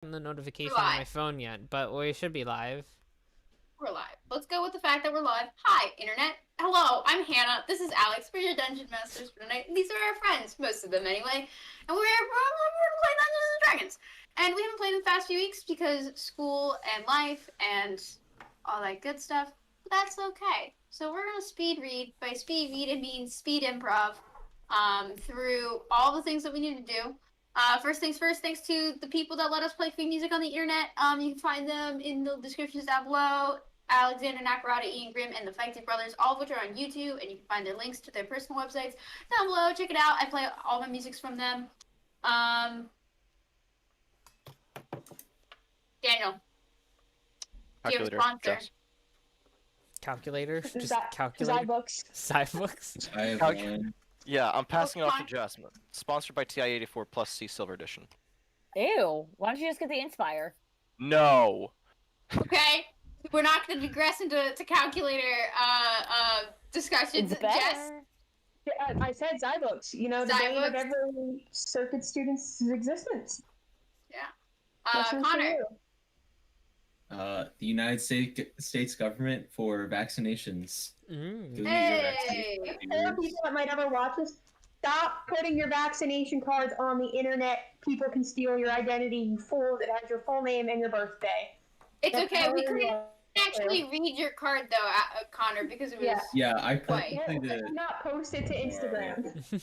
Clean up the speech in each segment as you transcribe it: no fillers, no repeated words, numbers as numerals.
The notification We're on live. my phone yet, but we should be live. We're live. Let's go with the fact that we're live. Hi, Internet. Hello, I'm Hannah. This is Alex. We're your Dungeon Masters for tonight. And these are our friends, most of them anyway. And we're playing Dungeons and Dragons. And we haven't played in the past few weeks because school and life and all that good stuff. But that's okay. So we're going to speed read. By speed read, I mean speed improv through all the things that we need to do. First things first, thanks to the people that let us play free music on the internet. You can find them in the descriptions down below. Alexander Nakarada, Ian Grimm, and the Fighting Brothers, all of which are on YouTube, and you can find their links to their personal websites down below. Check it out. I play all my musics from them. Daniel, do you have a sponsor? Calculator? Just Zy- calculator? Zybooks. Cybooks? I have one. Yeah, I'm passing it off to Okay. Jasmine. Sponsored by TI-84 Plus C Silver Edition. Ew. Why don't you just get the Inspire? No. Okay, we're not going to digress into calculator discussions. It's Jess, better. I said Zybooks. You know, the bane Zybooks? of every circuit student's existence. Lessons for Connor. you. The United States government for vaccinations. Mm. Go get your Hey! vaccine. For people that might ever watch this, stop putting your vaccination cards on the internet. People can steal your identity, you fools. It has your full name and your birthday. It's That's okay. We how couldn't it actually read your card though, Connor, because it was. Yeah. Yeah, I Wait. purposely is. did. Not post it to Instagram.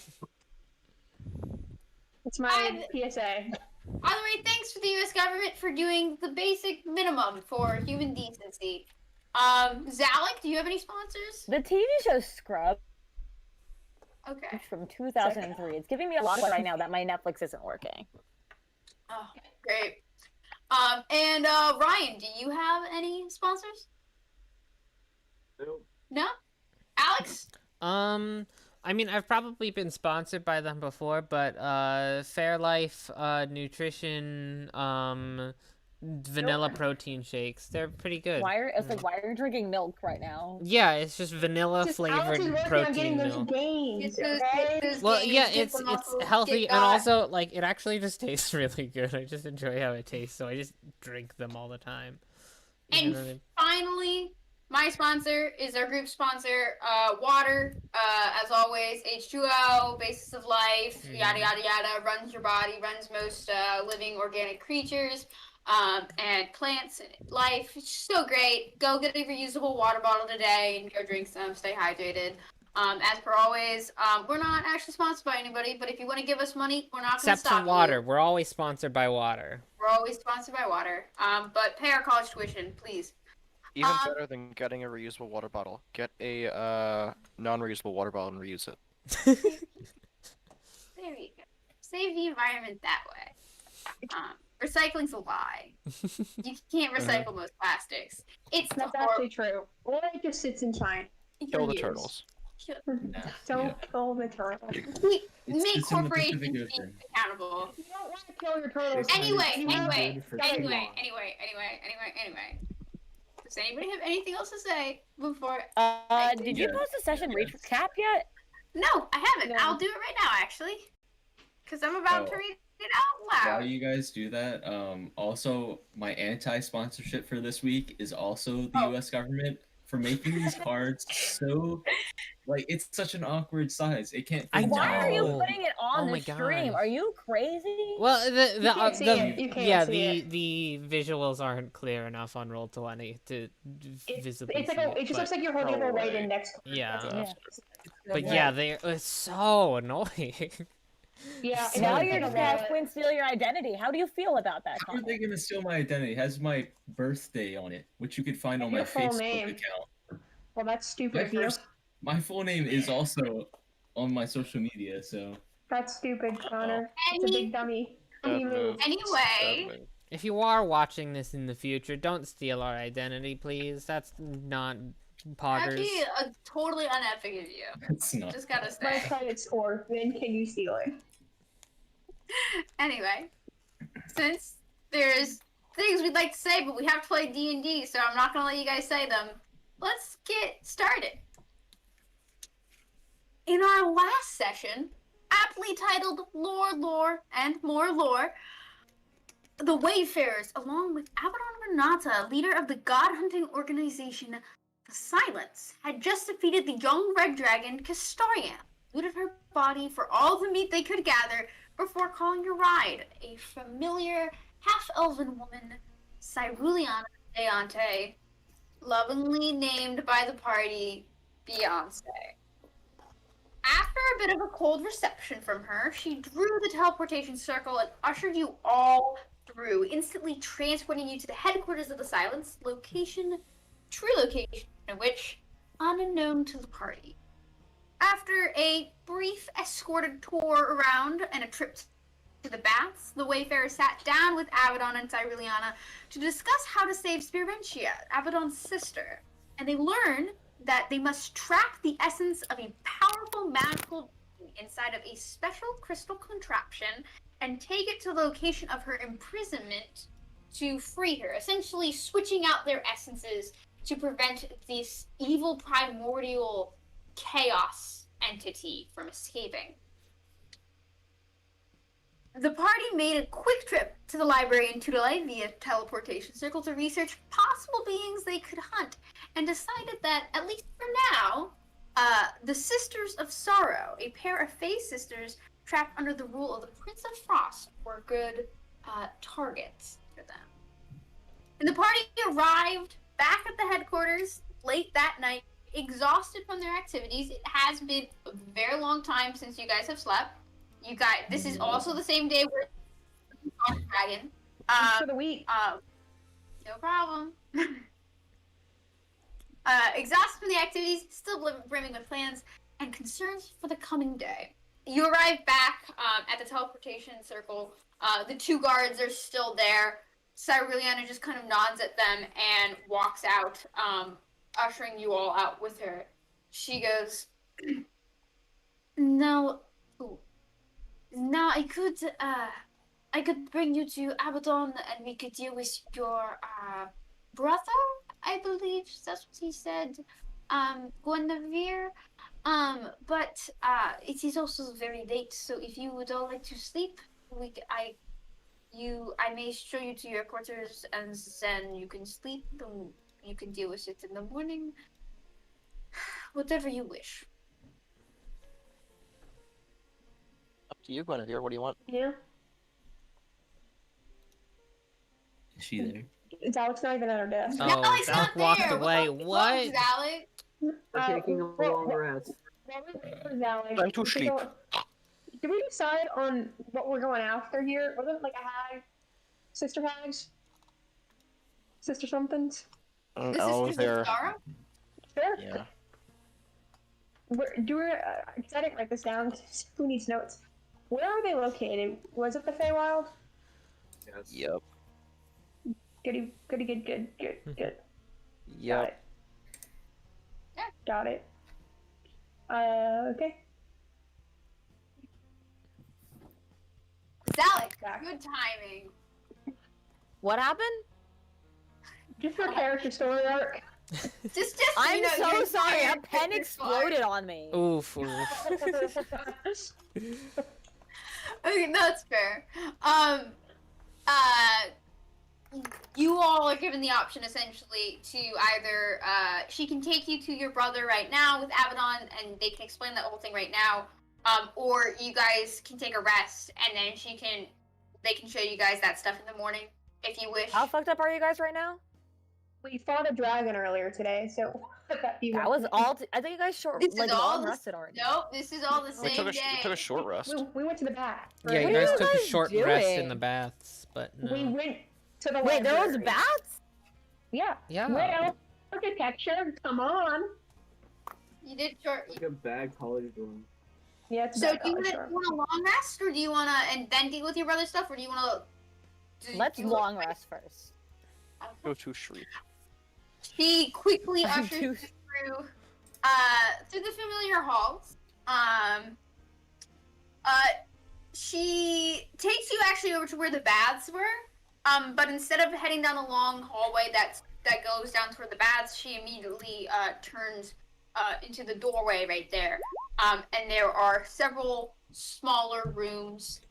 It's my PSA. By the way, thanks to the U.S. government for doing the basic minimum for human decency. Zalek, do you have any sponsors? The TV show Scrub Okay. from 2003. It's giving me a lot right now that my Netflix isn't working. Oh, great. And Ryan, do you have any sponsors? No. Alex? I mean, I've probably been sponsored by them before, but Fairlife Nutrition vanilla protein shakes, they're pretty good. Why are you drinking milk right now? Yeah, it's just vanilla Just flavored Alex is working on protein getting those milk. gains, Get those- okay? get those Well, gains, yeah, get it's the muscles, healthy get and that. also like it actually just tastes really good. I just enjoy how it tastes, so I just drink them all the time. Even though And they- finally, my sponsor is our group sponsor, water. As always, H2O, basis of life, yada yada yada. Runs your body, runs most living organic creatures, and plants. Life. It's so great. Go get a reusable water bottle today and go drink some. Stay hydrated. As per always, we're not actually sponsored by anybody, but if you want to give us money, we're not going to Except stop for water, you. we're always sponsored by water. We're always sponsored by water. But pay our college tuition, please. Even better than getting a reusable water bottle. Get a non-reusable water bottle and reuse it. There you go. Save the environment that way. Recycling's a lie. You can't recycle most plastics. It's That's the actually true. Or it just sits in China. Kill the Reuse. turtles. Don't kill the turtle. We It's make just in the corporations Pacific be Ocean. accountable. You don't want to kill your turtles. Anyway, You have- anyway, for anyway, too anyway. Does anybody have anything else to say before? Did you Yeah. post a session Yes. recap yet? No, I haven't. No. I'll do it right now, actually. Because I'm about to Oh. read it out While loud. you guys do that, also my anti-sponsorship for this week is also the Oh. U.S. government for making these cards so, like, it's such an awkward size. It can't. I fit Why are you know. putting it on Oh the my stream? God. Are you crazy? Well, the can't see it. You can't yeah, see the visuals aren't clear enough on Roll20 to visibly It's like see it just but, looks like you're holding up a No right way. index. Yeah. Yeah. but yeah, it's so annoying. Yeah. So Now annoying. you're just gonna have Quinn steal your identity. How do you feel about that? How are they gonna steal my identity? It has my birthday on it, which you could find on Your my full Facebook name. account. Well, that's stupid My of you. my full name is also on my social media, so That's stupid, Connor. It's a big dummy. Dummy move. Anyway, If you are watching this in the future, don't steal our identity, please. That's not Poggers. actually, totally unethical of you. it's not. Just gotta My say. credit score. Then can you steal it? Anyway, since there's things we'd like to say, but we have to play D&D, so I'm not gonna let you guys say them. Let's get started. In our last session, aptly titled Lore, Lore, and More Lore, the Wayfarers, along with Abaddon Renata, leader of the god-hunting organization The Silence, had just defeated the young red dragon Castarian, looted her body for all the meat they could gather before calling a ride, a familiar half-elven woman, Cyruliana Deante, lovingly named by the party Beyonce. After a bit of a cold reception from her, she drew the teleportation circle and ushered you all through, instantly transporting you to the headquarters of the Silence, true location of which, unknown to the party. After a brief escorted tour around and a trip to the baths, the Wayfarer sat down with Abaddon and Cyruliana to discuss how to save Spiriventia, Abaddon's sister, and they learn that they must track the essence of a powerful magical being inside of a special crystal contraption and take it to the location of her imprisonment to free her, essentially switching out their essences to prevent this evil primordial chaos entity from escaping. The party made a quick trip to the library in Tudela via teleportation circle to research possible beings they could hunt, and decided that, at least for now, the Sisters of Sorrow, a pair of Fae sisters trapped under the rule of the Prince of Frost, were good targets for them. And the party arrived back at the headquarters late that night, exhausted from their activities. It has been a very long time since you guys have slept. You guys, this is also the same day we're on Dragon. Thanks for the week. No problem. Exhausted from the activities, still brimming with plans and concerns for the coming day. You arrive back at the teleportation circle. The two guards are still there. Cyruliana just kind of nods at them and walks out, ushering you all out with her. She goes, Now I could bring you to Abaddon and we could deal with your brother, I believe that's what he said, Guinevere. But it is also very late, so if you would all like to sleep, I may show you to your quarters and then you can sleep and you can deal with it in the morning. Whatever you wish. Up to you, Guinevere. What do you want? Yeah. Is she there? It's Alex not even at her desk. Oh, Alex Alec not walked there. away. What the fuck, What? Alex? We're taking a long rest. While we wait for Zally, Time to we should sleep. Did we decide on what we're going after here? Was it like a hag? Sister hags? Sister somethings? The Oh, Sisters there. of Sorrow? Sure. Yeah. I didn't write this down. Who needs notes? Where are they located? Was it the Feywild? Yes. Yep. Good. Got Yep. it. Got it. Okay. Alex, Back. good timing. What happened? Just for character story arc. Just I'm you know, so your sorry. entire A pen character exploded on me. Oof. Okay, that's fair. You all are given the option essentially to either she can take you to your brother right now with Abaddon and they can explain the whole thing right now, or you guys can take a rest and then they can show you guys that stuff in the morning if you wish. How fucked up are you guys right now? We fought a dragon earlier today, so That was all. I think you guys This is all long the- rested already. Nope, this is all the We same took day. a short rest. We went to the bath. Yeah, you What guys are you took a guys short rest in doing? the baths, but no. We went to the Wait, there was library. bats? Yeah. Yeah. Well, architecture, come on. You did short. Like a bad college dorm. Yeah, it's So bad do you college want dorm. a long rest, or do you want to and then deal with your brother stuff, or do you want to? Let's long rest first. Go to sleep. She quickly I'm ushers too- you through the familiar halls. She takes you actually over to where the baths were. But instead of heading down the long hallway that goes down toward the baths, she immediately turns into the doorway right there. And there are several smaller rooms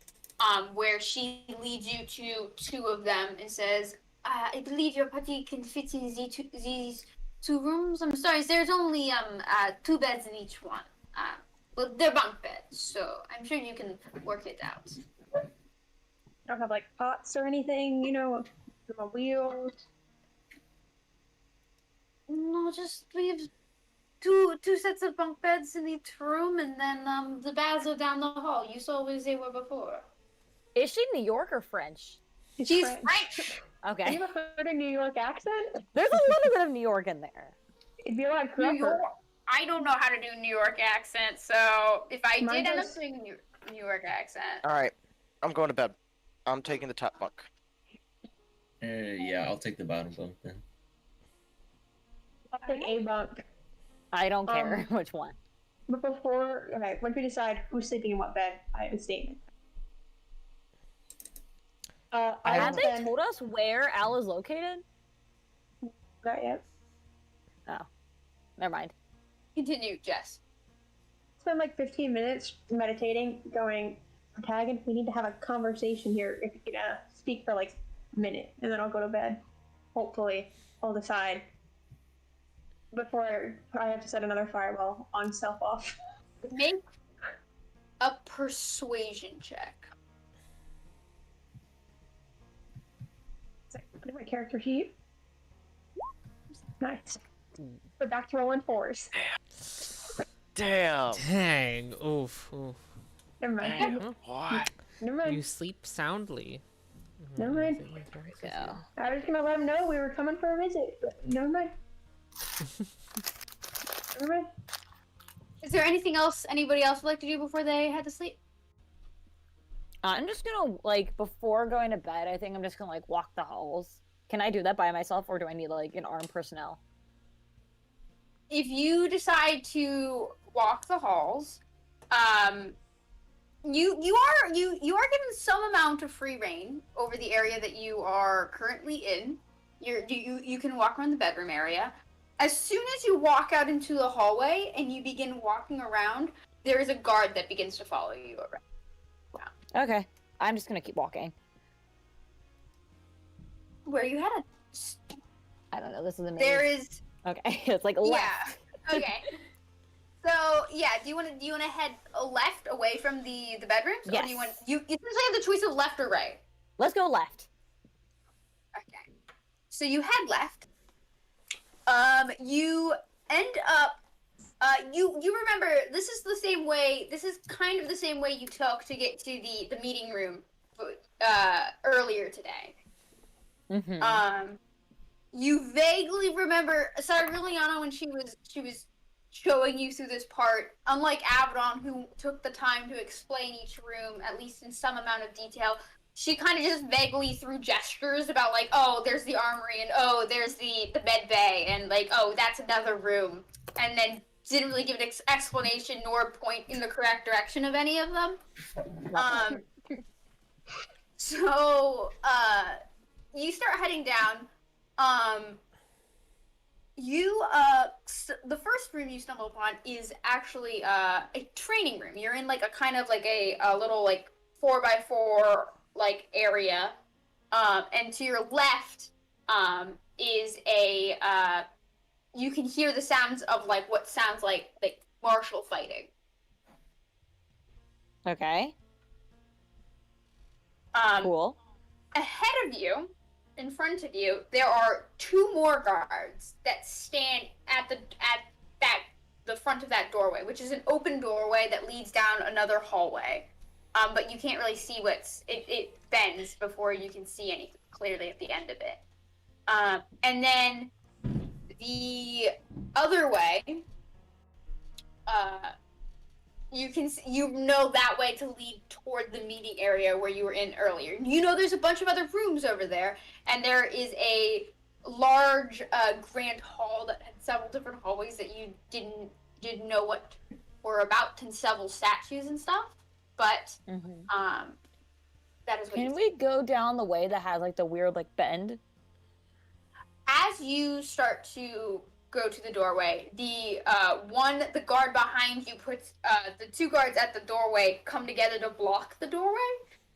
where she leads you to two of them and says, I believe your party can fit in these two rooms. I'm sorry, there's only two beds in each one. But they're bunk beds, so I'm sure you can work it out. Don't have like pots or anything, you know, a wheel. No, just we have two sets of bunk beds in each room, and then the baths are down the hall. You saw where they were before. Is she New York or French? She's French. Okay. Have you ever heard a New York accent? There's a little bit of New York in there. It'd be a lot New gruffer. York. I don't know how to do New York accent, so if I Mine did end up does- doing New York accent, Alright, I'm going to bed. I'm taking the top bunk. Yeah, I'll take the bottom bunk then. I'll take a bunk. I don't care which one. But before, okay, once we decide who's sleeping in what bed, I have a statement. I Have will they spend, told us where Al is located? not yet. Never mind. continue, Jess. Spend like 15 minutes meditating, going, protagonist, we need to have a conversation here. If you can speak for like a minute, and then I'll go to bed. Hopefully, I'll decide before I have to set another fireball on self off. Make a persuasion check. Look at my character sheet. Nice. We're back to rolling fours. Damn. Dang. Oof. Oof. Never mind. Huh? What? Never You mind. sleep soundly. Never mind. Yeah. I was gonna let him know we were coming for a visit, but never mind. Never mind. Is there anything else anybody else would like to do before they head to sleep? I'm just gonna, like, before going to bed, I think I'm just gonna, like, walk the halls. Can I do that by myself, or do I need, like, an armed personnel? If you decide to walk the halls, you are given some amount of free reign over the area that you are currently in. You can walk around the bedroom area. As soon as you walk out into the hallway and you begin walking around, there is a guard that begins to follow you around. Okay. I'm just gonna keep walking. Where are you headed? I don't know, this is the main... There is Okay, it's like left. Yeah. Okay. So yeah, do you want to head left away from the bedrooms, or do you Yes. want you essentially have the choice of left or right? Let's go left. Okay. So you head left. You end up. You remember this is the same way. This is kind of the same way you took to get to the meeting room, earlier today. Mm-hmm. You vaguely remember Cyriliana when she was showing you through this part. Unlike Abaddon, who took the time to explain each room at least in some amount of detail, she kind of just vaguely threw gestures about like, oh, there's the armory, and oh, there's the med bay, and like, oh, that's another room, and then didn't really give an explanation nor point in the correct direction of any of them. So you start heading down. The first room you stumble upon is actually a training room. You're in like a kind of like a little like 4x4 like area, and to your left is a you can hear the sounds of like what sounds like martial fighting. Okay, Um, cool. Ahead of you, in front of you, there are two more guards that stand at the front of that doorway, which is an open doorway that leads down another hallway. But you can't really see it bends before you can see anything clearly at the end of it. And then the other way, you know that way to lead toward the meeting area where you were in earlier. You know there's a bunch of other rooms over there, and there is a large grand hall that had several different hallways that you didn't know what were about, and several statues and stuff. But Mm-hmm. that is what Can you we go down the way that has like the weird like bend? As you start to go to the doorway, the guard behind you puts the two guards at the doorway come together to block the doorway,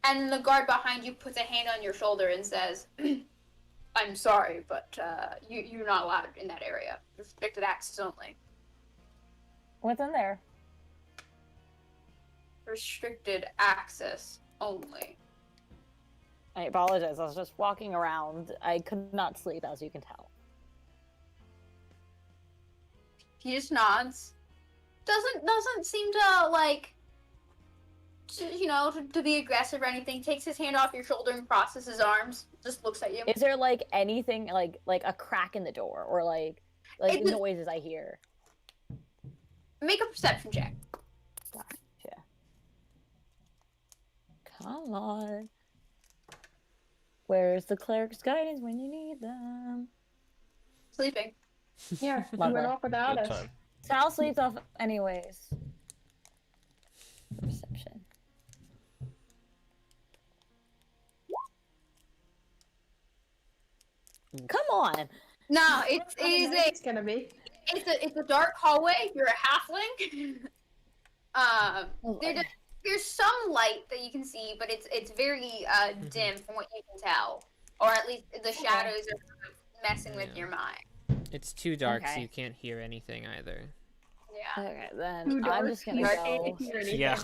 And the guard behind you puts a hand on your shoulder and says, I'm sorry, but you're not allowed in that area. Restricted access only. What's in there? Restricted access only. I apologize. I was just walking around. I could not sleep, as you can tell. He just nods. Doesn't seem to like, to be aggressive or anything. Takes his hand off your shoulder and crosses his arms. Just looks at you. Is there like anything like a crack in the door or like It was- noises I hear? Make a perception check. Gotcha. Come on. Where's the cleric's guidance when you need them? Sleeping. Yeah, he Lovely. went off without Good us. time. Sal sleeps off anyways. Perception. Come on. No, it's It's gonna be. it's a dark hallway. You're a halfling. There's some light that you can see, but it's very dim from what you can tell, or at least the shadows are kind of messing with Yeah. your mind. It's too dark, so Okay. you can't hear anything either. Yeah. Okay, then Too I'm dark, just gonna you go. can't hear anything. Yeah.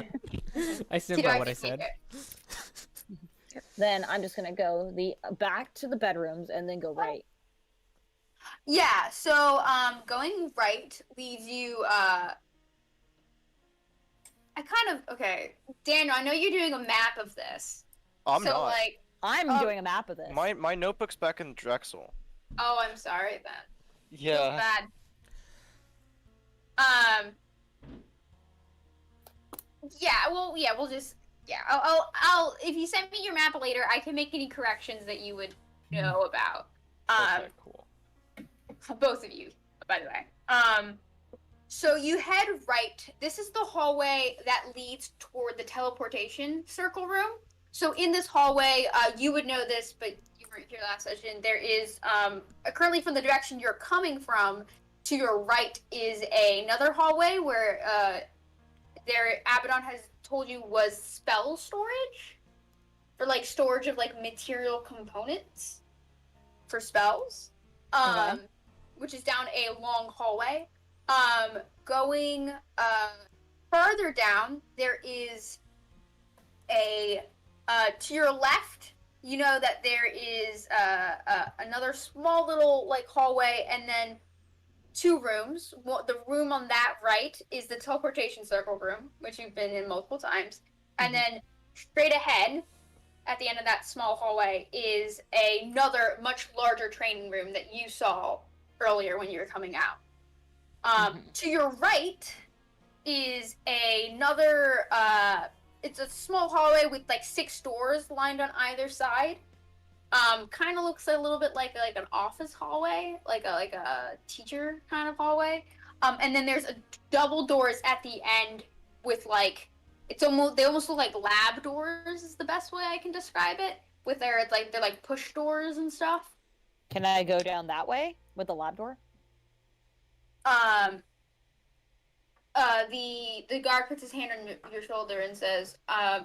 I stand Too by dark, what I you can't said. hear. Then I'm just gonna go back to the bedrooms and then go right. Yeah. So going right leads you okay, Daniel. I know you're doing a map of this. I'm so not. like, I'm Oh. doing a map of this. My notebook's back in Drexel. oh, I'm sorry then. Feels Yeah. bad. Yeah. Well, yeah. We'll just. Yeah. I'll. If you send me your map later, I can make any corrections that you would know about. Okay, cool. Both of you, by the way. So you head right. This is the hallway that leads toward the teleportation circle room. So in this hallway, you would know this, but you weren't here last session. There is currently from the direction you're coming from to your right is another hallway where Abaddon has told you was spell storage, or like storage of like material components for spells. Okay. Which is down a long hallway. Going further down, there is to your left, you know that there is another small little like hallway, and then two rooms. The room on that right is the teleportation circle room, which you've been in multiple times, and then straight ahead, at the end of that small hallway, is another much larger training room that you saw earlier when you were coming out. To your right is another it's a small hallway with like 6 doors lined on either side. Kind of looks a little bit like an office hallway, like a teacher kind of hallway. And then there's double doors at the end with like they almost look like lab doors is the best way I can describe it. With they're like push doors and stuff. Can I go down that way with the lab door? The guard puts his hand on your shoulder and says, I'm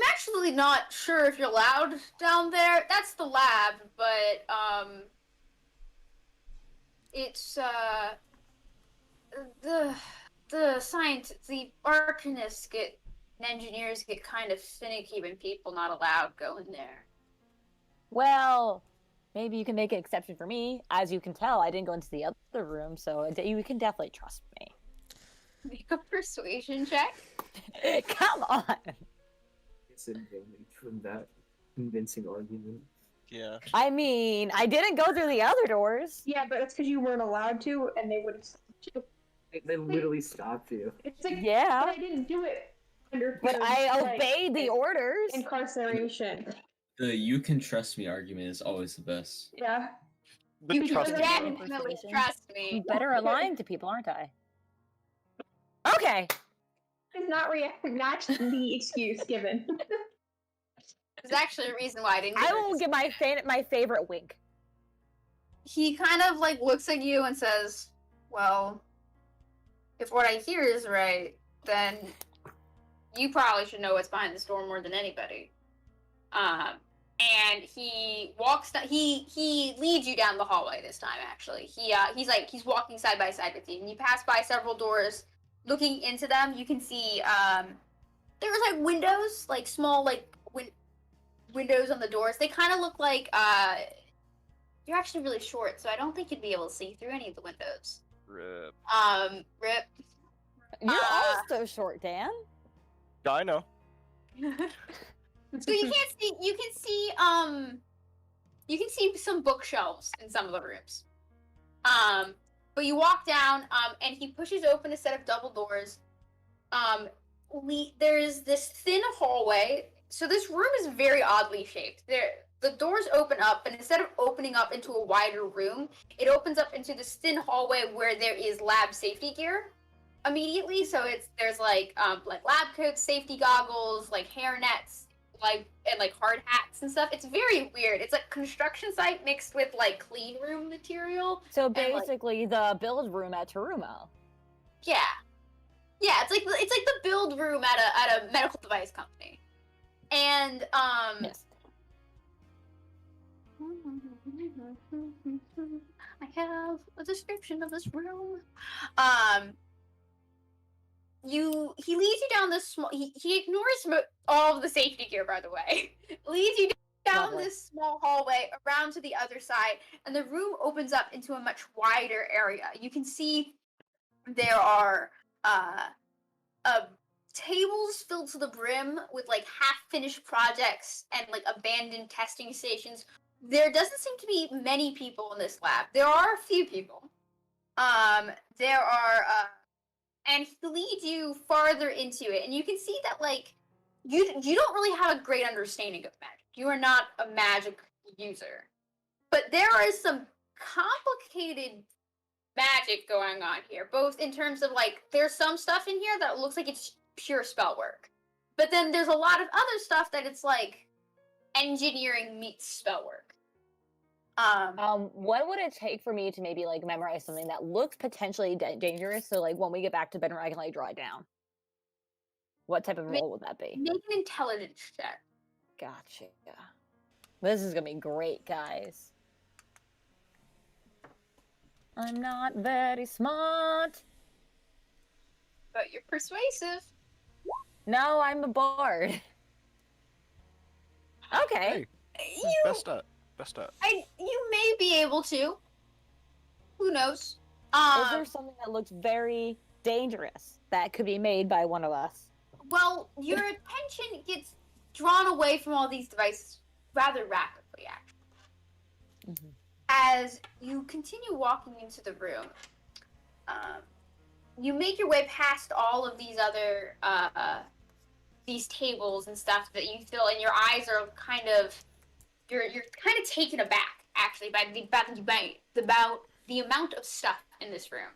actually not sure if you're allowed down there. That's the lab, but, it's, the arcanists and engineers get kind of finicky when people not allowed go in there. Well, maybe you can make an exception for me. As you can tell, I didn't go into the other room, so you can definitely trust me. Make a persuasion check. Come on. It's advantage from that convincing argument. Yeah. I mean, I didn't go through the other doors. Yeah, but that's because you weren't allowed to, and they would have. They literally stopped you. It's like, Yeah. but I didn't do it under. But fear of, I like, obeyed the orders. incarceration. The "you can trust me" argument is always the best. Yeah. But You trust can me. get- Definitely Persuasion. trust I'm me. better aligned to people, aren't I? Okay. Does not match the excuse given. There's actually a reason why I didn't. I give it will to give my favorite wink. He kind of like looks at you and says, well, if what I hear is right, then you probably should know what's behind this door more than anybody. And he walks. He leads you down the hallway this time. Actually, he's walking side by side with you, and you pass by several doors. Looking into them, you can see there's like windows, like small windows on the doors. They kind of look like you're actually really short, so I don't think you'd be able to see through any of the windows. Rip. Rip. You're also short, Dan. Yeah, I know. So you can't see. You can see some bookshelves in some of the rooms. But you walk down, and he pushes open a set of double doors. There's this thin hallway. So this room is very oddly shaped. The doors open up, but instead of opening up into a wider room, it opens up into this thin hallway where there is lab safety gear immediately. So there's like lab coats, safety goggles, like hair nets, and hard hats and stuff. It's very weird. It's like construction site mixed with like clean room material. So And, like- basically, the build room at Terumo. Yeah, it's like the build room at a medical device company, and Yes. I have a description of this room. He leads you down this small. He ignores all of the safety gear, by the way. Leads you down Lovely. this small hallway around to the other side, and the room opens up into a much wider area. You can see there are tables filled to the brim with like half-finished projects and like abandoned testing stations. There doesn't seem to be many people in this lab. There are a few people. There are and he leads you farther into it, and you can see that like you don't really have a great understanding of magic. You are not a magic user, but there is some complicated magic going on here, both in terms of like there's some stuff in here that looks like it's pure spell work, but then there's a lot of other stuff that it's like engineering meets spell work. What would it take for me to maybe like memorize something that looks potentially dangerous? So like when we get back to bedroom, I can like draw it down. What type of Make- roll would that be? Make an intelligence check. Gotcha. This is gonna be great, guys. I'm not very smart. But you're persuasive. No, I'm a bard. Okay. Hey, You best up. you may be able to. Who knows? Is there something that looks very dangerous that could be made by one of us? Well, your attention gets drawn away from all these devices rather rapidly, actually. Mhm. As you continue walking into the room, you make your way past all of these other these tables and stuff that you feel, and your eyes are kind of you're kind of taken aback actually by the amount of stuff in this room.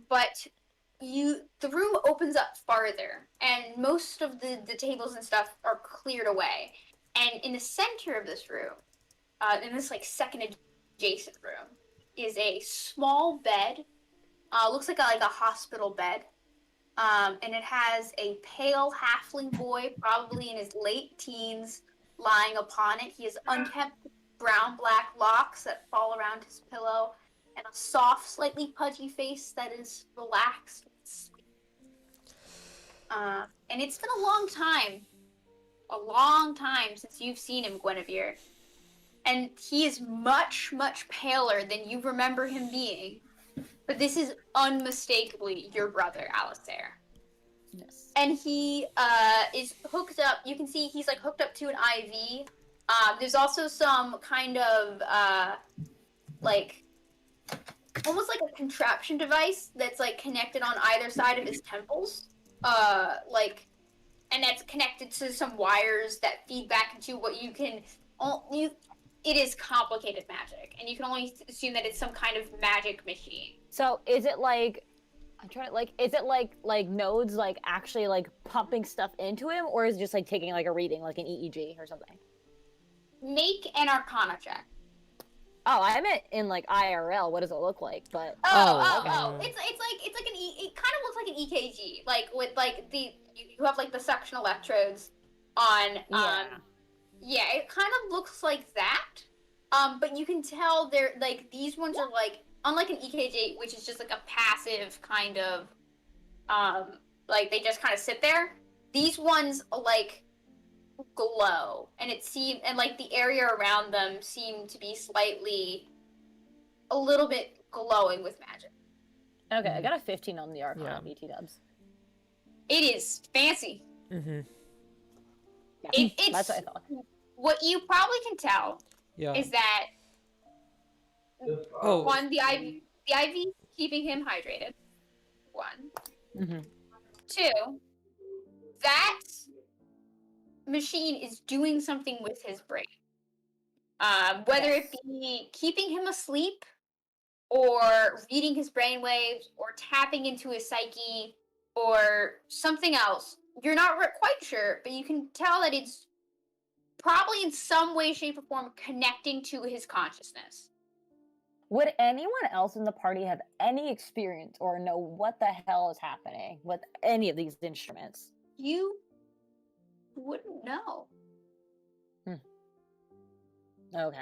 But the room opens up farther, and most of the tables and stuff are cleared away. And in the center of this room, in this like second adjacent room, is a small bed. Looks like a hospital bed. And it has a pale halfling boy, probably in his late teens, lying upon it. He has unkempt brown-black locks that fall around his pillow, and a soft, slightly pudgy face that is relaxed. And it's been a long time since you've seen him, Guinevere. And he is much, much paler than you remember him being. But this is unmistakably your brother, Alistair. Yes. And he is hooked up. You can see he's like hooked up to an IV. There's also some kind of like almost like a contraption device that's like connected on either side of his temples. And that's connected to some wires that feed back into what you can. It is complicated magic, and you can only assume that it's some kind of magic machine. So is it like is it like nodes like actually like pumping stuff into him, or is it just like taking like a reading like an EEG or something? Make an Arcana check. Oh, I meant in like IRL. What does it look like? But Oh. okay. It's like it kind of looks like an EKG, like with like you have like the suction electrodes on. Yeah, it kind of looks like that. But you can tell they're like these ones are like unlike an EKG, which is just like a passive kind of like they just kind of sit there. These ones like glow, and like the area around them seem to be a little bit glowing with magic. Okay, I got a 15 on the Arcana Yeah. BT dubs. It is fancy. Mm-hmm. Yeah, It's that's what I thought. what you probably can tell Yeah. is that Oh. one, the IV keeping him hydrated. One. Mm-hmm. Two, that machine is doing something with his brain. Whether it be keeping him asleep, or reading his brainwaves, or tapping into his psyche, or something else. You're not quite sure, but you can tell that it's probably in some way, shape, or form connecting to his consciousness. Would anyone else in the party have any experience or know what the hell is happening with any of these instruments? You wouldn't know. Okay.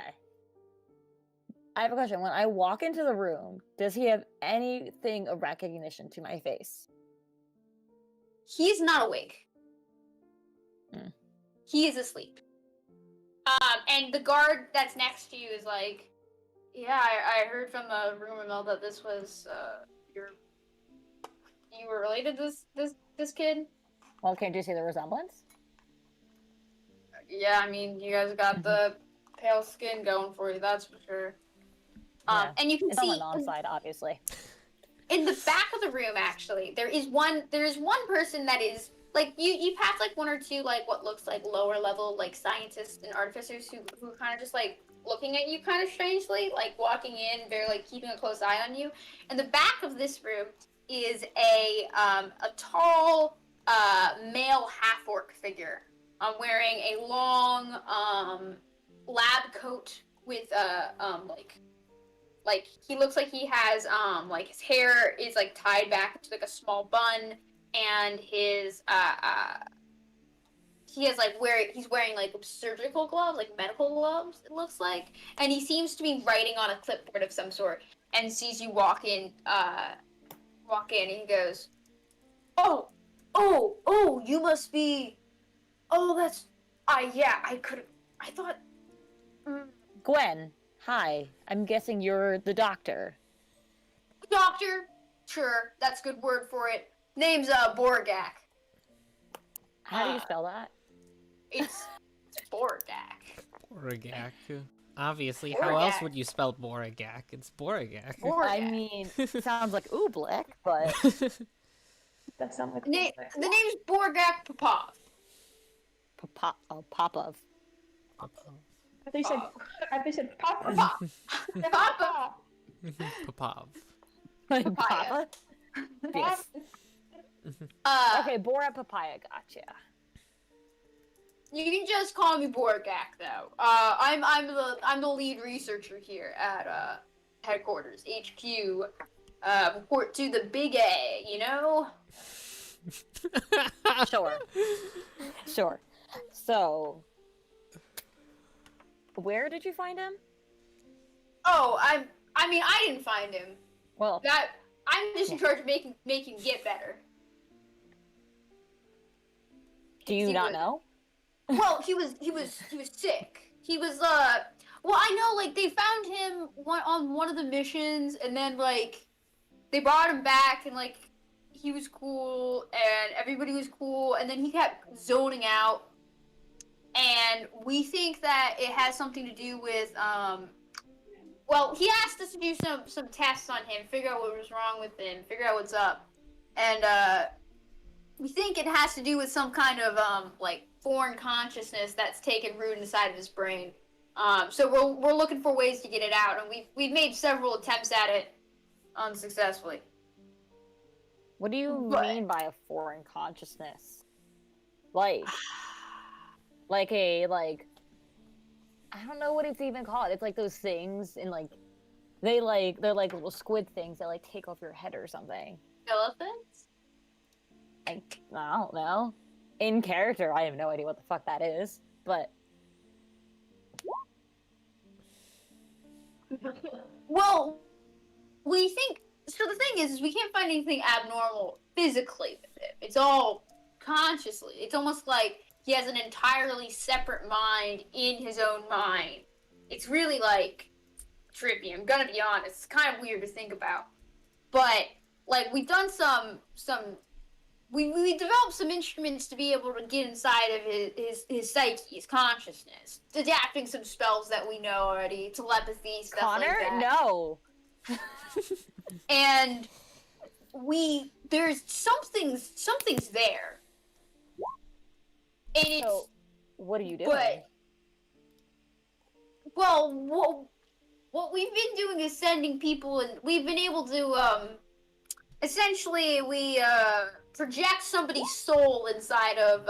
I have a question. When I walk into the room, does he have anything of recognition to my face? He's not awake. Hmm. He is asleep. And the guard that's next to you is like, yeah, I heard from the rumor mill that this was you were related to this kid. Well, can't you see the resemblance? Yeah, I mean, you guys got the pale skin going for you, that's for sure. Yeah. And you can It's on see my mom's side, obviously. in the back of the room, actually, there is one person that is like you pass like one or two like what looks like lower level like scientists and artificers who kind of just like looking at you kind of strangely, like walking in, they're like keeping a close eye on you. In the back of this room is a tall male half orc figure, wearing a long lab coat with like he looks like he has like his hair is like tied back into like a small bun, and his he has like he's wearing like surgical gloves, like medical gloves, it looks like, and he seems to be writing on a clipboard of some sort, and sees you walk in, and he goes, oh, you must be, oh, that's, yeah, I thought, Gwen, hi. I'm guessing you're the doctor. doctor, sure, that's a good word for it. Name's Borgak. How do you spell that? It's Borgak. Boragak. Obviously, how else would you spell Boragak? It's Boragak. I mean, sounds like Oobleck, but That sounds like The name's Borgak Popov. Popov. I thought you said Papa. Papa. Popov. Like Papaya. Papa? Yes. Okay, Bora Papaya, gotcha. You can just call me Borgak, though. I'm the lead researcher here at headquarters, HQ. Report to the big A, you know? Sure. Sure. So, where did you find him? Oh, I mean, I didn't find him. Well, I'm just in charge of making him get better. do you he not was- know? Well, he was sick. He was well, I know, like, they found him on one of the missions, and then like they brought him back, and like he was cool and everybody was cool, and then he kept zoning out, and we think that it has something to do with well, he asked us to do some tests on him, figure out what was wrong with him, figure out what's up, and we think it has to do with some kind of like foreign consciousness that's taken root inside of his brain. So we're looking for ways to get it out, and we've made several attempts at it unsuccessfully. What do you But- mean by a foreign consciousness? Like I don't know what it's even called. It's like those things in like they're like little squid things that like take off your head or something. Elephants? I don't know. In character, I have no idea what the fuck that is, but Well, we think. So the thing is we can't find anything abnormal physically with him. It's all consciously. It's almost like he has an entirely separate mind in his own mind. It's really like trippy. I'm gonna be honest. It's kind of weird to think about, but like we've done we developed some instruments to be able to get inside of his psyche, his consciousness, adapting some spells that we know already, telepathy, stuff Connor, like that. no. And there's something's there. And it's So, what are you doing? but well, what we've been doing is sending people, and we've been able to essentially we project somebody's soul inside of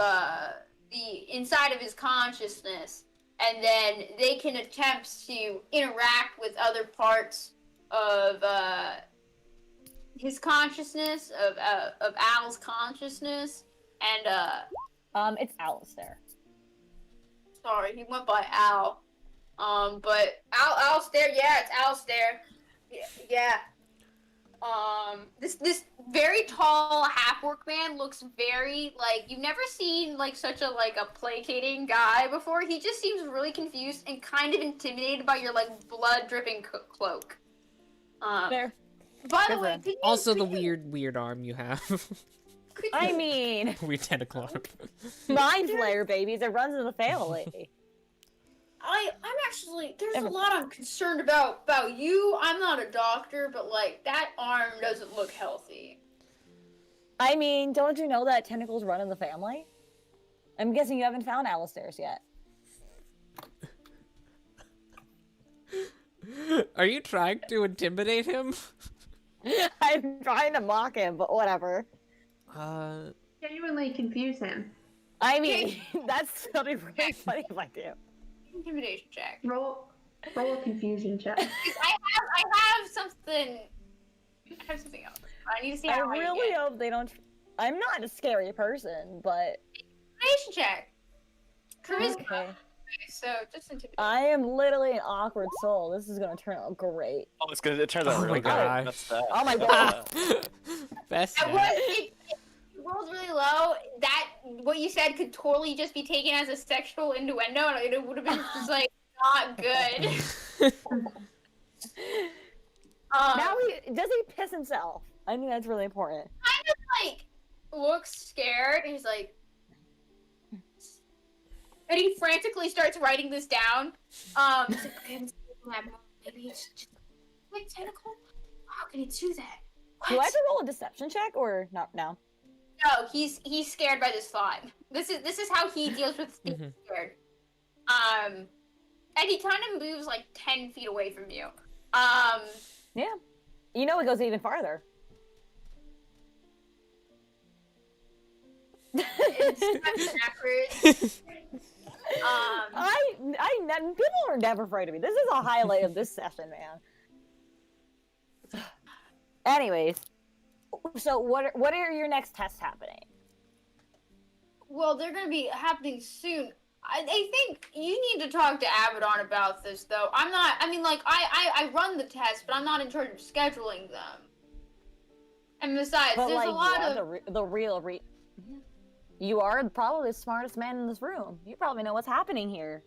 his consciousness, and then they can attempt to interact with other parts of his consciousnst, of Al's consciousness, and It's Alistair. sorry, he went by Al. But Alistair, yeah, it's Alistair. Yeah. This very tall half-orc man looks very like you've never seen like such a placating guy before. He just seems really confused and kind of intimidated by your like blood-dripping cloak. Fair. By the Good way, one. could you, Also, could the you- weird arm you have. could you- I mean, Weird tentacle arm. mind flayer babies. It runs in the family. I'm actually there's a Never- lot I'm concerned about you. I'm not a doctor, but like that arm doesn't look healthy. I mean, don't you know that tentacles run in the family? I'm guessing you haven't found Alistair's yet. Are you trying to intimidate him? I'm trying to mock him, but whatever. Genuinely confuse him. I mean, that's gonna be really funny if I do. Intimidation check. Roll a confusion check. I have something. I have something else. I need to see I how I really get. hope they don't. I'm not a scary person, but Intimidation check. Charisma. okay. So just intimidation. I am literally an awkward soul. This is gonna turn out great. Oh, it's good. It turns out Oh really my good. gosh. That's that. Oh my That's god. that. Best. And what it rolled really low. That what you said could totally just be taken as a sexual innuendo, and it would have been just like not good. Now does he piss himself? I think that's really important. Kind of like looks scared, and he's like, and he frantically starts writing this down. He's like, okay, I'm thinking that maybe it's just like tentacle. How can it do that? Do I What? have to roll a deception check or not now? No, he's scared by this thought. This is how he deals with being Mhm. scared. And he kind of moves like 10 feet away from you. Yeah. You know it goes even farther. It's backwards. People are never afraid of me. This is a highlight of this session, man. Anyways, so what are your next tests happening? Well, they're gonna be happening soon. I think you need to talk to Abaddon about this, though. I'm not. I mean, like, I run the tests, but I'm not in charge of scheduling them. And besides, But there's like, a lot you of. are the real. You are probably the smartest man in this room. You probably know what's happening here.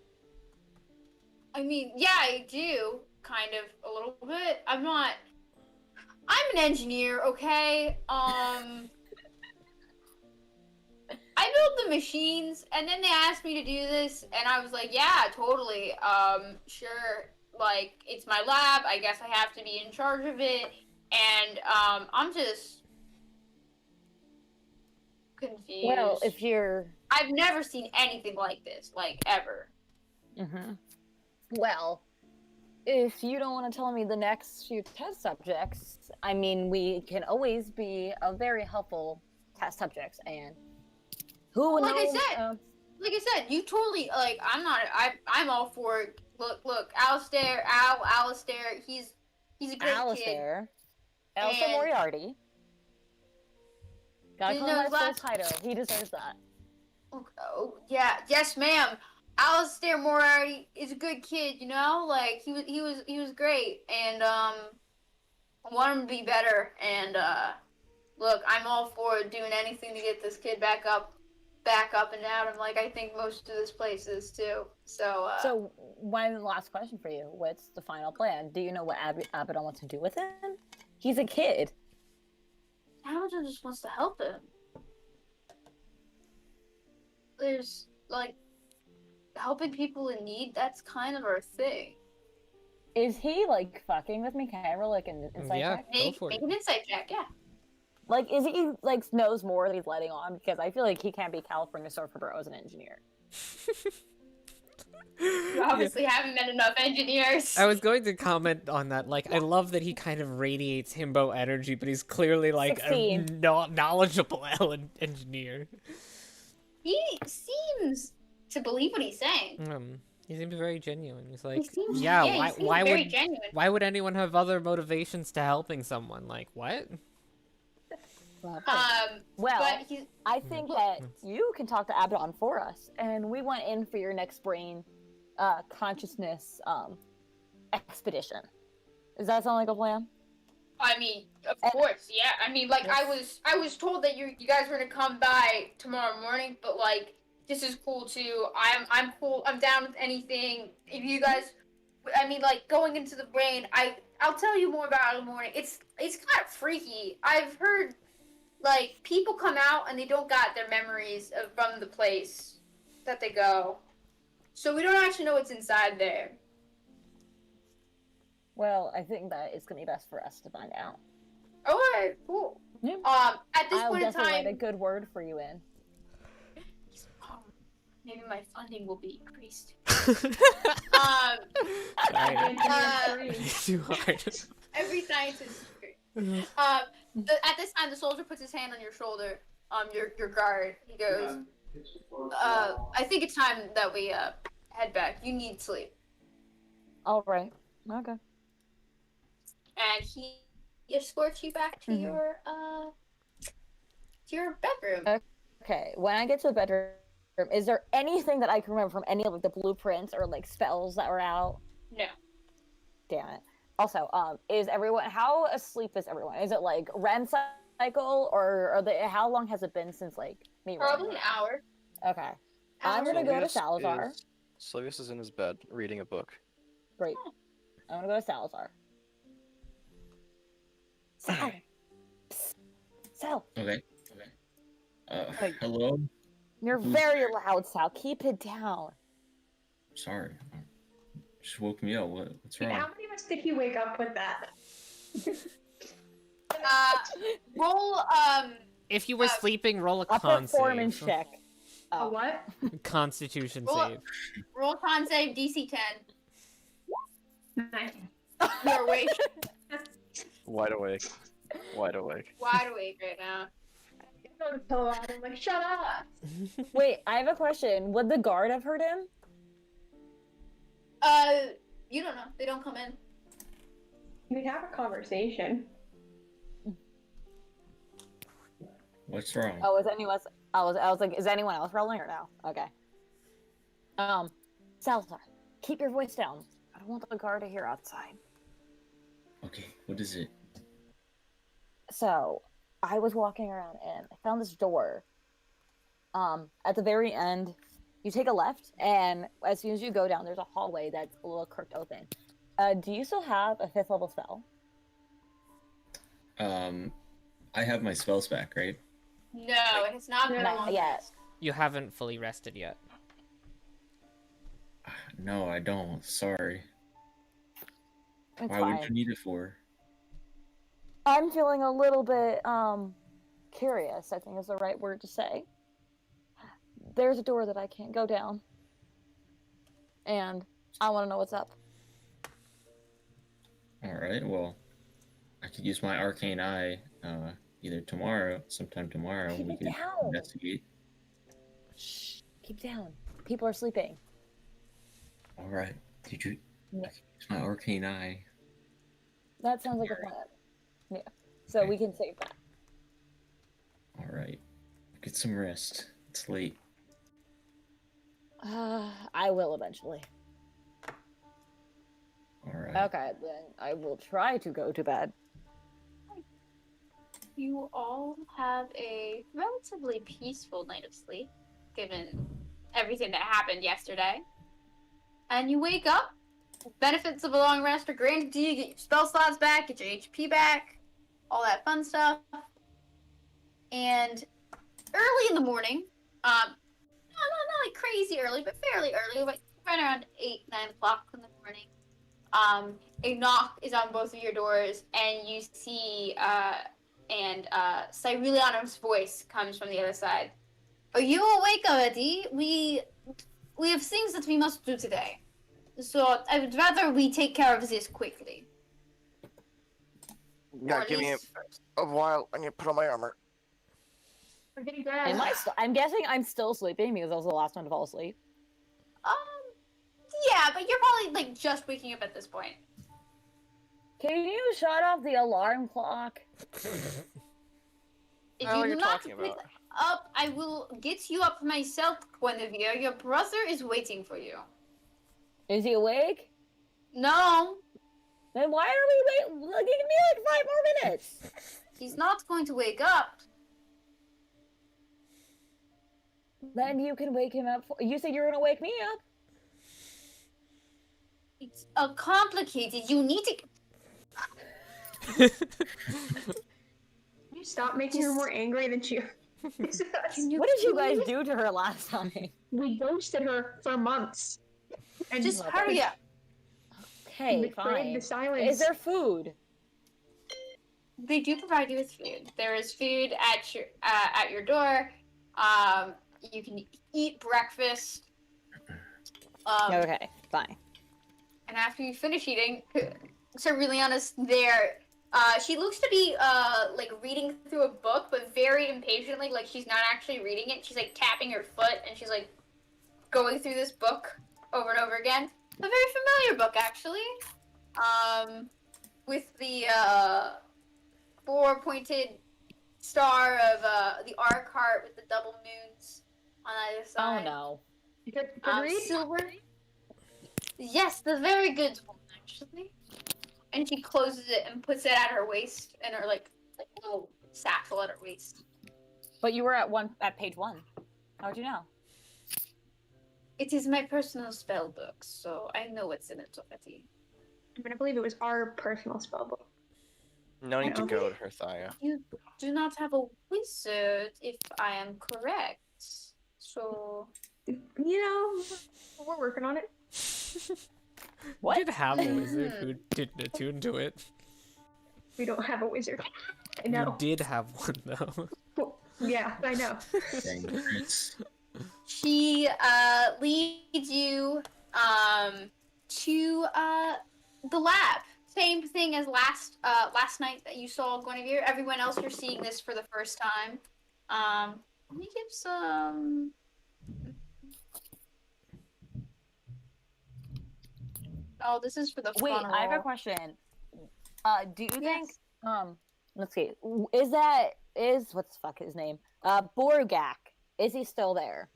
I mean, yeah, I do, kind of, a little bit. I'm not. I'm an engineer, okay? I built the machines, and then they asked me to do this, and I was like, yeah, totally. Sure. Like, it's my lab. I guess I have to be in charge of it. And, I'm just confused. Well, if you're. I've never seen anything like this, like, ever. Well, if you don't want to tell me the next few test subjects, I mean, we can always be a very helpful test subjects, and who Like I knows? said, Like I said, you totally, like, I'm all for it. Look, Alistair, he's a great kid. Alistair, Elsa And- Moriarty. Gotta Didn't call know him his my soul last- Kaido. He deserves that. Oh, yeah, yes, ma'am. Alistair Moriarty is a good kid, you know. Like he was great, and I want him to be better. And look, I'm all for doing anything to get this kid back up and out. And like I think most of this place is too. So So, one last question for you. What's the final plan? Do you know what Abaddon wants to do with him? He's a kid. Hamilton just wants to help him. There's like helping people in need. That's kind of our thing. Is he like fucking with me? Can I roll like an insight Yeah. check? Go Make for it. an insight check, yeah. Like, is he like knows more than he's letting on? Because I feel like he can't be California Surfer Bro as an engineer. You obviously haven't met enough engineers. I was going to comment on that. Like, I love that he kind of radiates himbo energy, but he's clearly like a 16. knowledgeable engineer. He seems to believe what he's saying. He seems very genuine. He's like, He seems, yeah, he seems why very would genuine. why would anyone have other motivations to helping someone? Like, what? Well, But he's I think that you can talk to Abaddon for us, and we went in for your next brain consciousness expedition. Does that sound like a plan? I mean, of course, yeah. I mean, like I was told that you guys were gonna come by tomorrow morning, but like this is cool too. I'm cool. I'm down with anything. If you guys, I mean, like going into the brain, I'll tell you more about it in the morning. It's kind of freaky. I've heard like people come out and they don't got their memories from the place that they go, so we don't actually know what's inside there. Well, I think that it's gonna be best for us to find out. Okay, cool. Yeah. At this I'll point in definitely time, write a good word for you in. maybe my funding will be increased. Sorry. Uh, Too hard. Every scientist is great. At this time, the soldier puts his hand on your shoulder, your guard. He goes, I think it's time that we head back. You need sleep. All right. Okay. And he escorts you back to your bedroom. Okay. When I get to the bedroom, is there anything that I can remember from any of like, the blueprints or like spells that were out? No. Damn it. Also, is everyone how asleep is everyone? Is it like REM cycle or are they? How long has it been since like me? Probably an hour. Okay. I'm gonna go to Sylvius Salazar. Sylvius is in his bed reading a book. Great. I'm gonna go to Salazar. Sal. Psst. Sal. Okay. Hey. Hello. You're very loud, Sal. Keep it down. Sorry. Just woke me up. What's How wrong? many of us did he wake up with that? Roll If you were sleeping, roll a A con performance save. check. A what? Constitution Roll- save. roll con save DC 10. Nice. You're awake. Wide awake. Wide awake. Wide awake right now. I go to pillow out, I'm like, shut up. Wait, I have a question. Would the guard have heard him? You don't know. They don't come in. We'd have a conversation. What's wrong? Oh, is anyone? I was like, is anyone else rolling or no? Okay. Salazar, keep your voice down. I don't want the guard to hear outside. Okay, what is it? So, I was walking around and I found this door. At the very end, you take a left, and as soon as you go down, there's a hallway that's a little crooked open. Do you still have a 5th level spell? I have my spells back, right? No, it has not been Not long. yet. You haven't fully rested yet. No, I don't. Sorry. It's Why fine. would you need it for? I'm feeling a little bit curious, I think is the right word to say. There's a door that I can't go down. And I want to know what's up. Alright, well, I could use my arcane eye either sometime tomorrow, Keep we it could down. investigate. Shh, keep down. People are sleeping. Alright, did you Yeah. I could use my arcane eye? That sounds like a plan. Yeah. So Okay. we can save that. Alright. Alright. Get some rest. It's late. I will eventually. Alright. Okay, then I will try to go to bed. You all have a relatively peaceful night of sleep, given everything that happened yesterday. And you wake up. Benefits of a long rest are granted to you. You get your spell slots back, get your HP back, all that fun stuff. And early in the morning, not like crazy early, but fairly early, like right around 8, 9 o'clock in the morning, a knock is on both of your doors, and you see, Cyriliana's voice comes from the other side. Are you awake already? We have things that we must do today. So I would rather we take care of this quickly. Yeah, Or at give me least first. a while. I need to put on my armor. We're getting bad. I'm guessing I'm still sleeping because I was the last one to fall asleep. Yeah, but you're probably like just waking up at this point. Can you shut off the alarm clock? If I don't know what you you're do not talking wake about. up, I will get you up myself, Guinevere. Your brother is waiting for you. Is he awake? No, Then why are we waiting? Give me like 5 more minutes. he's not going to wake up. Then you can wake him up. You said you were gonna wake me up. It's complicated. You need to. Can you stop making her more angry than she is? What did you guys do to her last time? We ghosted her for months. And Just hurry up. Okay, betrayed fine. the silence. Is there food? They do provide you with food. There is food at your door. You can eat breakfast. Okay, fine. And after you finish eating, Cyriliana's there. She looks to be like reading through a book, but very impatiently. Like she's not actually reading it. She's like tapping her foot, and she's like going through this book over and over again. A very familiar book, actually. With the 4-pointed star of the Arc Heart with the double moons on either Oh side. no. Good read? Silver. Yes, the very good one, actually. And she closes it and puts it at her waist, and her like little satchel at her waist. But you were at page 1. How'd you know? It is my personal spell book, so I know what's in it already. I mean, I believe it was our personal spell book. No need to Okay. go to her, Thaya. You do not have a wizard, if I am correct. So You know, we're working on it. What? We did have a wizard who didn't attune to it. We don't have a wizard. I You know. did have one though. Well, yeah, I know. Dang, Chris. she leads you to the lab. Same thing as last night that you saw Guinevere. Everyone else, you're seeing this for the first time. Let me give some. Oh, this is for the Wait, fun I have a roll. question. Do you think Yes. let's see. Is what's the fuck his name? Borgak. Is he still there?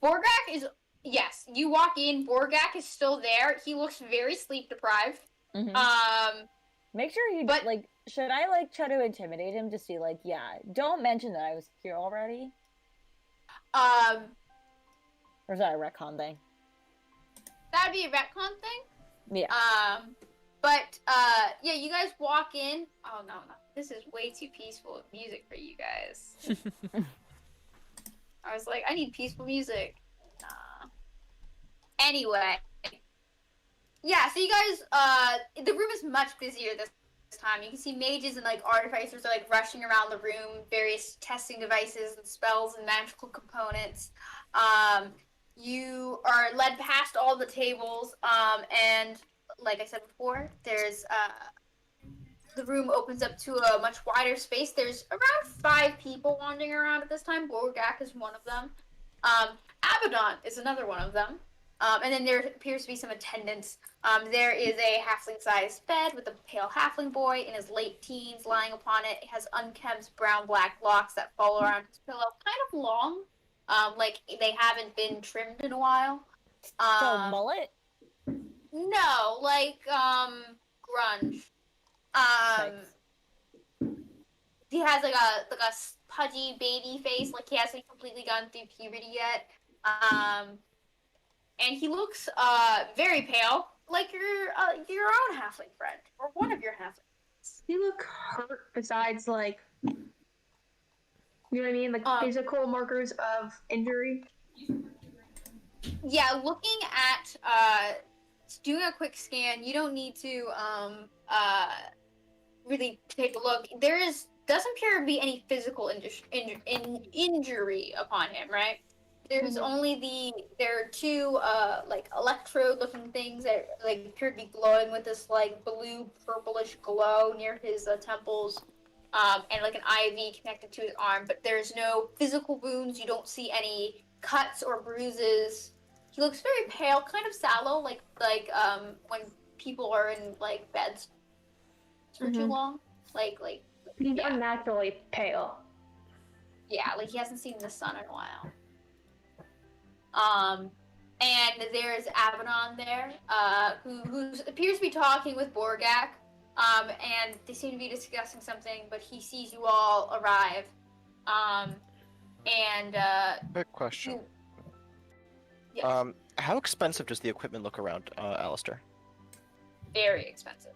Borgak is yes. You walk in. Borgak is still there. He looks very sleep deprived. Mhm. Make sure he but- like should I like try to intimidate him to see like don't mention that I was here already? Or is that a retcon thing? That'd be a retcon thing. Yeah. But yeah, you guys walk in. Oh no, this is way too peaceful music for you guys. I was like, I need peaceful music. Nah. Anyway, yeah. So you guys, the room is much busier this time. You can see mages and like artificers are like rushing around the room, various testing devices and spells and magical components. You are led past all the tables, and like I said before, there's the room opens up to a much wider space. There's around 5 people wandering around at this time. Borgak is one of them. Abaddon is another one of them. And then there appears to be some attendants. There is a halfling-sized bed with a pale halfling boy in his late teens lying upon it. It has unkempt brown-black locks that fall around his pillow, kind of long, like they haven't been trimmed in a while. So mullet. No, like grunge. He has like a pudgy baby face, like he hasn't completely gone through puberty yet. And he looks very pale, like your own halfling friend or one of your halflings. You look hurt. Besides, like, you know what I mean, like physical markers of injury. Yeah, looking at doing a quick scan, you don't need to really take a look. Doesn't appear to be any physical injury upon him, right? There's only there are two like electrode looking things that like appear to be glowing with this like blue purplish glow near his temples, and like an IV connected to his arm, but there's no physical wounds. You don't see any cuts or bruises. He looks very pale, kind of sallow, like when people are in like beds for too long, like He's unnaturally pale. yeah, like he hasn't seen the sun in a while. And there's Abaddon there, who appears to be talking with Borgak, and they seem to be discussing something, but he sees you all arrive, Quick question. Yes. How expensive does the equipment look around, Alistair? Very expensive.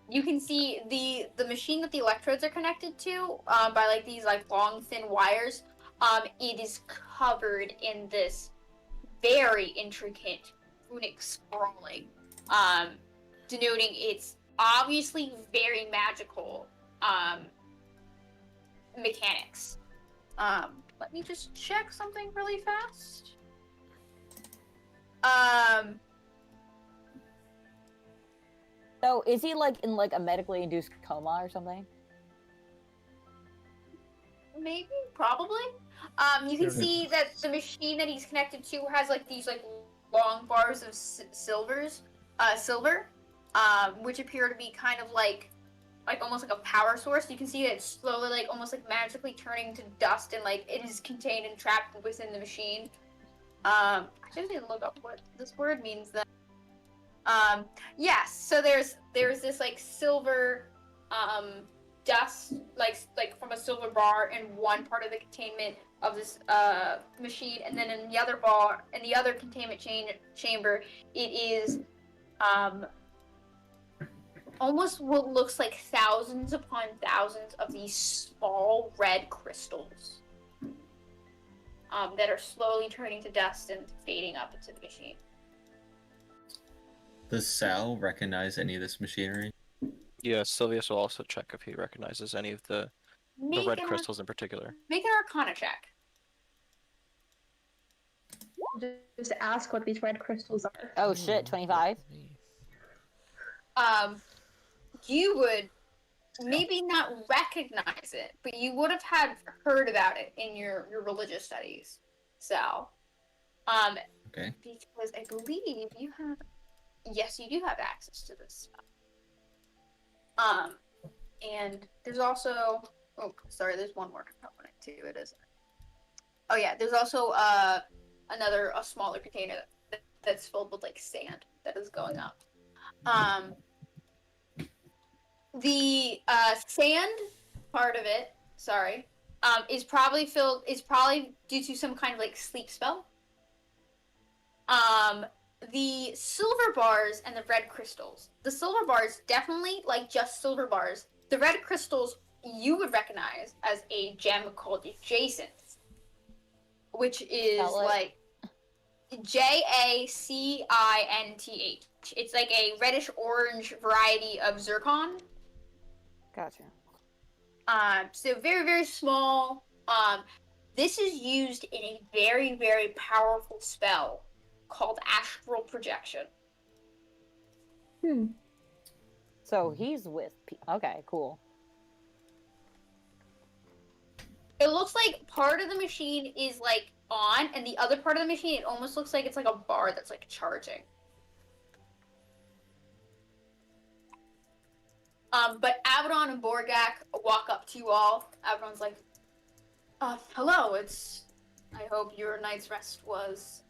You can see the machine that the electrodes are connected to, by like these like long thin wires. It is covered in this very intricate runic scrolling, denoting it's obviously very magical mechanics. Let me just check something really fast. So is he like in like a medically induced coma or something? Maybe, probably. You can see that the machine that he's connected to has like these like long bars of silver, which appear to be kind of like almost like a power source. You can see it slowly, like almost like magically turning to dust, and like it is contained and trapped within the machine. I just need to look up what this word means then. Yes, so there's this like silver dust like from a silver bar in one part of the containment of this machine, and then in the other bar, in the other containment chamber, it is almost what looks like thousands upon thousands of these small red crystals that are slowly turning to dust and fading up into the machine. Does Sal recognize any of this machinery? Yeah, Sylvius will also check if he recognizes any of the red crystals in particular. Make an Arcana check. Just ask what these red crystals are. Oh shit, 25. You would maybe not recognize it, but you would have heard about it in your religious studies. So, Okay. because I believe you have, yes, you do have access to this stuff. And there's also, oh, sorry, there's one more component to it, isn't it? Oh yeah, there's also a smaller container that's filled with like sand that is going up. The sand part of it, sorry, is probably due to some kind of like sleep spell. The silver bars and the red crystals. The silver bars definitely like just silver bars. The red crystals you would recognize as a gem called jacinth, which is like JACINTH. It's like a reddish orange variety of zircon. Gotcha. So very, very small. This is used in a very, very powerful spell called astral projection. So he's with. Okay, cool. It looks like part of the machine is like on, and the other part of the machine, it almost looks like it's like a bar that's like charging. But Abaddon and Borgak walk up to you all. Abaddon's like, hello, I hope your night's rest was,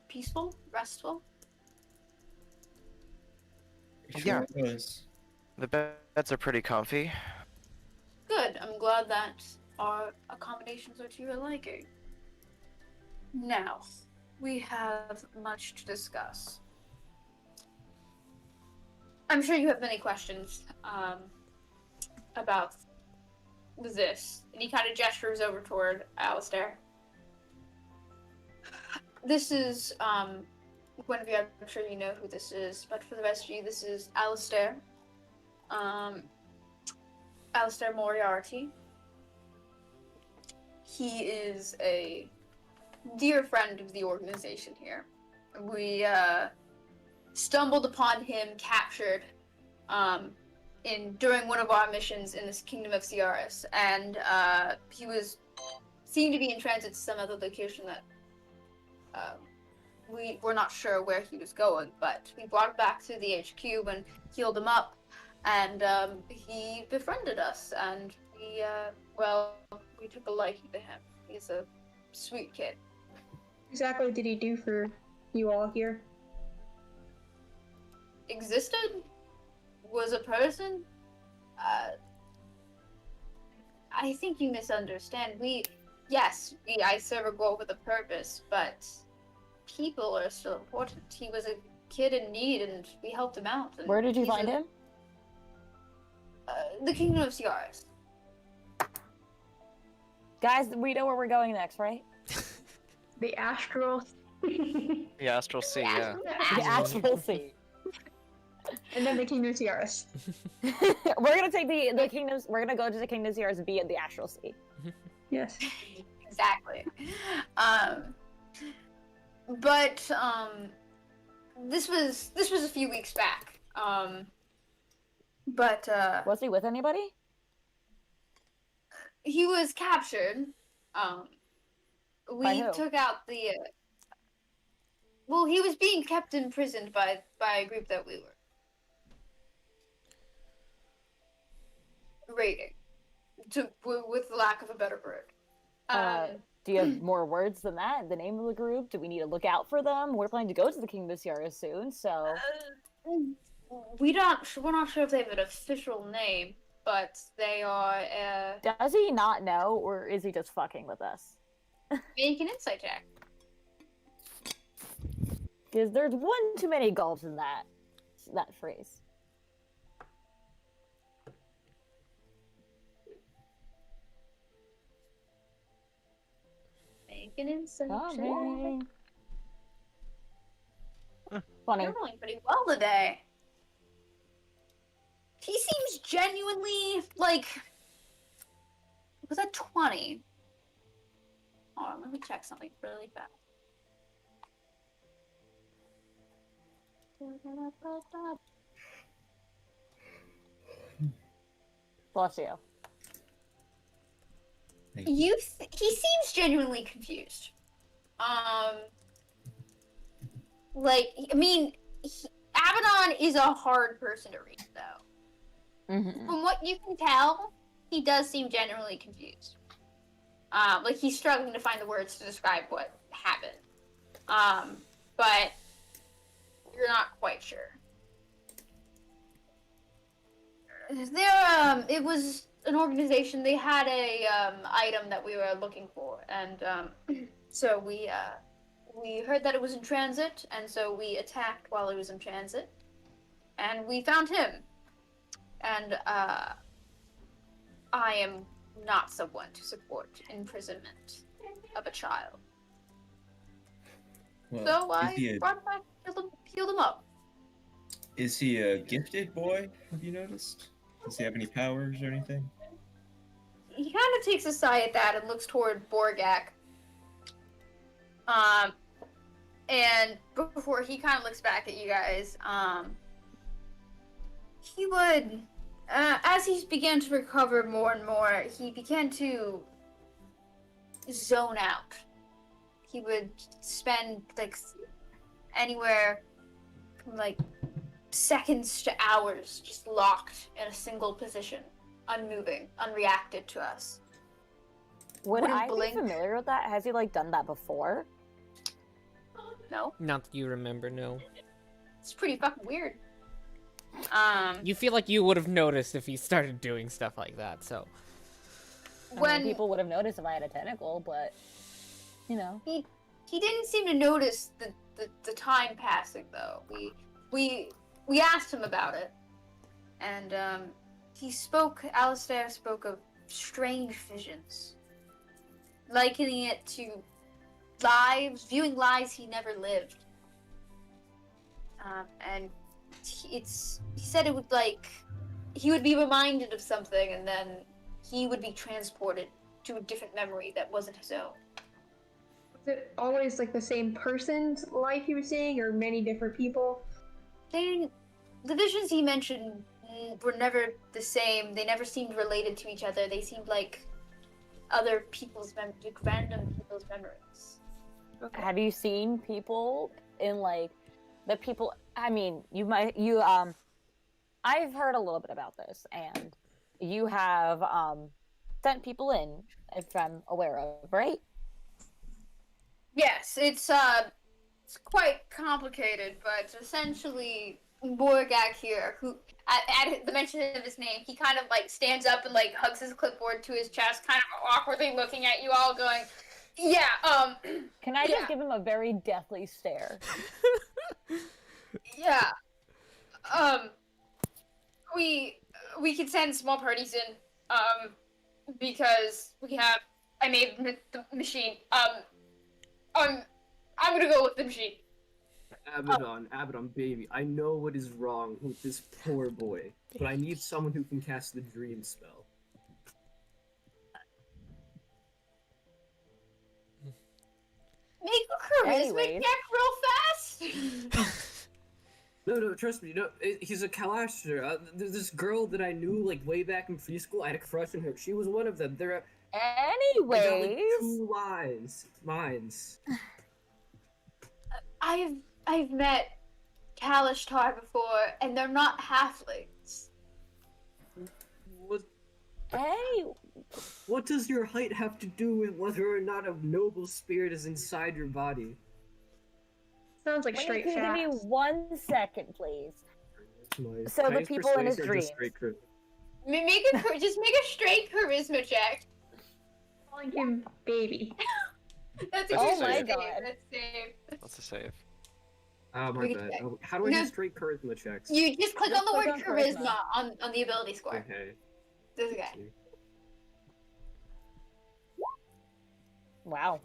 peaceful, restful. Sure it was. The beds are pretty comfy. Good, I'm glad that our accommodations are to your liking. Now, we have much to discuss. I'm sure you have many questions, about this. And he kind of gestures over toward Alistair. This is, Guinevere, I'm sure you know who this is, but for the rest of you, this is Alistair. Alistair Moriarty. He is a dear friend of the organization here. We, stumbled upon him captured, during one of our missions in this kingdom of Ciaris, and he was seemed to be in transit to some other location that we were not sure where he was going, but we brought him back to the HQ and healed him up, and he befriended us, and we took a liking to him. He's a sweet kid. Exactly what did he do for you all here? Existed? Was a person? I think you misunderstand. I serve a goal with a purpose, but people are still important. He was a kid in need, and we helped him out. And Where did you find him? The Kingdom of Ciaris. Guys, we know where we're going next, right? The astral. The Astral Sea, yeah. The Astral Sea. And then the Kingdom of Ciaris. We're gonna take the kingdoms. We're gonna go to the Kingdom of Ciaris via the Astral Sea. Yes. Exactly. This was a few weeks back. Was he with anybody? He was captured. By We who? took out the. Well, he was being kept imprisoned by a group that we were raiding, with lack of a better word. Do you have more words than that? The name of the group? Do we need to look out for them? We're planning to go to the Kingdom of Ciaris soon, so. We're not sure if they have an official name, but they are. Does he not know, or is he just fucking with us? Make an insight check. Because there's one too many gulps in that phrase. Make an insight check. Coming. 20. You're rolling pretty well today. He seems genuinely like. Was that 20? Hold on, let me check something really fast. Bless you. He seems genuinely confused. Abaddon is a hard person to read, though. Mm-hmm. From what you can tell, he does seem genuinely confused. He's struggling to find the words to describe what happened. But you're not quite sure. It was an organization. They had a item that we were looking for, and so we heard that it was in transit, and so we attacked while it was in transit, and we found him. And I am not someone to support imprisonment of a child. Well, So I is he a- brought him back, healed him up. Is he a gifted boy? Have you noticed? Does he have any powers or anything? He kind of takes a sigh at that and looks toward Borgak. And before he kind of looks back at you guys, he would, as he began to recover more and more, he began to zone out. he would spend like anywhere from like seconds to hours just locked in a single position, unmoving, unreacted to us. Would Wouldn't I blink. be familiar with that? Has he like done that before? No, Not that you remember, no. it's pretty fucking weird. You feel like you would have noticed if he started doing stuff like that, so. I mean, When people would have noticed if I had a tentacle, but you know. he didn't seem to notice the time passing though. We asked him about it, and Alistair spoke of strange visions, likening it to viewing lives he never lived. And he said it would he would be reminded of something, and then he would be transported to a different memory that wasn't his own. Was it always like the same person's life he was seeing, or many different people? The visions he mentioned were never the same. They never seemed related to each other. They seemed like other people's random people's memories. Have you seen people in like the people? I mean, I've heard a little bit about this, and you have sent people in, if I'm aware of, right? Yes, it's quite complicated, but essentially Borgak here, who at the mention of his name, he kind of stands up and hugs his clipboard to his chest, kind of awkwardly looking at you all, going, "Yeah, Can I yeah. just give him a very deathly stare? Yeah. We can send small parties in, because I made the machine. I'm gonna go with the machine. Abaddon, baby, I know what is wrong with this poor boy, but I need someone who can cast the dream spell. Make a charisma Anyways. check real fast. No, trust me, he's a Kalashtar. There's this girl that I knew, way back in preschool, I had a crush on her. She was one of them. I got, Anyways, 2 minds. I've met Kalashtar before, and they're not halflings. What does your height have to do with whether or not a noble spirit is inside your body? Sounds like wait, straight can you give me facts. 1 second, please? So the Highest people in his persuasion or dreams. just straight crit? Just make a straight charisma check. Calling him baby. That's a Oh good my save. God. That's save. That's a save. Oh, my Pretty bad. check. Oh, how do I No. do straight charisma checks? You just click Just on the click word on charisma, charisma. on the ability score. Okay. This guy. Wow.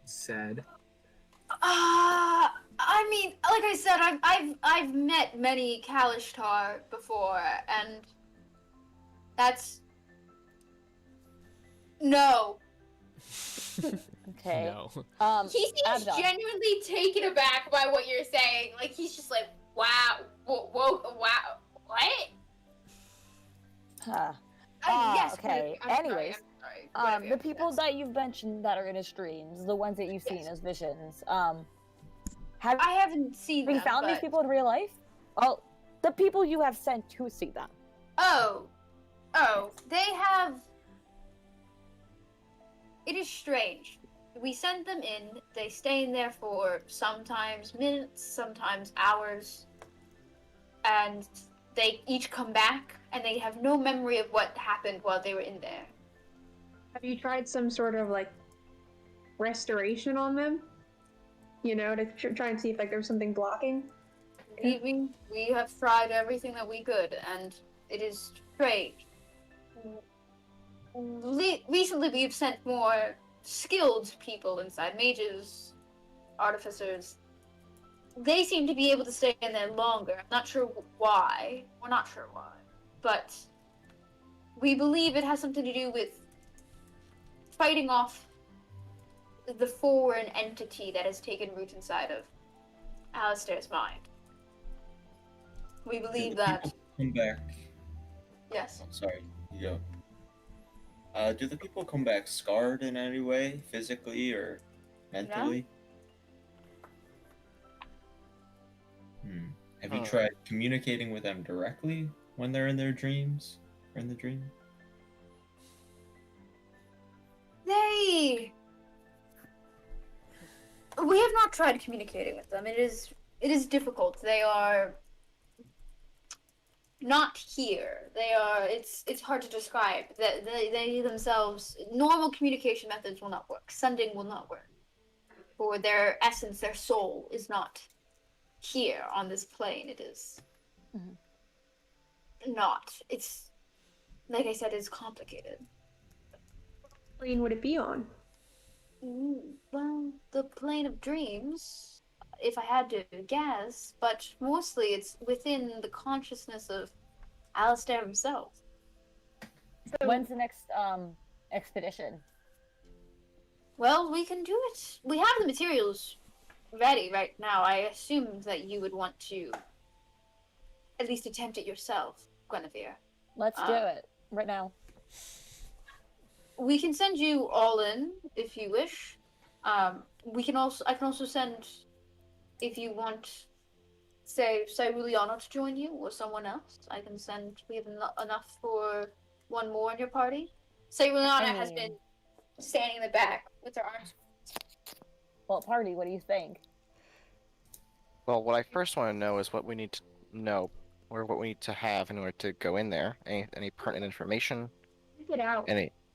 Sad. I mean, like I said, I've met many Kalashtar before, and that's no. Okay. No. He seems Abaddon. genuinely taken aback by what you're saying. Like he's just like, wow, whoa, wow, what? Huh. Yes. okay. I'm sorry, Anyways, I'm sorry. Whatever, the people yes. that you've mentioned that are in his dreams, the ones that you've seen Yes. as visions, I haven't seen have you them, found these but- people in real life? Oh, the people you have sent to see them. Oh, they have. It is strange. We send them in. They stay in there for sometimes minutes, sometimes hours, and they each come back, and they have no memory of what happened while they were in there. Have you tried some sort of restoration on them? You know, to try and see if there was something blocking? We have tried everything that we could, and it is strange. Recently, we've sent more skilled people inside, mages, artificers. They seem to be able to stay in there longer. I'm not sure why. We're not sure why. But we believe it has something to do with fighting off the foreign entity that has taken root inside of Alistair's mind. We believe that. Come back. Yes. Sorry. You go. Do the people come back scarred in any way, physically or mentally? Have you Huh. tried communicating with them directly when they're in their dreams or in the dream? We have not tried communicating with them. It is difficult. They are not here. It's hard to describe. That they themselves, normal communication methods will not work. Sending will not work. For their essence, their soul is not here on this plane. It is not. It's, like I said, it's complicated. Plane would it be on? Well, the plane of dreams, if I had to guess, but mostly it's within the consciousness of Alistair himself. When's the next expedition? Well, we can do it. We have the materials ready right now. I assumed that you would want to at least attempt it yourself, Guinevere. Let's do it right now. We can send you all in if you wish. I can also send, if you want, say Cyruliana to join you or someone else. I can send. We have enough for one more in your party. Cyruliana has been standing in the back with her arms. Well, party, what do you think? Well, what I first want to know is what we need to know, or what we need to have in order to go in there. Any pertinent information? Get out.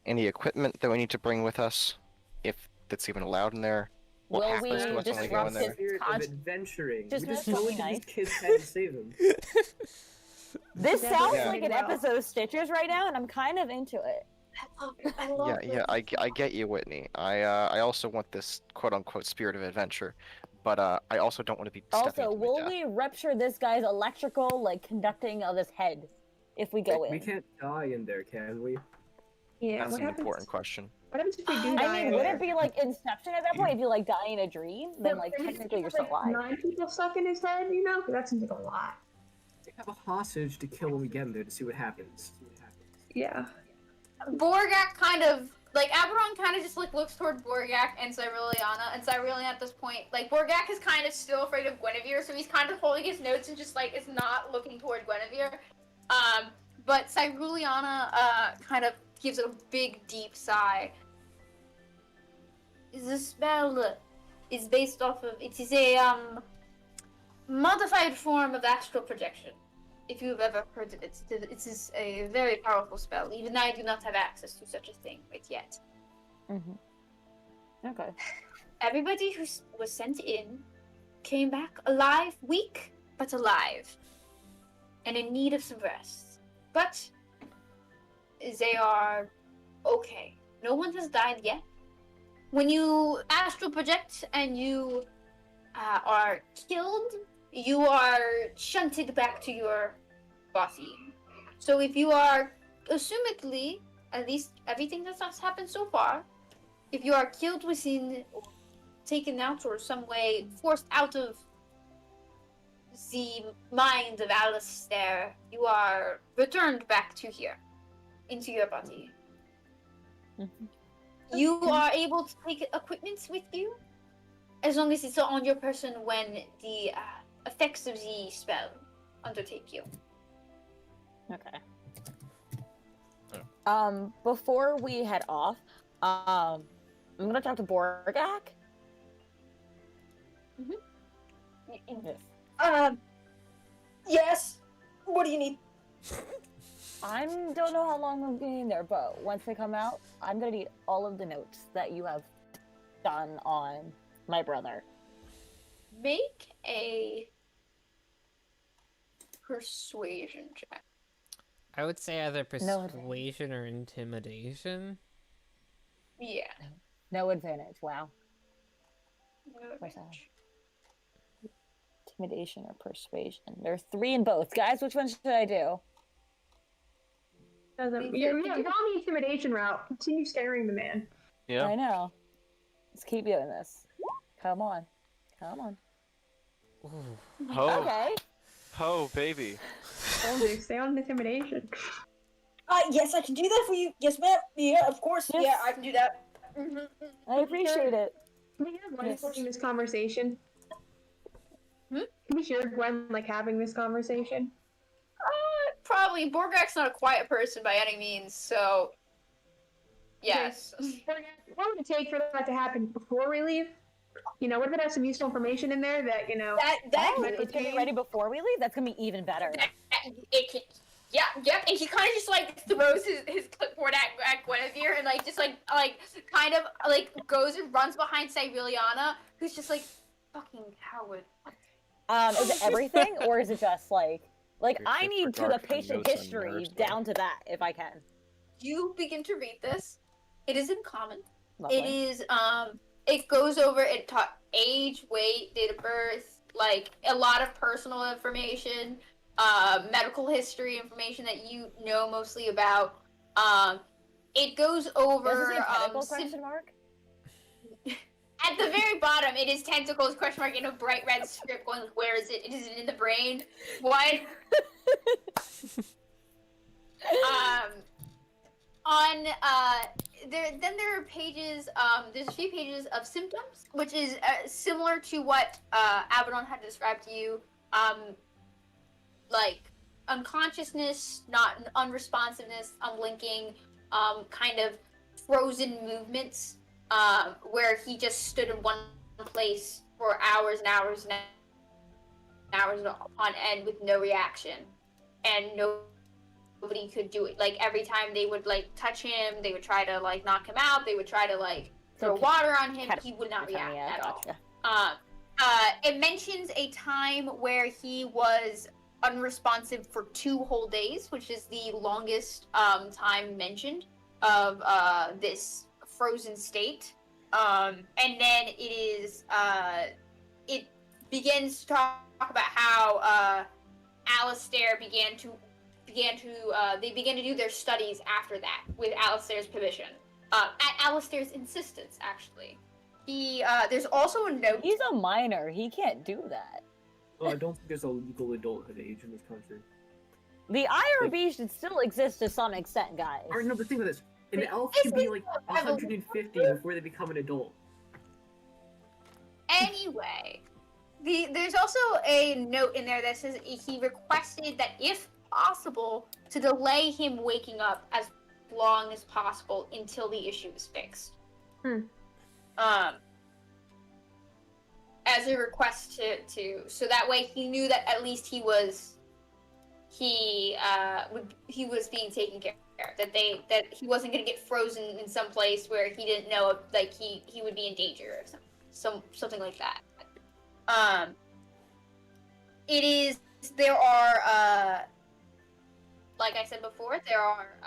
Any equipment that we need to bring with us, if that's even allowed in there? What Will happens we to us when we go in disrupt there? his Spirit of con- adventuring. Just We just not go something into nice. these kids' head to save them. This Yeah, sounds yeah. like an episode of Stitches right now, and I'm kind of into it. I love Yeah, I get you, Whitney. I also want this quote-unquote spirit of adventure, but I also don't want to be stepping Also, into my will death. we rupture this guy's electrical, conducting of his head if we go We in? can't die in there, can we? Yeah. That's What an happens? important question. What happens if we do I die? mean, would it be like Inception at that point? If you die in a dream, then technically you're still alive. 9 people stuck in his head, you know? 'Cause that seems like a lot. We have a hostage to kill when we get in there to see what happens. Yeah. Borgak kind of Aberon kind of just looks toward Borgak and Cyruliana, and Cyruliana at this point, Borgak is kind of still afraid of Guinevere, so he's kind of holding his notes and just is not looking toward Guinevere. But Cyruliana kind of gives a big deep sigh. The spell is based off of, it is a modified form of astral projection. If you've ever heard of it, it is a very powerful spell. Even I do not have access to such a thing right yet. Okay. Everybody who was sent in came back alive, weak, but alive, and in need of some rest. But they are okay. No one has died yet. When you astral project and you are killed, you are shunted back to your body. So if you are, assumedly, at least everything that's happened so far, if you are killed within, or taken out, or some way forced out of the mind of Alistair, you are returned back to here, into your body. You are able to take equipment with you, as long as it's on your person when the effects of the spell undertake you. Okay. Before we head off, I'm gonna talk to Borgak. Yes. Yes. What do you need? I don't know how long we'll be in there, but once they come out, I'm gonna need all of the notes that you have done on my brother. Make a persuasion check. I would say either No. persuasion or intimidation. Yeah. No advantage. Wow. Where's that? Intimidation or persuasion. There are 3 in both. Guys, which one should I do? Doesn't. Yeah, go on the intimidation route. Continue scaring the man. Yeah. I know. Let's keep doing this. Come on. Come on. Ho, Okay. ho, baby. Told you, stay on intimidation. Yes, I can do that for you. Yes, ma'am. Yeah, of course. Yes. Yeah, I can do that. I appreciate it. Can we have Gwen Yes. having this conversation? Can we hear Gwen like having this conversation? Probably. Borgak's not a quiet person by any means, so yes. What would it take for that to happen before we leave? You know, what if it has some useful information in there that, you know, That Oh, might it's gonna be pertain? ready before we leave. That's gonna be even better. it can, yeah, and he kind of just like throws his clipboard at Guinevere and like just like kind of like goes and runs behind Cyriliana, who's just like fucking coward. Is it everything, or is it just like I Your need to the dark patient knows on history nerves, though. down to that if I can. You begin to read this. It is in common. Lovely. It is it goes over, it taught age, weight, date of birth, like a lot of personal information, medical history information that you know mostly about. It goes over Does it say tentacle sim- question mark? at the very bottom it is tentacles question mark in a bright red script going, where is it? Is it in the brain? What? There are pages, there's a few pages of symptoms, which is similar to what Abaddon had described to you, like unconsciousness, not unresponsiveness, unblinking, kind of frozen movements, where he just stood in one place for hours and hours and hours on end with no reaction, and nobody could do it. Like every time they would like touch him, they would try to like knock him out, they would try to like throw water on him, he would not react Yeah, at all. gotcha. It mentions a time where he was unresponsive for 2 whole days, which is the longest time mentioned of this frozen state. And then it begins to talk about how Alistair began to do their studies after that with Alistair's permission. At Alistair's insistence, actually. There's also a note. He's a minor. He can't do that. Oh, I don't think there's a legal adulthood age in this country. The IRB should still exist to some extent, guys. Or no, but think of this. An elf should be like 150 before they become an adult. Anyway, there's also a note in there that says he requested that, if possible, to delay him waking up as long as possible until the issue is fixed. As a request to so that way he knew that at least he was being taken care of, that he wasn't going to get frozen in some place where he didn't know, like he would be in danger or something like that. There are like I said before, there are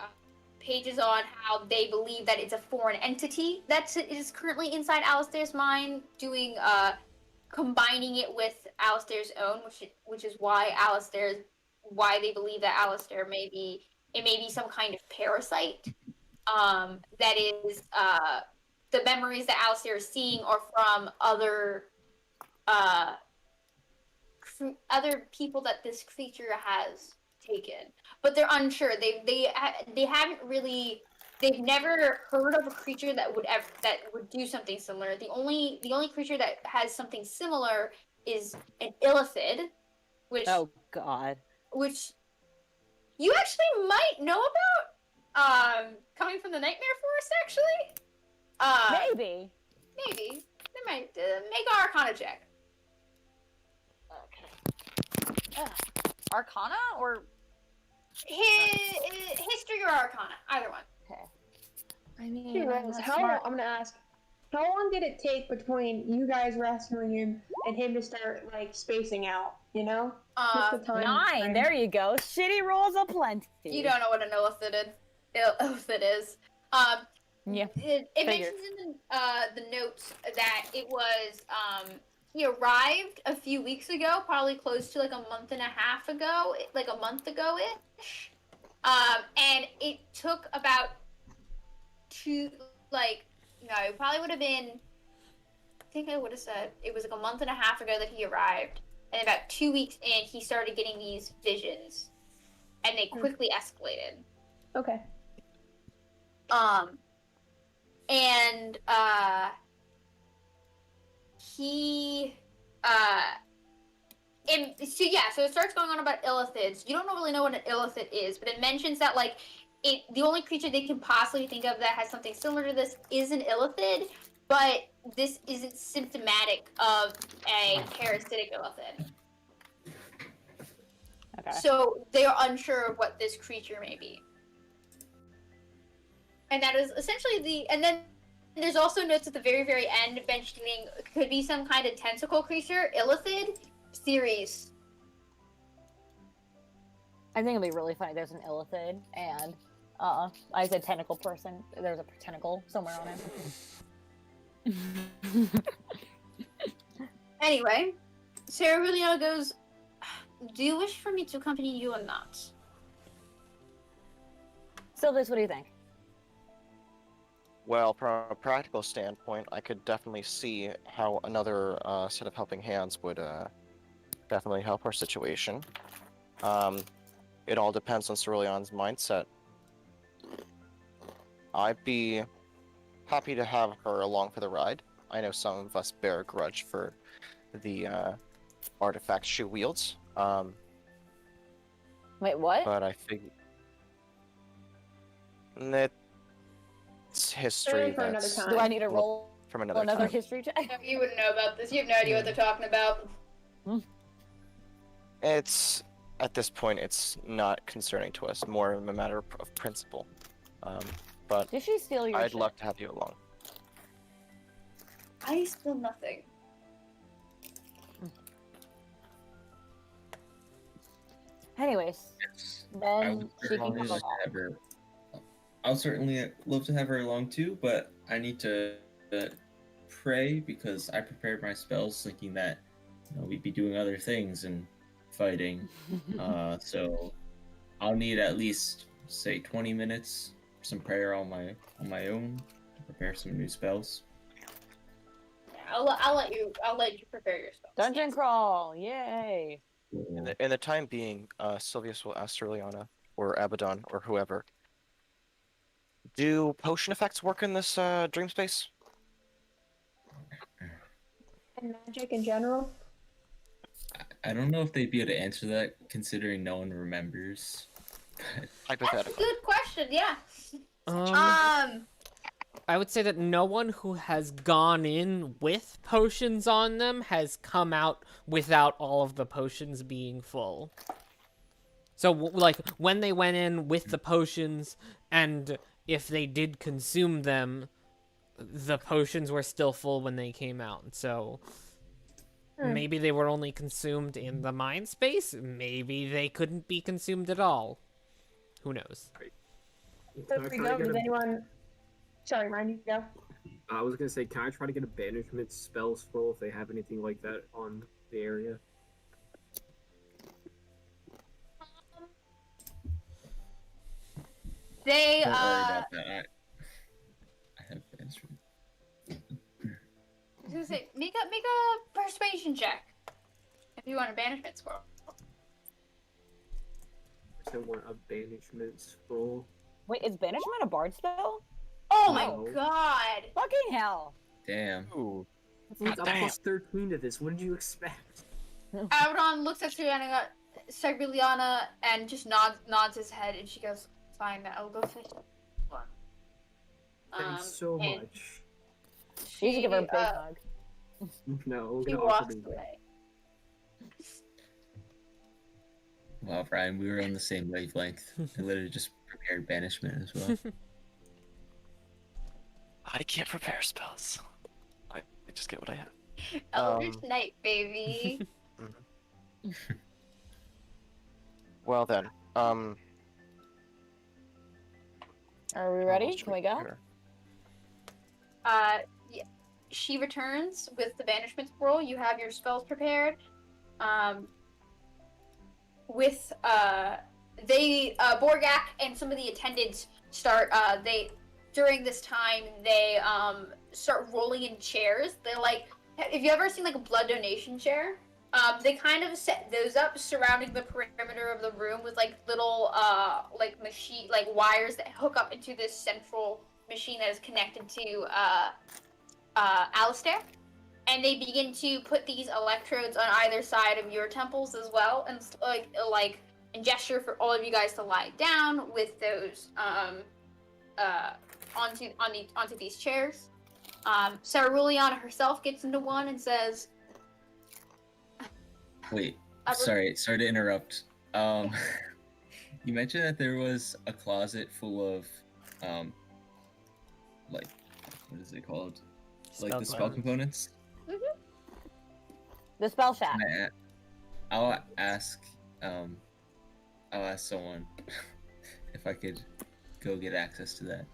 pages on how they believe that it's a foreign entity that is currently inside Alistair's mind, doing combining it with Alistair's own, which is why they believe that Alistair may be some kind of parasite. That is the memories that Alistair is seeing are from other people that this creature has taken, but they're unsure. They've never heard of a creature that would do something similar. The only creature that has something similar is an illithid, which Oh God. which you actually might know about, coming from the Nightmare Forest, actually. Maybe. Maybe. They might make an Arcana check. Okay. Arcana or History or Arcana, either one. okay. I mean, Hey, I'm Rose, not smart. I'm gonna ask, how long did it take between you guys rescuing him and him to start like spacing out? You know, what's the time 9. frame? There you go. Shitty rolls aplenty. You don't know what an illithid is. Yeah. It mentions in the notes that it was he arrived a few weeks ago, probably close to like a month and a half ago, like a month ago ish. And it took about it probably would have been, I think I would have said it was like a month and a half ago that he arrived, and about 2 weeks in he started getting these visions, and they quickly escalated. Okay. And he and so yeah, so it starts going on about illithids. You don't really know what an illithid is, but it mentions that like the only creature they can possibly think of that has something similar to this is an illithid, but this isn't symptomatic of a parasitic illithid. Okay. So they are unsure of what this creature may be. And that is essentially and then there's also notes at the very, very end mentioning it could be some kind of tentacle creature, illithid, theories. I think it'd be really funny. There's an illithid, and I said tentacle person. There's a tentacle somewhere on him. Anyway, Sarah Juliana goes, do you wish for me to accompany you or not? Sylvius, what do you think? Well, from a practical standpoint, I could definitely see how another set of helping hands would definitely help our situation. It all depends on Cerulion's mindset. I'd be happy to have her along for the ride. I know some of us bear a grudge for the artifacts she wields. Wait, what? But I think it's history For another that's time. Do I need to roll from another another time. history check? You wouldn't know about this. You have no idea what they're talking about. It's at this point, it's not concerning to us. More of a matter of principle. But Did she steal your I'd shit? love to have you along. I still nothing. Anyways, I then would she can certainly come like to along. have her. I would certainly love to have her along too, but I need to pray because I prepared my spells thinking that we'd be doing other things and fighting. So I'll need at least say 20 minutes for some prayer on my own to prepare some new spells. I'll let you prepare your spells. Dungeon crawl, yay! In the time being, Sylvius will ask Cerliana or Abaddon or whoever. Do potion effects work in this dream space? And magic in general. I don't know if they'd be able to answer that considering no one remembers. That's a Hypothetical. good question. Yeah. I would say that no one who has gone in with potions on them has come out without all of the potions being full. So, like, when they went in with the potions, and if they did consume them, the potions were still full when they came out. So, maybe they were only consumed in the mind space. Maybe they couldn't be consumed at all. Who knows? So if we go, does anyone... Sorry, Ryan, you go. I was gonna say, can I try to get a banishment spell scroll if they have anything like that on the area? They Don't worry about that. I have answered. I was gonna say make a persuasion check if you want a banishment scroll. I want a banishment scroll. Wait, is banishment a bard spell? Oh my No. god! Fucking hell! Damn. Ooh. It's a damn. plus 13 to this. What did you expect? Abaddon looks at Serbiliana and just nods his head, and she goes, "Fine, I'll go fetch one." Thanks so and much. You should give her a big uh, hug. No, we're He gonna walks offer me- away. Wow, Ryan, we were on the same wavelength. I literally just prepared banishment as well. I can't prepare spells. I just get what I have. Eldritch Knight, baby. Well then, Are we ready? what else Can we should go? prepare? Yeah. She returns with the banishment scroll. You have your spells prepared. Borgak and some of the attendants start. During this time they start rolling in chairs. They're like, have you ever seen like a blood donation chair? They kind of set those up surrounding the perimeter of the room with like little like machine like wires that hook up into this central machine that is connected to Alistair. And they begin to put these electrodes on either side of your temples as well, and and gesture for all of you guys to lie down with those onto these chairs. Cerulean herself gets into one and says, Wait, sorry to interrupt. You mentioned that there was a closet full of, like, what is it called? Like the spell components. The spell shack. I'll ask someone if I could go get access to that.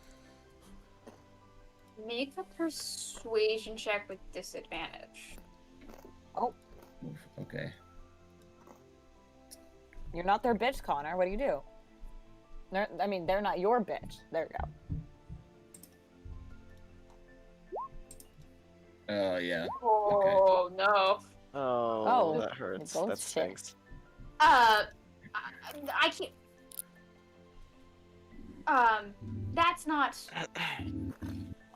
make a persuasion check with disadvantage. Oh, Oof, okay. you're not their bitch, Connor. What do you do? They're not your bitch. There you go. Oh yeah. Oh no. Oh, Oh, that hurts. both That shit. stinks. I can't. That's not.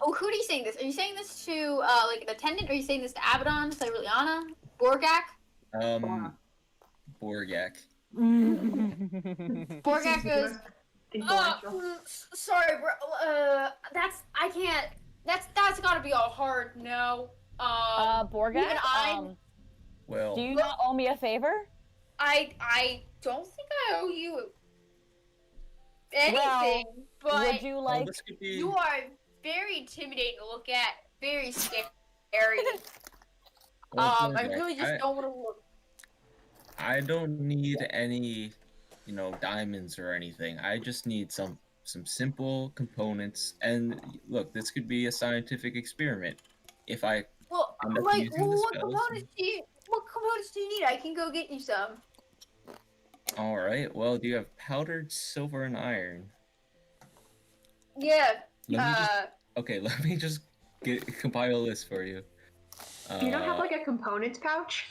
Oh, who are you saying this? Are you saying this to like an attendant? Or are you saying this to Abaddon, Cyriliana, Borgak? Borgak. Borgak goes. Sorry, bro. I can't. That's gotta be a hard no. Borgat, even Well, do you not owe me a favor? I don't think I owe you anything, but Would you like? this could be. you are very intimidating to look at, very scary. Well, I really just don't want to look. I don't need any, diamonds or anything. I just need some simple components. And look, this could be a scientific experiment. If I Well, end up like, using the what spells, components do you? What components do you need? I can go get you some. all right. Well, do you have powdered silver and iron? Yeah. Let me just compile a list for you. You don't have like a components pouch?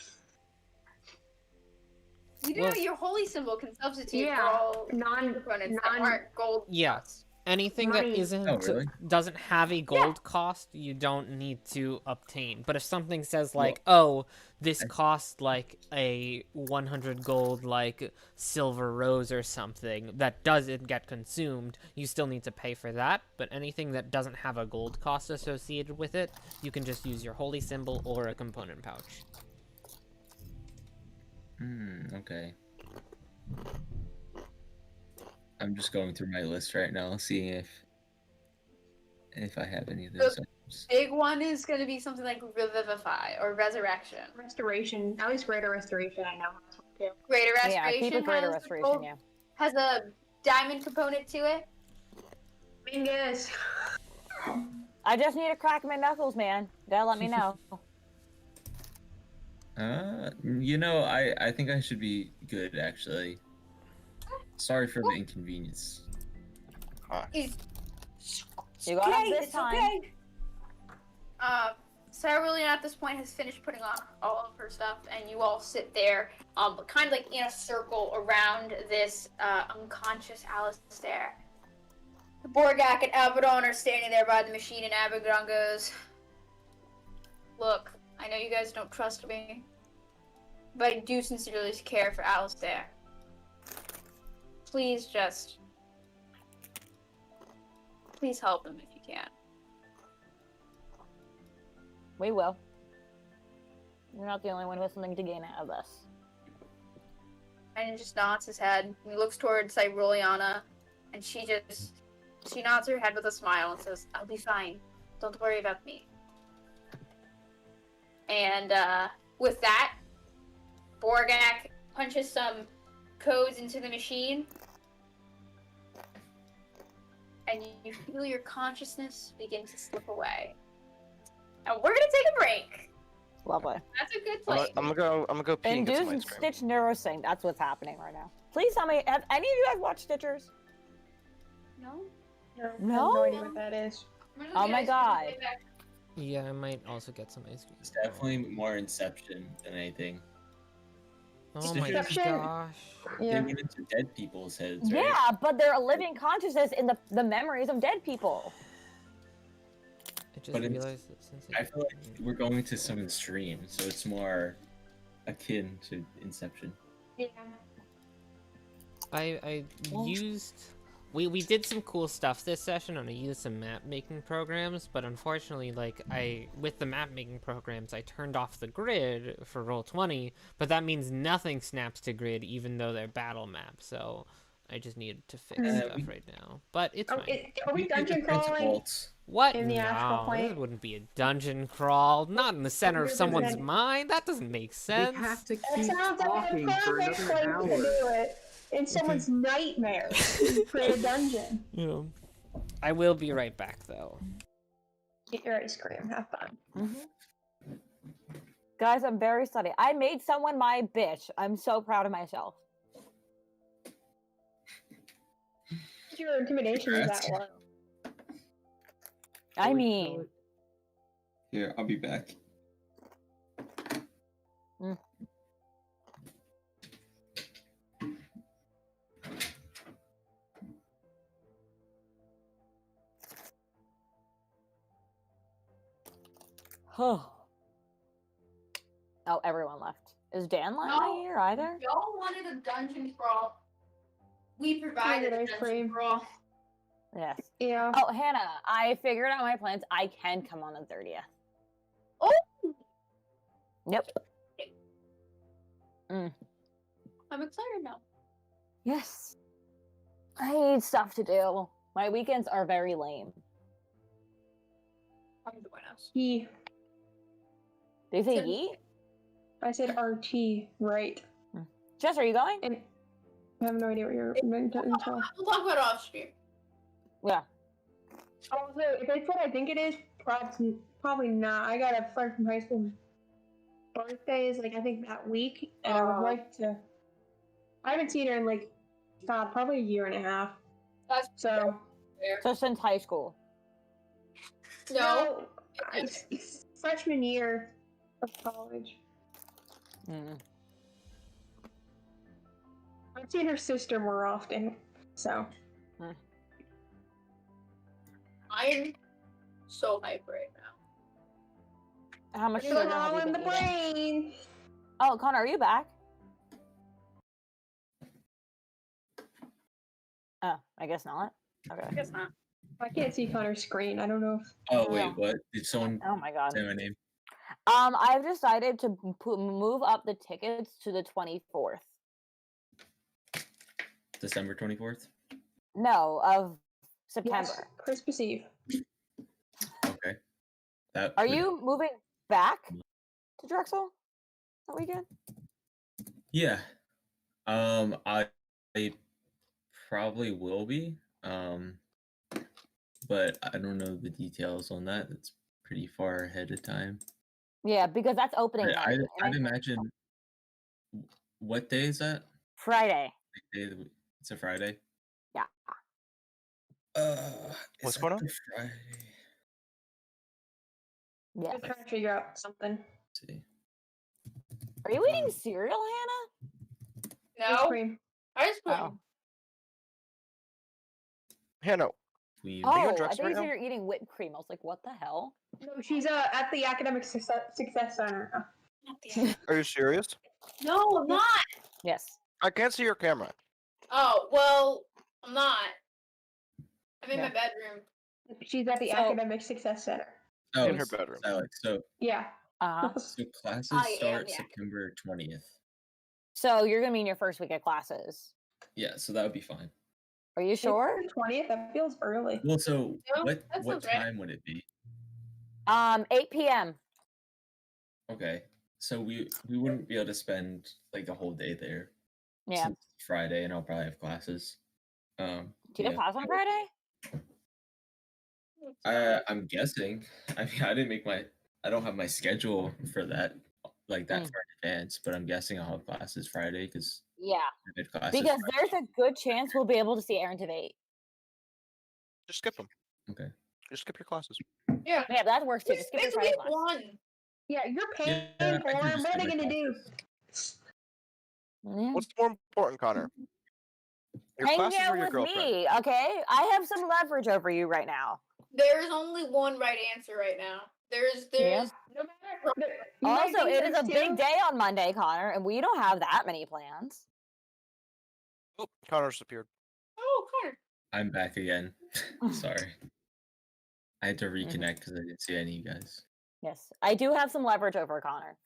You do Well- your holy symbol can substitute Yeah, for all non- components that non- aren't gold. Yeah. Anything that Money. isn't Oh, really? doesn't have a gold cost, you don't need to obtain. But if something says like, "Oh, this costs like a 100 gold, like silver rose or something," that doesn't get consumed, you still need to pay for that. But anything that doesn't have a gold cost associated with it, you can just use your holy symbol or a component pouch. Okay. I'm just going through my list right now, seeing if I have any of those. Big one is going to be something like revivify or resurrection. Restoration. At least greater restoration, I know. Too. Greater Yeah, restoration keep it greater has restoration. gold- Yeah. has a diamond component to it. Mingus. I just need to crack my knuckles, man. Gotta let me know. I think I should be good actually. Sorry for the inconvenience. Is You got us Okay, this it's time. okay. Sarah William at this point has finished putting on all of her stuff, and you all sit there, kind of like in a circle around this unconscious Alistair. The Borgak and Abaddon are standing there by the machine, and Abaddon goes, "Look, I know you guys don't trust me, but I do sincerely care for Alistair. Please help him if you can." We will. You're not the only one who has something to gain out of this. And he just nods his head. He looks towards Cyriliana, and she nods her head with a smile and says, "I'll be fine. Don't worry about me." And with that, Borgak punches some codes into the machine, and you feel your consciousness begin to slip away. And we're gonna take a break. Lovely. That's a good I'm place. gonna go pee and get Induce some and ice cream. Stitch neurosync. That's what's happening right now. Please tell me, have any of you guys watched Stitchers? No? No, I have No? no idea what that is. I'm gonna Oh get my ice cream God. way back. Yeah, I might also get some ice cream. It's definitely more Inception than anything. Oh my Exception. gosh. Yeah. Digging into dead people's heads, right? Yeah, but they're a living consciousness in the memories of dead people. I just But it's- realized that since I feel like we're going to someone's stream, so it's more akin to Inception. Yeah. I Well- used we did some cool stuff this session and I used some map making programs, but unfortunately like with the map making programs I turned off the grid for Roll20, but that means nothing snaps to grid even though they're battle maps, so I just needed to fix stuff right now. But it's Are, fine. are we did dungeon the Prince of crawling? Waltz. What? in the astral No, plane? this wouldn't be a dungeon crawl. Not in the center of Here's the someone's thing. mind. That doesn't make They sense. have to That keep sounds like a talking for perfect another place hour. to do it. In someone's nightmare. Create a dungeon. You know. I will be right back though. Get your ice cream. Have fun. Guys, I'm very study. I made someone my bitch. I'm so proud of myself. Your intimidation is that Congrats. low. I mean, Here, I'll be back. oh, everyone left. Is Dan not No. here either? Y'all wanted a dungeon crawl. We provided a ice dungeon cream. crawl. Yes. Yeah. Oh, Hannah, I figured out my plans. I can come on the 30th. Oh, Yep. I'm excited now. Yes. I need stuff to do. My weekends are very lame. I'm join us. He. Do you say Said- yeet? I said RT, right. Jess, are you going? And I have no idea what you're meant to tell. We'll talk about it off stream. Yeah. Also, if it's what I think it is, probably not. I got a friend from high school. Birthday is like I think that week, and I would Oh. like to. I haven't seen her in like, God, probably a year and a half. That's So fair. So since high school. No. freshman year of college. Mm. I've seen her sister more often, so I am so hyped right now. How much it's sugar have all you in been the eating? brain. Oh, Connor, are you back? Oh, I guess not. I Okay. guess not. I can't see Connor's screen. I don't know if Oh Yeah. wait, what? Did someone Oh my god. say my name? I've decided to move up the tickets to the 24th. December 24th? No, of yes, September. Christmas Eve. Okay. That Are would- you moving back to Drexel that weekend? Yeah. I probably will be. But I don't know the details on that. It's pretty far ahead of time. Yeah, because that's opening But night. and I I'd think imagine. What day is that? Friday. Like day of the week? It's a Friday. Yeah. What's is going that on? the Friday? Yeah. I'm trying to figure out something. Let's see. Are you eating cereal, Hannah? Ice No. cream. Ice cream. Oh. Hannah, We Oh, on I drugs think right you said now? you're eating whipped cream. I was like, what the hell? No, she's at the Academic Success Center. Not the end. are you serious? No, I'm not. Yes. I can't see your camera. Oh, well, I'm not. I'm in Yeah. my bedroom. She's at the So- Academic Success Center. oh, In her bedroom. Alex, so Yeah. Uh-huh. so classes I am, start yeah. September 20th. So you're gonna be in your first week of classes. Yeah, so that would be fine. Are you sure? 20th. That feels early. Well, so No, what that what sounds right. time would it be? 8 p.m. Okay, so we wouldn't be able to spend like the whole day there. Yeah. Since it's Friday, and I'll probably have classes. Do you have yeah. class on Friday? I'm guessing. I mean, I don't have my schedule for that like that Mm. far in advance, but I'm guessing I'll have classes Friday because Yeah. I have classes. Because there's a good chance we'll be able to see Aaron Tveit. Just skip them. Okay. Just skip your classes. Yeah. Yeah, that works too. Just skip your It's Friday week class. one. Yeah, you're paying Yeah, I for can it. just What are do they my gonna do? Yeah. What's more important, Connor? Your Hang classes out or your with girlfriend? me, okay? I have some leverage over you right now. There's only one right answer right now. There's Yeah. No matter. You might Also, think it is a there's big two. day on Monday, Connor, and we don't have that many plans. Oh, Connor disappeared. Oh, Connor. I'm back again. Sorry. I had to reconnect because I didn't see any of you guys. Yes, I do have some leverage over Connor.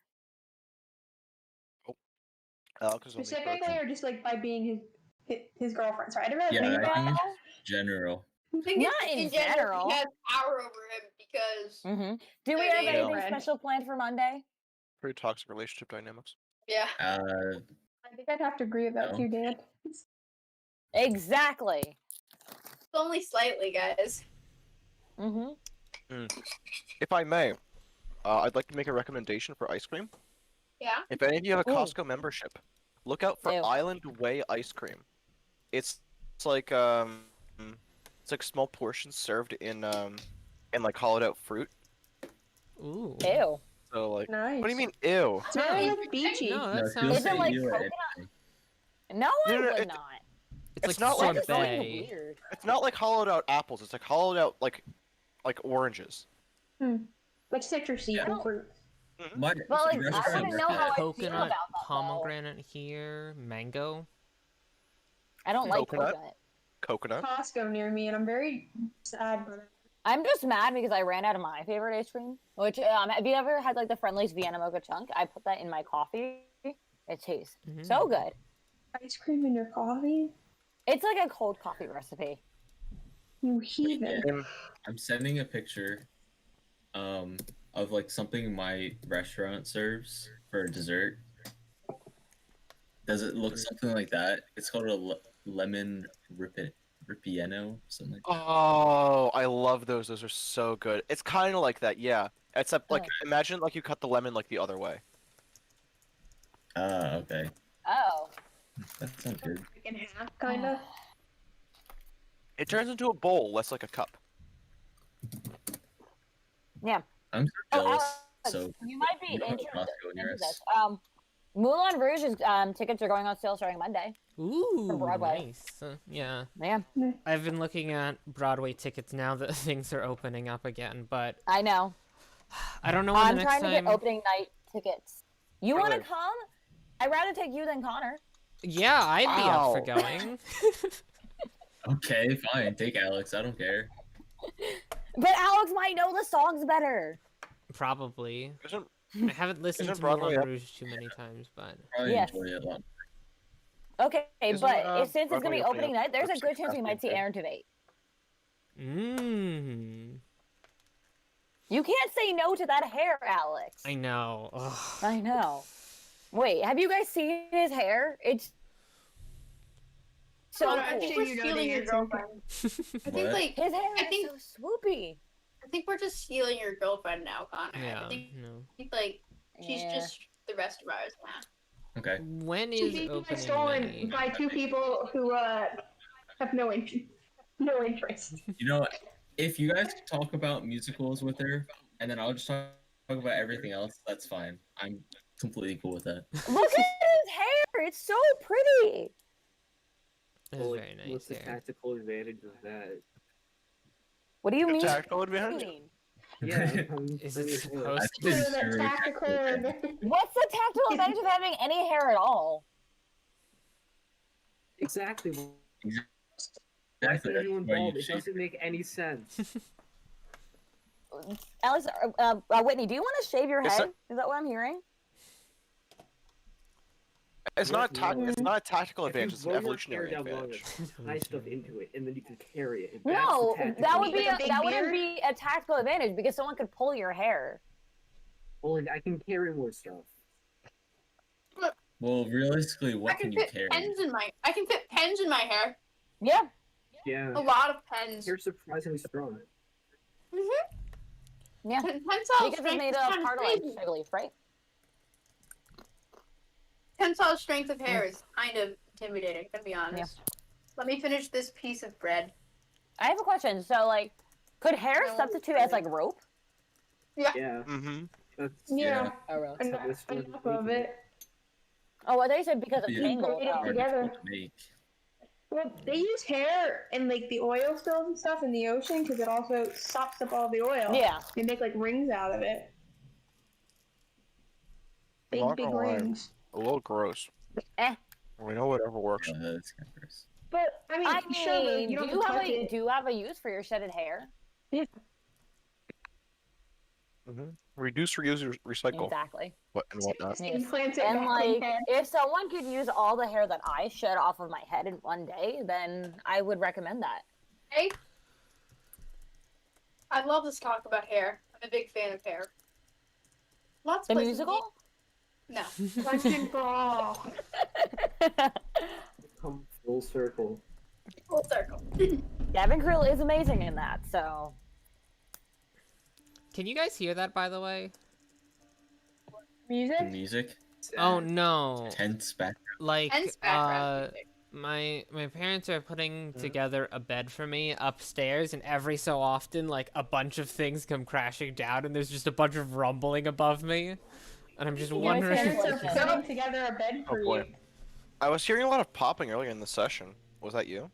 Alex is only Specifically, 13. or just like by being his girlfriend. Sorry, I didn't Yeah, really. I think No. it's general. I think Not it's in general. general. He has power over him because Do we Yeah, have yeah. anything Yeah. special planned for Monday? Pretty toxic relationship dynamics. yeah. I think I'd have to agree with that No. too, Dan. Exactly. It's only slightly, guys. If I may, I'd like to make a recommendation for ice cream. Yeah. If any of you have a Ooh. Costco membership, look out for Ew. Island Way ice cream. It's like small portions served in like hollowed out fruit. Ooh. Ew. So like, Nice. what do you mean ew? It's very like beachy. No, No, that she'll sounds. Is it say like you at coconut? anything. No, I No, no, would it- not. It's it's like not That like is so sorbet. weird. It's not like hollowed out apples. It's like hollowed out like oranges. Like citrusy Yeah. fruit. My But like, restaurant I wouldn't know worked how at- I feel Coconut, about that. though. pomegranate here, mango. I don't like Coconut? coconut. Coconut. Costco near me, and I'm very sad. But I'm just mad because I ran out of my favorite ice cream. Which, have you ever had like the Friendly's Vienna Mocha Chunk? I put that in my coffee. It tastes so good. ice cream in your coffee, It's like a cold coffee recipe. you heathen. I'm sending a picture of like something my restaurant serves for dessert. Does it look something like that? It's called a lemon ripieno, something like that. Oh, I love those. Those are so good. It's kind of like that, yeah. Except like, Oh. imagine like you cut the lemon like the other way. Ah, okay. Oh. That sounds good. Like in half, kind of. It turns into a bowl, less like a cup. Yeah. I'm so Oh, jealous. Alex, So you might be you don't have interested Costco in into yours. this. Moulin Rouge's tickets are going on sale starting Monday. Ooh, Broadway. nice. Yeah. Yeah, I've been looking at Broadway tickets now that things are opening up again, but I know. I don't know when I'm the trying next to get time. opening night tickets. You want to Really? come? I'd rather take you than Connor. Yeah, I'd be up for Ow. going. Okay, fine. Take Alex. I don't care. But Alex might know the songs better. Probably. Isn't I haven't listened Isn't to Broadway Moulin up? Rouge too many times, but Probably Yes. enjoy it a lot. Okay, Isn't, but since it's gonna Broadway be opening opening up night, there's a for good chance we Saturday might see night? Aaron Tveit. mmm. You can't say no to that hair, Alex. I know. Ugh. I know. Wait, have you guys seen his hair? It's so Connor, I cool. think Cool. we're You know stealing the your answer. girlfriend. I think What? like His hair I is think- so swoopy. I think we're just stealing your girlfriend now, Connor. Yeah, I think no. like she's Yeah. just the rest of ours now. Okay. When Two is people are opening stolen night? by two people who have no interest. No interest. You know, if you guys talk about musicals with her, and then I'll just talk about everything else, that's fine. I'm completely cool with that. Look at his hair. It's so pretty. It's Well, very nice what's the hair. tactical advantage of that? What do you mean? tactical advantage? Yeah, Is it I supposed think to? it's The very tactical. What's the tactile advantage of having any hair at all? Exactly. Why is Exactly. everyone Why you bald? It shave- doesn't make any sense. Alex, Whitney, do you want to shave your Is head? that- Is that what I'm hearing? It's not Yes, no. it's not a tactical If you advantage. It's an grow your evolutionary hair down long advantage. enough, you tie stuff into it, and then you can carry it. No, That's the that tactical would be With a big that wouldn't beard? be a tactical advantage because someone could pull your hair. Well, I can carry more stuff. Well, realistically, I what can can you fit carry? pens in my I can fit pens in my hair. Yeah. Yeah, A lot of pens. you're surprisingly strong. Yeah. Tensile Because it's strength made is of kind of cartilage, crazy. I believe, right? Tensile strength of hair is kind of intimidating, to be honest. Let me finish this piece of bread. I have a question. So, like, could hair No. substitute as like rope? Yeah, Mm-hmm. that's Yeah. Oh, really? how this one is Enough of making it. Oh, I thought you said because of Yeah. Tangle. Braid it Oh. together. To make. Well, they use hair and like the oil spills and stuff in the ocean because it also sops up all the oil. Yeah. They make like rings out of it. Big, Not big gonna lie. rings. A little gross. Eh. We know whatever works. That's kind of gross. But I mean, I sure, though, mean, you do don't you have touch a it. do you have a use for your shedded hair? Reduce, reuse, recycle, Exactly. and whatnot. Yes. Implants it And back in like, head. if someone could use all the hair that I shed off of my head in one day, then I would recommend that. Hey, I love this talk about hair. I'm a big fan of hair. Lots The of places musical? No. Punching ball. Come full circle. Full circle. Gavin Creel is amazing in that, so Can you guys hear that, by the way? The Music? music, Oh no! tense back. Like, Hence background music. my parents are putting together a bed for me upstairs, and every so often, like, a bunch of things come crashing down, and there's just a bunch of rumbling above me, and I'm just Your Your wondering. parents are Inflation. putting together a bed for boy. you. I was hearing a lot of popping earlier in the session. Was that you?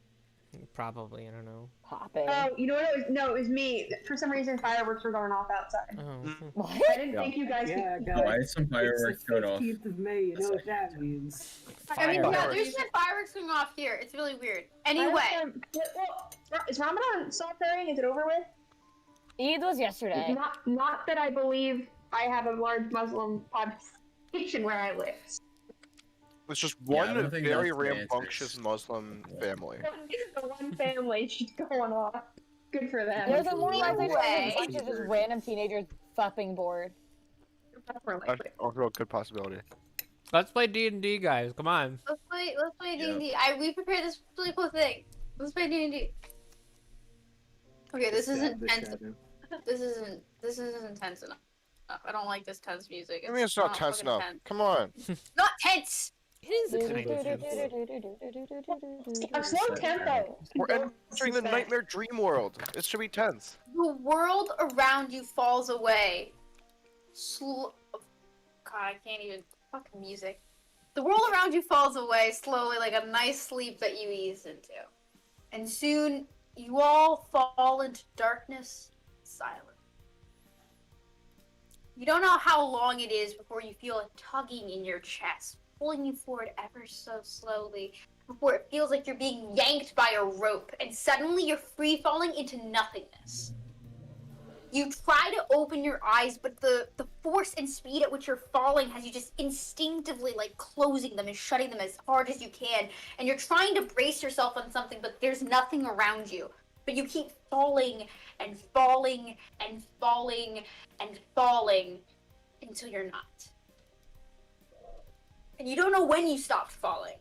Probably, I don't know. popping. Oh, you know what? It was, no, it was me. For some reason, fireworks were going off outside. Oh. What? I didn't think you guys Yeah, could. guys. Oh, I had some fireworks It's the going off. 15th of May. You know what that means. I mean, yeah, Fireworks. there's been fireworks going off here. It's really weird. I Anyway, well, is Ramadan stop praying? Is it over with? Eid was yesterday. Not that I believe I have a large Muslim population where I live. It's just Yeah, I one don't think very that's the answer. rambunctious Muslim family. The one family she's going off. Good for them. There's a more likely No chance way. a bunch of just random teenagers fucking bored. That's also a good possibility. Let's play D&D, guys. Come on. let's play Yeah. D&D. We prepared this really cool thing. Let's play D&D. Okay, this isn't The tense. shadow. This isn't tense enough. I don't like this tense music. I mean, it's not tense fucking enough. tense. Come on. Not tense. It is kind of tense. A slow tempo. We're entering the nightmare dream world. It should be tense. The world around you falls away. God, I can't even. Fucking music. The world around you falls away slowly, like a nice sleep that you ease into. And soon, you all fall into darkness, silence. You don't know how long it is before you feel a tugging in your chest, pulling you forward ever so slowly, before it feels like you're being yanked by a rope, and suddenly you're free falling into nothingness. You try to open your eyes, but the force and speed at which you're falling has you just instinctively like closing them and shutting them as hard as you can. And you're trying to brace yourself on something, but there's nothing around you. But you keep falling and falling and falling and falling until you're not. And you don't know when you stopped falling,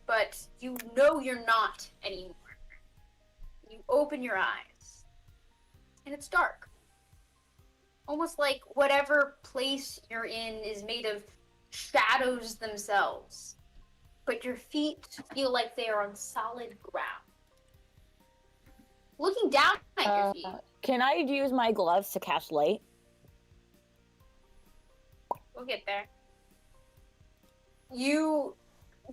but you know you're not anymore. You open your eyes, and it's dark. Almost like whatever place you're in is made of shadows themselves. But your feet feel like they are on solid ground. Looking down at your feet, Can I use my gloves to cast light? we'll get there. You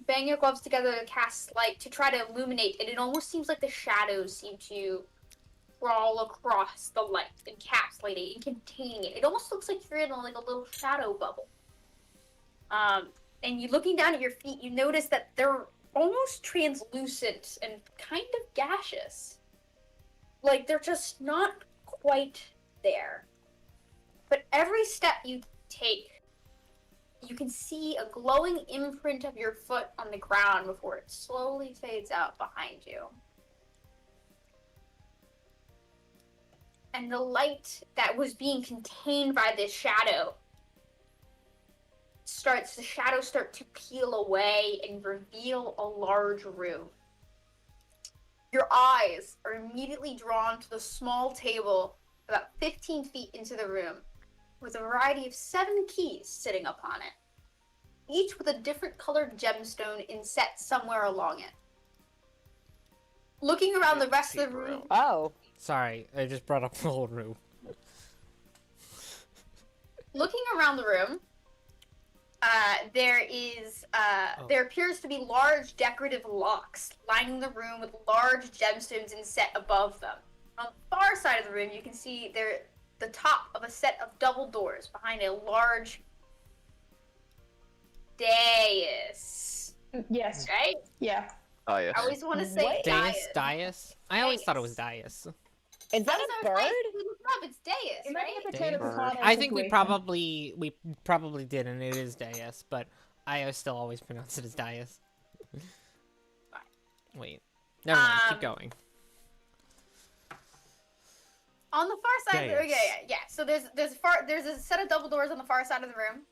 bang your gloves together to cast light to try to illuminate, and it almost seems like the shadows seem to crawl across the light, encapsulating and containing it. It almost looks like you're in like a little shadow bubble. And you looking down at your feet, you notice that they're almost translucent and kind of gaseous. Like they're just not quite there. But every step you take, you can see a glowing imprint of your foot on the ground before it slowly fades out behind you. And the light that was being contained by this shadow the shadows start to peel away and reveal a large room. Your eyes are immediately drawn to the small table about 15 feet into the room, with a variety of 7 keys sitting upon it, each with a different colored gemstone inset somewhere along it. Looking around the rest of the room, Oh. Sorry, I just brought up the whole room. looking around the room, there appears to be large decorative locks lining the room with large gemstones set above them. On the far side of the room, you can see the top of a set of double doors behind a large dais. Yes. Right? Yeah. Oh yes. I always want to say What? Dais? I always thought it was Dais. Is that a bird? It's dais, It might right? be a potato Bird. potato I think we situation. probably did, and it is Dais, but I still always pronounce it as Dais. Wait. Never mind, keep going. On the far side, Dais. yeah. So there's a set of double doors on the far side of the room,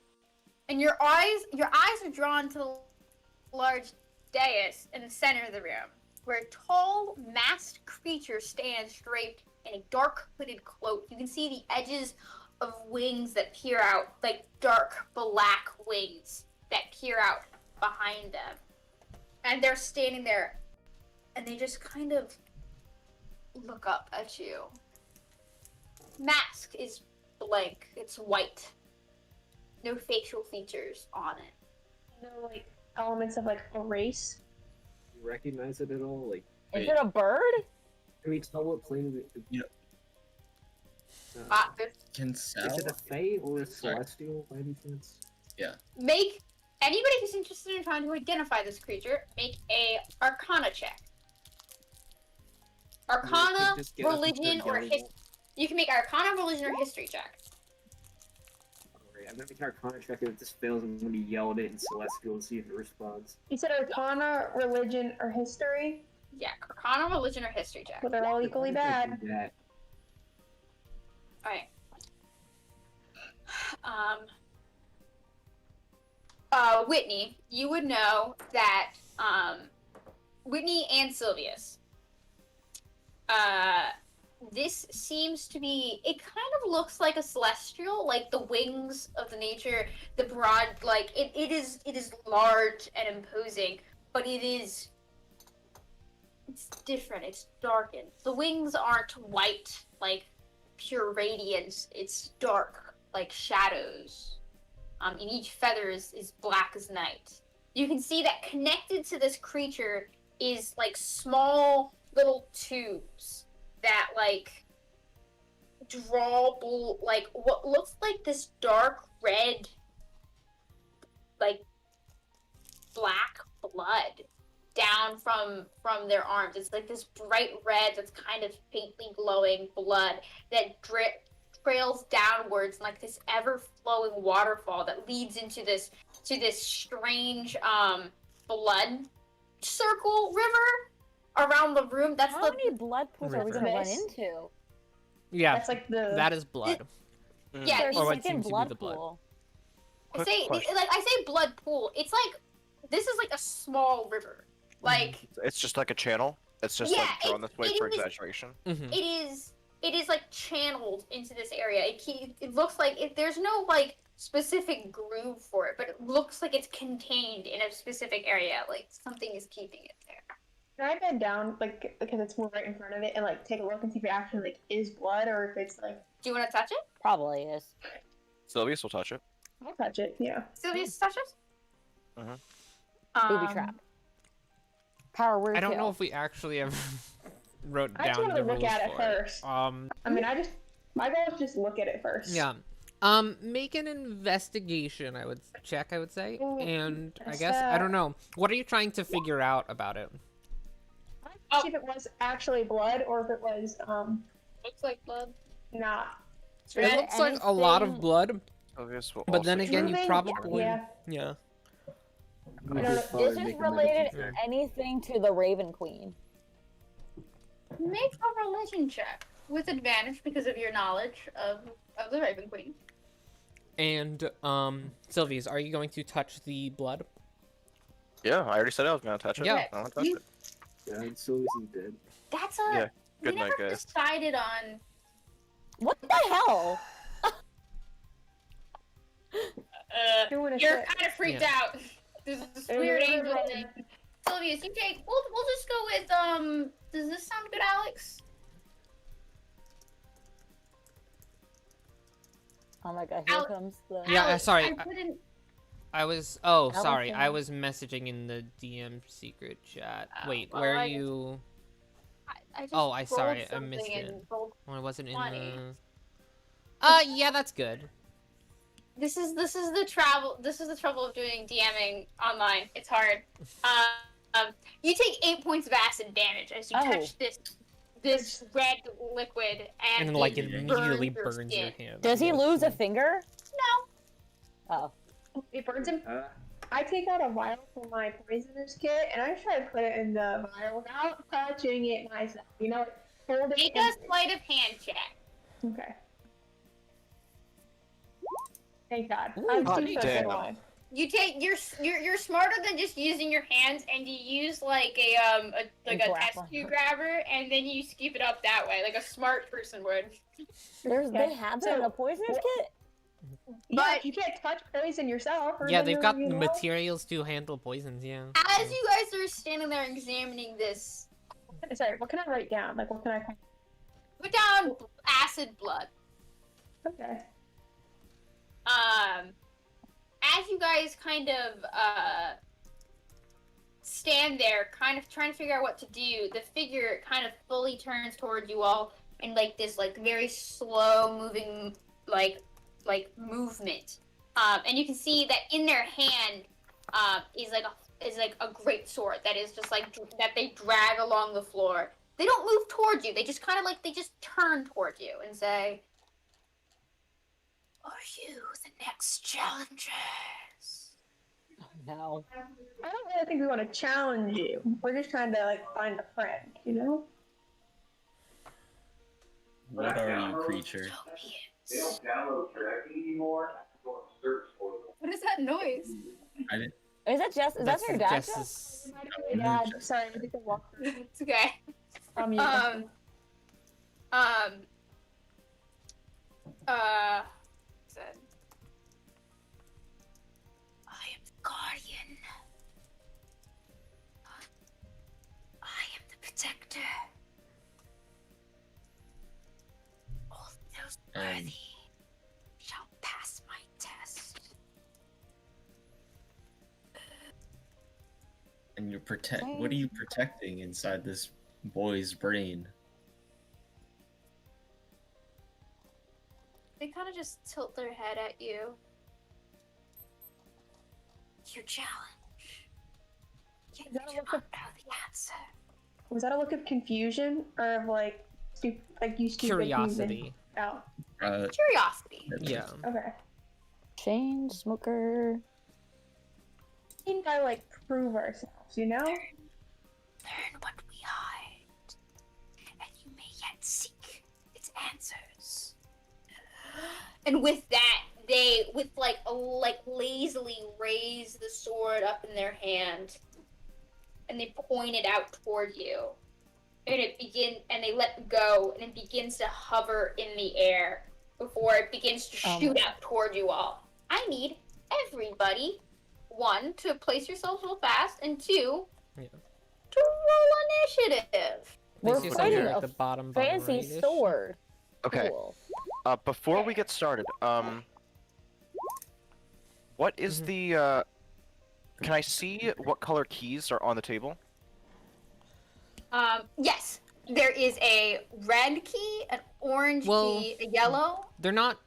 and your eyes are drawn to the large dais in the center of the room, where a tall, masked creature stands draped in a dark hooded cloak. You can see the edges of wings that peer out, like dark black wings that peer out behind them, and they're standing there, and they just kind of look up at you. Mask is blank. It's white. No facial features on it. No like elements of like a race. You recognize it at all? Like, Is it a bird? can we tell what plane it? Yeah. Can Sal? Is it a Fae or a Sorry. Celestial by any chance? Make anybody who's interested in trying to identify this creature make a Arcana check. Arcana, Just get up and religion, start or yelling. history. You can make Arcana, religion, or history check. Alright, I'm gonna make our contract, and if this fails, I'm gonna yell at it in Celestial and see if it responds. You said Arcana, religion, or history, Yeah, Arcana, religion, or history check. but they're all equally Why did I bad. do that? Alright. Whitney, you would know that, Whitney and Sylvius. This seems to be, it kind of looks like a celestial, like the wings of the nature, the broad, like, it is large and imposing, but it's different, it's darkened. The wings aren't white, like pure radiance, it's dark, like shadows. And each feather is black as night. You can see that connected to this creature is like small little tubes that like draw like what looks like this dark red, like black blood down from their arms. It's like this bright red that's kind of faintly glowing blood that trails downwards like this ever-flowing waterfall that leads into this strange blood circle river around the room. That's How the many blood pools are we River. gonna run This? into? Yeah, That's like the. that is blood. yeah. There's Or a what second seems to be blood the blood. pool. I Quick say question. like I say blood pool. It's like this is like a small river. Like It's just like a channel. It's just Yeah, like drawn this way it for is- exaggeration. Hmm. it is like channeled into this area. It looks like there's no like specific groove for it, but it looks like it's contained in a specific area. Like something is keeping it there. Can I bend down, like, because it's more right in front of it, and like take a look and see if it actually like is blood or if it's like Do you want to touch it? Probably is. Sylvius will touch it. I'll touch it. Yeah. Sylvia's touch it? Booby trap. Power word. I don't know kill. if we actually ever wrote I just down wanted the to look rules at it for first. it. I mean, my goal is just look at it first. Yeah. Make an investigation, I would say. Ooh, And I that's guess, I don't know. What are you trying to figure out about it? I'd see if it was actually blood or if it was Looks like blood. not. It Is looks like a lot of anything- blood, Sylvius will but then also again, check. you Moving? probably... Yeah. I'm gonna No, go forward This and is make a related medicine check. anything to the Raven Queen. Make a religion check with advantage because of your knowledge of the Raven Queen. And, Sylvius, are you going to touch the blood? Yeah, I already said I was gonna touch it. Yeah. I wanna touch You- it. Yeah, and Sylvius is dead. That's Yeah, we good night, never guys. decided on. What the hell? Doing a You're shit. kind of freaked Yeah. out. There's this Hey, weird wait, angel wait, thing. Sylvius, you take. We'll just go with Does this sound good, Alex? Oh my god, here Alex- comes the. Yeah, Alex, sorry, I wouldn't. I was. Oh, That was sorry. I the- was messaging in the DM secret chat. Oh, Wait, well, where are I just- you? I just Oh, sorry, rolled I missed something it. and rolled- Well, I wasn't in 20. the. Yeah, that's good. This is the trouble of doing DMing online. It's hard. You take 8 points of acid damage as you Oh. touch this red liquid, and, And like it it immediately burns burns your skin. hand. Does he Yes. lose a finger? No. Oh. It burns him. I take out a vial from my poisonous kit and I try to put it in the vial without touching it myself. You know, hold it. Make a sleight of hand check. Okay. Thank God. Ooh, I'm hot super damn. good one. You take you're smarter than just using your hands, and you use like a A test grappler. tube grabber, and then you scoop it up that way, like a smart person would. There's Okay, they have that in so- a poisonous kit? Yeah, But- you can't touch poison yourself. Yeah, they've got you the know? materials to handle poisons. Yeah. As you guys are standing there examining this, Sorry, what can I write down? Like, what can I? put down acid blood. Okay. As you guys kind of stand there, kind of trying to figure out what to do, the figure kind of fully turns toward you all in like this like very slow moving like movement. And you can see that in their hand is like a great sword that is just like that they drag along the floor. They don't move towards you. They just kind of like they just turn towards you and say, "Are you the next challengers?" No. I don't really think we want to challenge you. We're just trying to like find a friend, you know? What are you, creature? So be it. They don't download directly anymore. I have to go and search for them. What is that noise? I didn't. Is that Jess? Is that your dad? Jess? Jess's- Yeah, sorry, we think the walk. It's okay. From you. Said, I am the guardian. I am the protector. All those worthy shall pass my test. And you protect. What are you protecting inside this boy's brain? They kind of just tilt their head at you. You challenge. Yet Is you that a do look not of- know the answer. Was that a look of confusion or of like, like you stupid Curiosity. human? Oh, Curiosity. Yeah. okay. Chain smoker. I think I like prove ourselves, you know? Learn what we hide, and you may yet seek its answers. And with that, they lazily raise the sword up in their hand, and they point it out toward you. And they let go, and it begins to hover in the air before it begins to shoot out toward you all. I need everybody, 1, to place yourselves real fast, and 2, Yeah. to roll initiative. We're Makes you sound fighting like a the bottom fancy right-ish. sword. Okay. Cool. Before we get started, what is the? Can I see what color keys are on the table? Yes, there is a red key, an orange Well, key, a yellow. They're not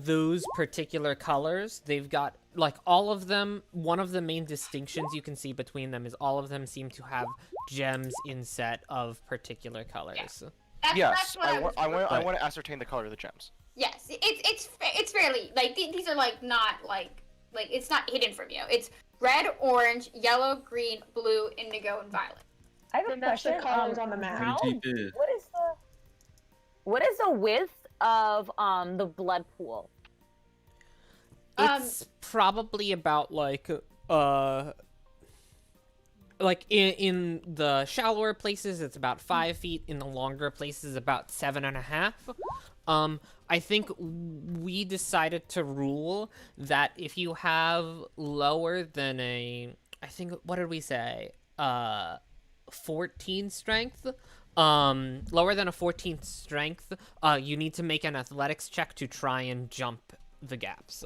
those particular colors. They've got like all of them. One of the main distinctions you can see between them is all of them seem to have gems inset of particular colors. That's Yes, what I was- want to ascertain the color of the gems. Yes, it's fairly like these are like not like it's not hidden from you. It's red, orange, yellow, green, blue, indigo, and violet. I have a Then that's the question. colors on the map. How, Pretty deep. what is the width of the blood pool? It's probably about like in the shallower places it's about 5 feet. In the longer places about 7.5. I think we decided to rule that if you have lower than what did we say? 14 strength. Lower than a 14 strength, you need to make an athletics check to try and jump the gaps.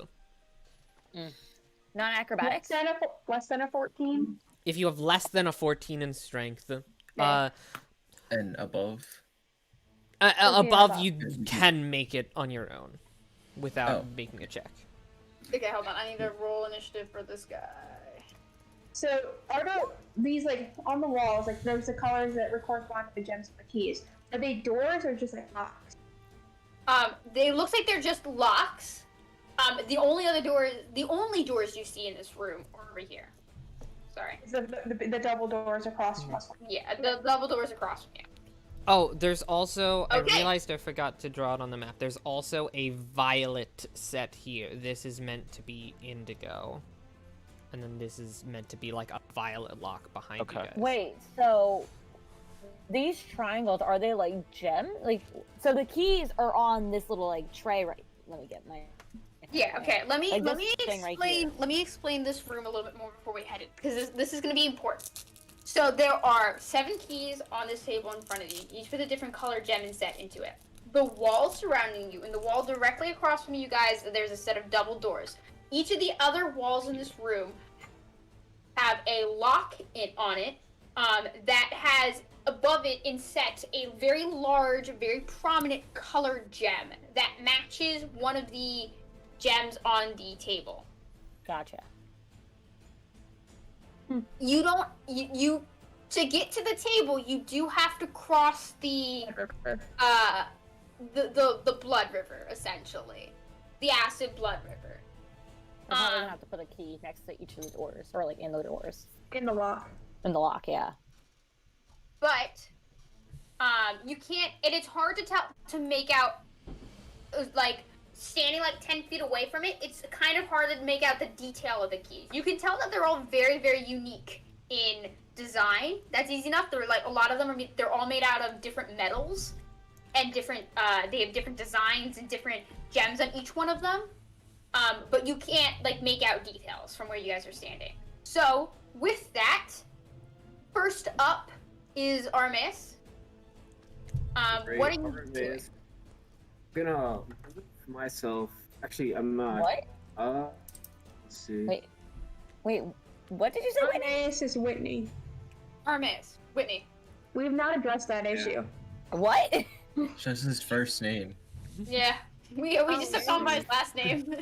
Non acrobatics. Less than a 14. If you have less than a 14 in strength, And above. above above. you can make it on your own without Oh. making a check. Okay, hold on. I need to roll initiative for this guy. So are there these like on the walls, like those the colors that correspond to the gems and the keys? Are they doors or just like locks? They looks like they're just locks. The only doors you see in this room are over here. Sorry. Is the double doors across from us? Yeah, the double doors across from you. Oh, there's also, I Okay. realized I forgot to draw it on the map. There's also a violet set here. This is meant to be indigo. And then this is meant to be like a violet lock behind you Okay. guys. Wait, so these triangles, are they like gem? Like, so the keys are on this little like tray, right? Let me get my. Yeah. Okay. Let me Like let this me thing right explain. here. Let me explain this room a little bit more before we head it, because this is going to be important. So there are 7 keys on this table in front of you, each with a different color gem inset into it. The wall surrounding you, and the wall directly across from you guys, there's a set of double doors. Each of the other walls in this room have a lock on it that has above it inset a very large, very prominent colored gem that matches one of the gems on the table. Gotcha. You don't you to get to the table, you do have to cross the blood river, essentially. The acid blood river. I'm probably gonna have to put a key next to each of the doors, or like in the doors, In the lock. in the lock. Yeah. But you can't, and it's hard to tell, to make out, like standing like 10 feet away from it, it's kind of hard to make out the detail of the keys. You can tell that they're all very, very unique in design. That's easy enough. They're like, a lot of them they're all made out of different metals and different, they have different designs and different gems on each one of them. But you can't like make out details from where you guys are standing. So with that, first up is Armis. What are you doing? I'm gonna for myself. Actually, I'm not. What? Let's see. Wait. What did you say? Whitney? This is Whitney. Armis. Whitney. We have not addressed that issue. What? Just his first name. Yeah. We just took on by his last name.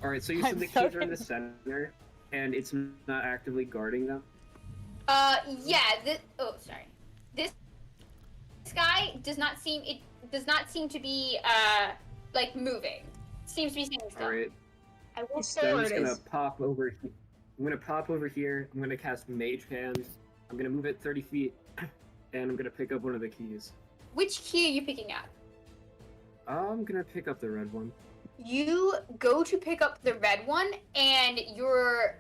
All right, so you said I'm the so keys are in the center, and it's not actively guarding them. Yeah, sorry. This guy does not seem to be like moving. Seems to be standing still. All right, I will so say I'm where just it gonna is. pop over. I'm gonna pop over here. I'm gonna cast Mage Hand. I'm gonna move it 30 feet, and I'm gonna pick up one of the keys. Which key are you picking up? I'm gonna pick up the red one. You go to pick up the red one, and your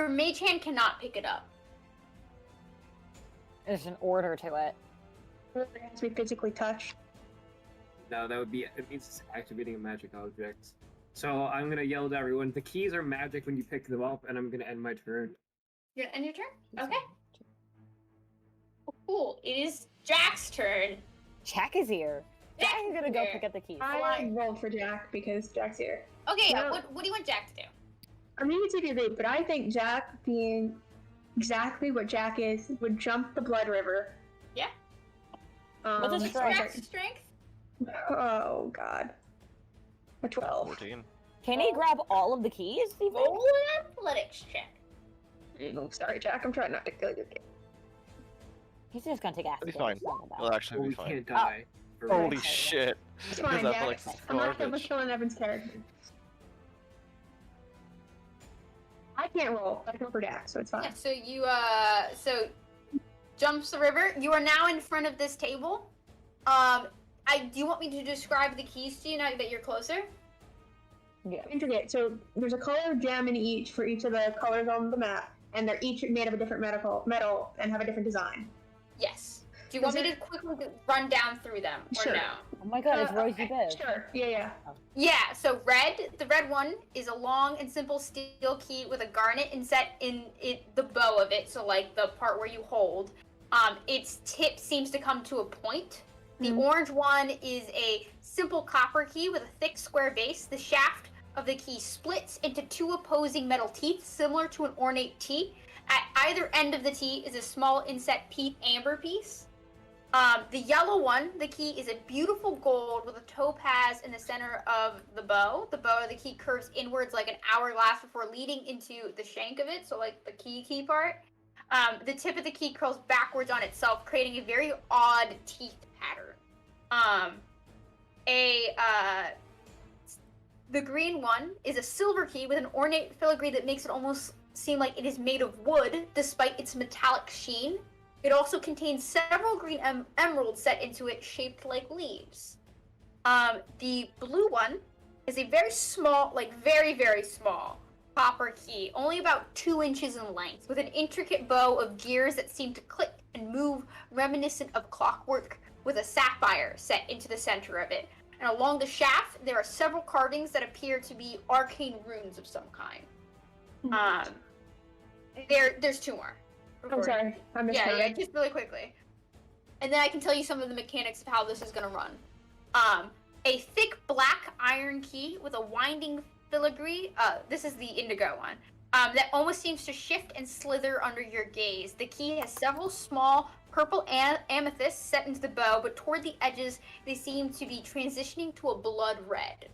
mage hand cannot pick it up. There's an order to it. It has to be physically touched. No, that would be. It means it's activating a magic object. So I'm gonna yell to everyone. The keys are magic when you pick them up, and I'm gonna end my turn. You're gonna end your turn? Okay. Cool. It is Jack's turn. Jack is here. Jack is gonna go here. pick up the keys. I rolled for Jack because Jack's here. Okay, No. what do you want Jack to do? I mean, it's debate, but I think Jack, being exactly what Jack is, would jump the blood river. Yeah. What's his What's strength? Jack's strength? Oh God. A 12. 14. Can he grab all of the keys? Do you think? Roll an athletics check. Oh, sorry, Jack. I'm trying not to kill you. He's just gonna take acid. It'll be fine. damage, it's not that It'll bad. actually Well, be we fine. can't die. For Holy real. shit! It's fine, His Jack. athletics is I'm not gonna garbage. kill Evan's character. I can't roll. I can roll for Jack, so it's fine. Yeah, so you jumps the river. You are now in front of this table. Do you want me to describe the keys to you now that you're closer? Yeah. Intricate. So there's a color gem in each for each of the colors on the map, and they're each made of a different metal and have a different design. Yes. Do you want me to quickly run down through them or Sure. no? Oh my god, it's Rosie okay, Biv. Sure. Yeah. Yeah, so the red one is a long and simple steel key with a garnet inset in the bow of it, so like the part where you hold. Its tip seems to come to a point. The Mhm. orange one is a simple copper key with a thick square base. The shaft of the key splits into 2 opposing metal teeth, similar to an ornate T. At either end of the T is a small inset amber piece. The yellow one, the key, is a beautiful gold with a topaz in the center of the bow. The bow of the key curves inwards like an hourglass before leading into the shank of it, so like the key part. The tip of the key curls backwards on itself, creating a very odd teeth pattern. The green one is a silver key with an ornate filigree that makes it almost seem like it is made of wood, despite its metallic sheen. It also contains several green emeralds set into it, shaped like leaves. The blue one is a very small, like very, very small copper key, only about 2 inches in length, with an intricate bow of gears that seem to click and move, reminiscent of clockwork, with a sapphire set into the center of it. And along the shaft, there are several carvings that appear to be arcane runes of some kind. There's 2 more. I'm sorry. I missed Yeah, just really quickly. And then I can tell you some of the mechanics of how this is gonna run. A thick black iron key with a winding filigree. This is the indigo one. That almost seems to shift and slither under your gaze. The key has several small purple amethysts set into the bow, but toward the edges, they seem to be transitioning to a blood red.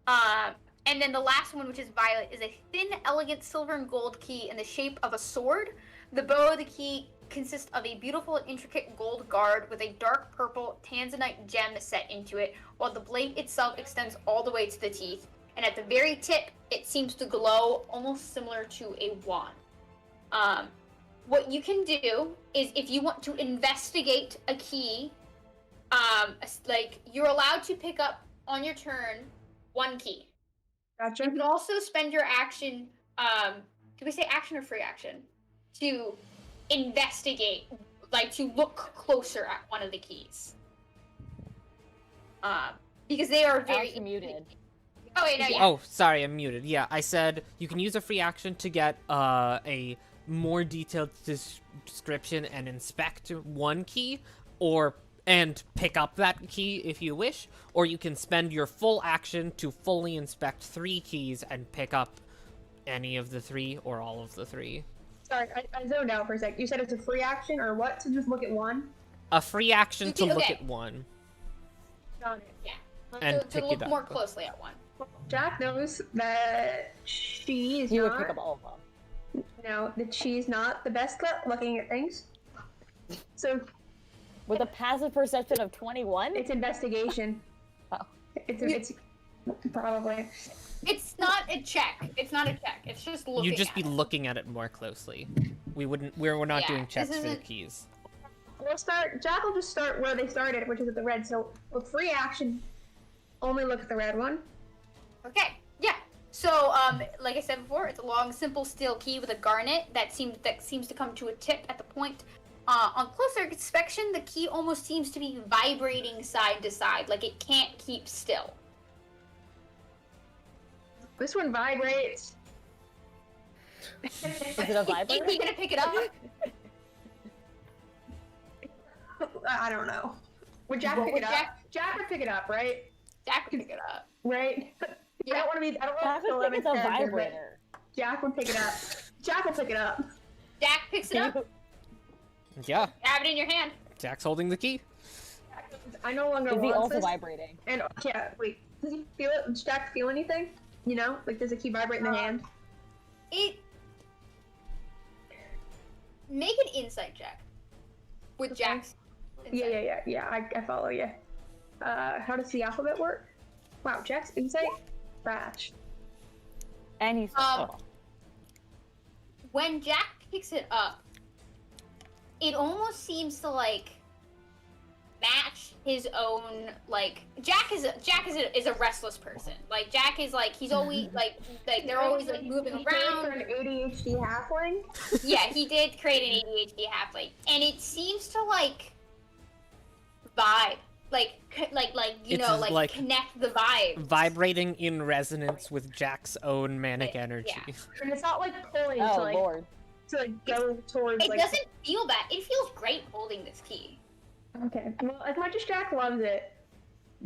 And then the last one, which is violet, is a thin, elegant silver and gold key in the shape of a sword. The bow of the key consists of a beautiful and intricate gold guard with a dark purple tanzanite gem set into it, while the blade itself extends all the way to the teeth. And at the very tip, it seems to glow almost similar to a wand. What you can do is, if you want to investigate a key, like, you're allowed to pick up on your turn 1 key. Gotcha. You can also spend your action, do we say action or free action? To investigate, like to look closer at one of the keys. Because they are very Alex, muted. Oh wait, no, yeah. Oh, sorry, I'm muted. Yeah, I said you can use a free action to get a more detailed description and inspect 1 key, and pick up that key if you wish, or you can spend your full action to fully inspect 3 keys and pick up any of the 3 or all of the 3. Sorry, I zoned out for a sec. You said it's a free action or what? To just look at 1? A free action to look okay. at 1. Got it. Yeah. And to pick look it up. more closely at 1. Jack knows that she is You not. would pick up all of them. No, that she's not the best at looking at things. So With a passive perception of 21? it's investigation. Oh. It's probably. It's not a check. It's not a check. It's just looking. You'd just at be it. looking at it more closely. We're not Yeah, doing this checks for the isn't- keys. We'll start. Jack will just start where they started, which is at the red. So with free action, only look at the red one. Okay. Yeah. So, like I said before, it's a long, simple steel key with a garnet that seems to come to a tip at the point. On closer inspection, the key almost seems to be vibrating side to side, like it can't keep still. This one vibrates. Is it a Are vibrator? you gonna pick it up? I don't know. Would Jack What pick would it up? Jack would pick it up, right? Jack would pick it up. Right? Yeah. I don't want to be. I don't want Jack to would think it's a vibrator. Jack would pick it up. Jack will pick it up. Jack picks it up. Yeah, Have it in your hand. Jack's holding the key. I no longer Is he want also this. vibrating? And yeah, wait. Does he feel it? Does Jack feel anything? You know, like does it keep vibrating in the hand? It. Make an insight check. With Jack's. Yeah. I follow you. How does the alphabet work? Wow, Jack's insight. Trash. And he's When Jack picks it up, it almost seems to like match his own like Jack is a restless person. Like Jack is like he's always like they're always like moving He did for around. an ADHD halfling. Yeah, he did create an ADHD halfling, and it seems to like vibe, like you It's know, like like connect the vibe. Vibrating in resonance with Jack's own manic energy. Yeah. And it's not like pulling oh to like lord. to like go towards It like. doesn't feel bad. It feels great holding this key. Okay. Well, as much as Jack loves it,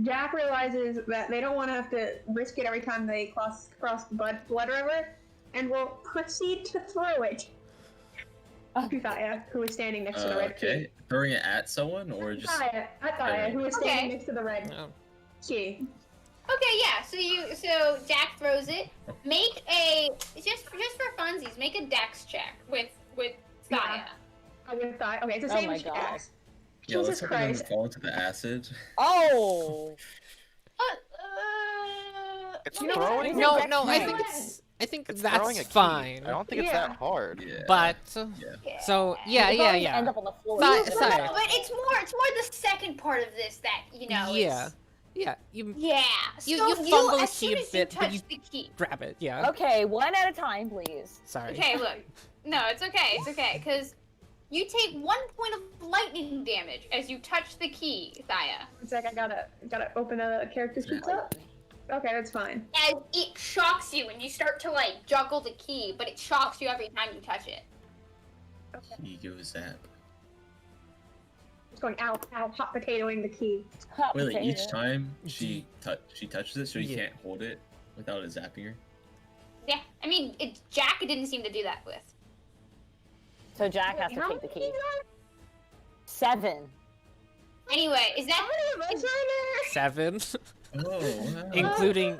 Jack realizes that they don't want to have to risk it every time they cross the blood river, and will proceed to throw it to Thaya, who is standing next to the red key. Okay, throwing it at someone or just Thaya, who is standing Okay. next to the red Oh. key. Okay, yeah. So Jack throws it. Make a just for funsies. Make a dex check with Thaya. Oh, with Thaya. Okay, it's the Oh same my as God. Jack's. yeah, Jesus let's hope it doesn't Christ. fall into the acid. Oh! It's You know throwing. what? No, Dex no, I check. think I think It's that's throwing a key. fine. I don't think it's Yeah. that hard. Yeah. But yeah. so yeah, It'll yeah, always yeah. End up on the floor. Thaya- It's Thaya. like- But it's more the second part of this that Yeah. is- Yeah, you Yeah. You- So you fumble as the soon key a as bit, you but touch you- the key. grab it. Yeah. Okay, one at a time, please. Sorry. Okay, look. No, it's okay. It's okay because you take 1 point of lightning damage as you touch the key, Thaya. It's like I gotta open the character sheets up. Okay, that's fine. As it shocks you and you start to like juggle the key, but it shocks you every time you touch it. He goes zap. It's going ow, hot potatoing the key. Hot Wait, like, each potato. time she touches it, so you Yeah. can't hold it without it zapping her. Yeah, I mean, Jack didn't seem to do that with. So Jack has to How take the many key. are 7. Anyway, is How that many of us are 7, Oh, wow. including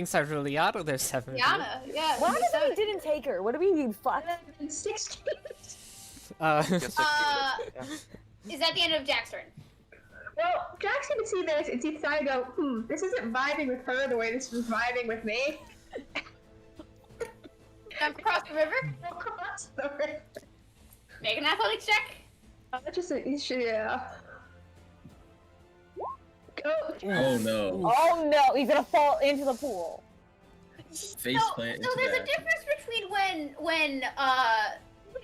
Sarjuliano. There's 7. of you. Yana? Yeah. Why there's did seven. we didn't take her? What do we mean? Fuck. there? 16. Guess Uh, yeah. Is that the end of Jack's turn? Well, Jack's gonna see this and see Thaya go, this isn't vibing with her the way this is vibing with me. Jump across the river. Well, come on, sorry. Make an athletics check. That's just a issue, yeah. Go. Oh no. Oh no, he's gonna fall into the pool. Face plant So into there's that. a difference between when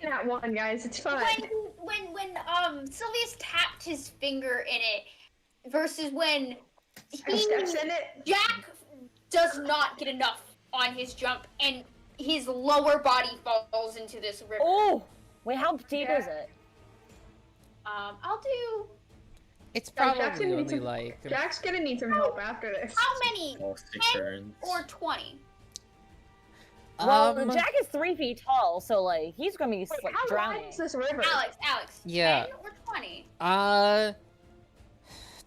That one, guys, it's fine. when Sylvius tapped his finger in it versus when I steps in it. Jack does not get enough on his jump and his lower body falls into this river. Oh! Wait, how deep Yeah. is it? I'll do It's Jack's probably gonna need only some- like Jack's gonna need some help after this. how many? All 6 turns. Or 20. Well, Jack is 3 feet tall, so like he's gonna be Wait, like how drowning. wide is this river? Alex. Yeah. 10 or 20?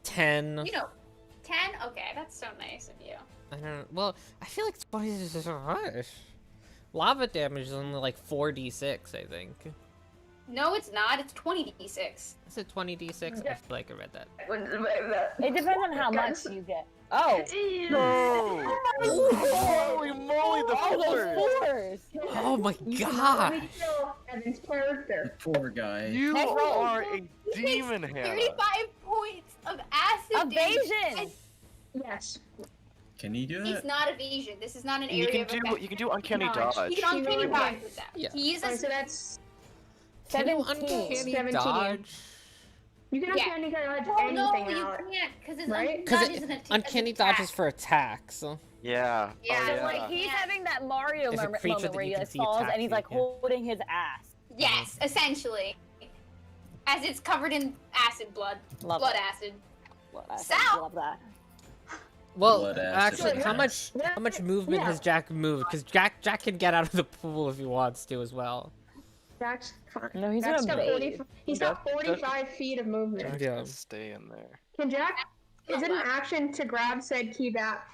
10. You know, 10? Okay, that's so nice of you. I don't. Well, I feel like 20 is just a rush. Lava damage is only like 4d6, I think. No, it's not. It's 20d6. Is it 20d6? I feel like I read that. It depends on how much Guys. you get. Oh! No! Holy moly, the Oh, fours! those 4s! Oh my Let god! me kill Evan's character. Poor guy. You Next roll. are a demon, Hannah. 35 points of acid damage. Evasion! Yes. Can he do It's that? not evasion. This is not an You area can of do effect. you can do uncanny Dodge. dodge. He can uncanny You dodge can- with that. Yeah. He Alright, uses so that's Can you 17. uncanny 17. dodge? you can Yeah. uncanny dodge Oh no, anything, you Alex. can't because it's Right? Because dodge is an uncanny attack. dodge is for attacks. Yeah. Yeah, Oh, So, yeah. like he's Yeah. having that Mario If a moment creature that where you he can like see falls attacks and he's you, like yeah. holding his ass. Yes, essentially. As it's covered in acid blood. Love blood it. acid. Love that. Sal! Love that. Well, Blood acid. actually, how Yeah. much movement Yeah. has Jack moved? Because Jack can get out of the pool if he wants to as well. Jack's fine. No, he's Jack's gonna got 40, bathe. he's got 45 feet of movement. Yeah. Stay in there. Can Jack? Is it an action to grab said key back?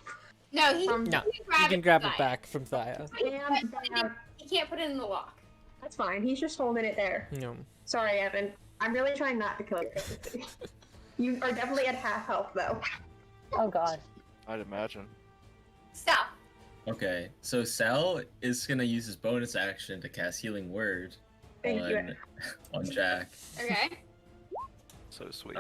No, he, No, he can You can grab with it back from Thaya. And He can't put it in the lock. that's fine. He's just holding it there. No. Sorry, Evan. I'm really trying not to kill you. You are definitely at half health, though. Oh god. I'd imagine. Stop. Okay, so Sal is gonna use his bonus action to cast Healing Word Thank you. on Jack. Okay. So sweet.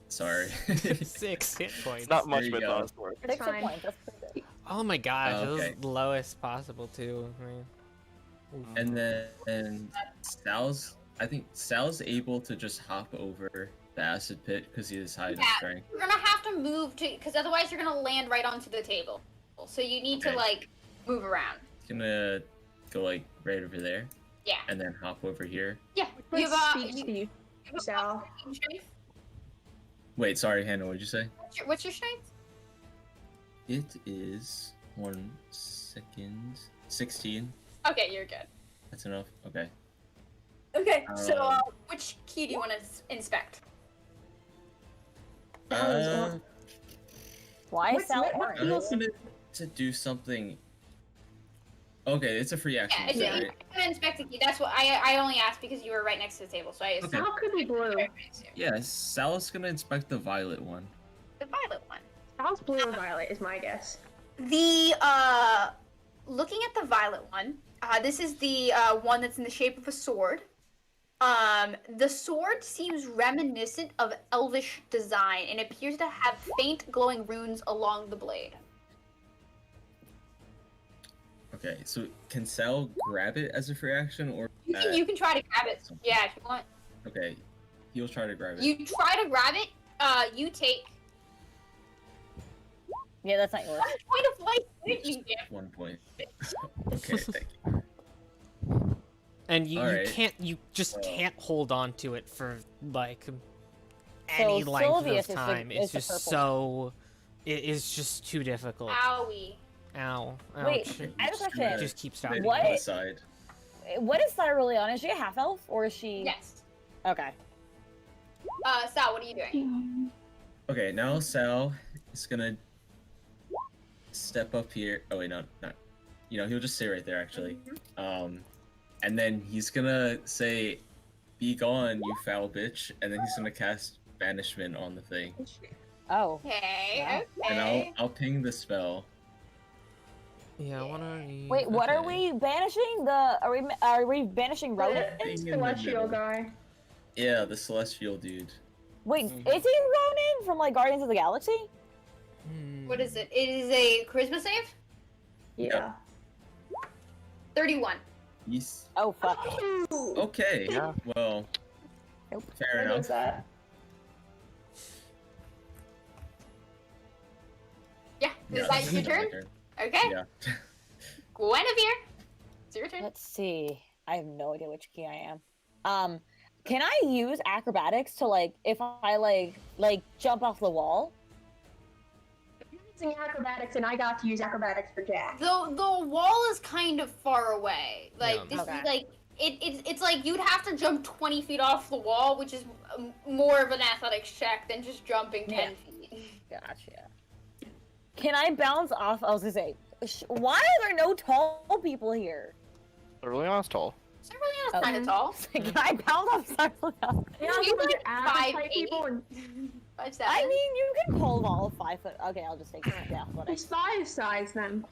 Sorry. 6 hit points. It's not much There you with go. us work. It's 6 fine. hit points. That's pretty good. Oh my gosh, Oh, it was okay. the lowest possible too. I mean, And then I think Sal's able to just hop over the acid pit because he is high in Yeah. strength. You're gonna have to move to, because otherwise you're gonna land right onto the table. So you need to Okay. like move around. He's gonna go like right over there Yeah. and then hop over here. Yeah. What You have speaks to you, Sal? strength. Wait, sorry, Hannah. What'd you say? What's your strength? It is 1 second. 16. Okay, you're good. That's enough. Okay. Okay, so Um, which key do you want to inspect? Why What's- sell what- orange? I wanted to do something. Okay, it's a free action. Yeah, it's is that you right? can inspect a key. That's what I only asked because you were right next to the table, so I assumed. Okay. How could be blue? Yeah, Sal's gonna inspect the violet one. The violet one. How's blue or violet is my guess. The looking at the violet one, this is the one that's in the shape of a sword. The sword seems reminiscent of elvish design and appears to have faint glowing runes along the blade. Okay, so can Sal grab it as a free action, or You can try to grab it. Yeah, if you want. okay, he'll try to grab it. You try to grab it. You take Yeah, that's not yours. 1 point of life. You get. 1 point. Okay, thank you. And you Alright. just Well. can't hold on to it for like any So length Sylvius of is the- time. is It's the just purple. so it is just too difficult. Owie. Ow. Wait, Ouch. I have a question. Just keep Maybe stopping. What? to the side. What is Cyriliana? Is she a half elf or is she? Yes. Okay. Sal, what are you doing? Okay, now Sal is gonna step up here. Oh wait, not. You know, he'll just stay right there actually. And then he's gonna say, "Be gone, you foul bitch," and then he's gonna cast banishment on the thing, Oh. Okay. Yeah. and Okay. I'll ping the spell. Yeah, what are you? Wait, what are Okay. we banishing? Are we banishing rodent? Thing in the Celestial middle. guy. Yeah, the celestial dude. Wait, Mhm. is he Ronin from like Guardians of the Galaxy? What is it? It is a charisma save. Yeah. 31. He's Oh fuck. okay. Yeah. Well, Nope. fair There enough. goes that. Yeah. Is that your turn? Okay. Yeah. Guinevere. It's your turn. Let's see. I have no idea which key I am. Can I use acrobatics to like if I like jump off the wall? You're using acrobatics, and I got to use acrobatics for Jack. The wall is kind of far away. Like Yeah. this Okay. is like it's like you'd have to jump 20 feet off the wall, which is more of an athletics check than just jumping 10 feet. Gotcha. Can I bounce off? I was gonna say, why are there no tall people here? Really honest, tall. Cyriliana's Oh. kind of tall. Can I bounce off Cyriliana? Yeah, You like like average 5'8". height people and 5'7". I mean, you can pole vault 5 foot. Okay, I'll just take it. Yeah, it's athletics. 5 size then.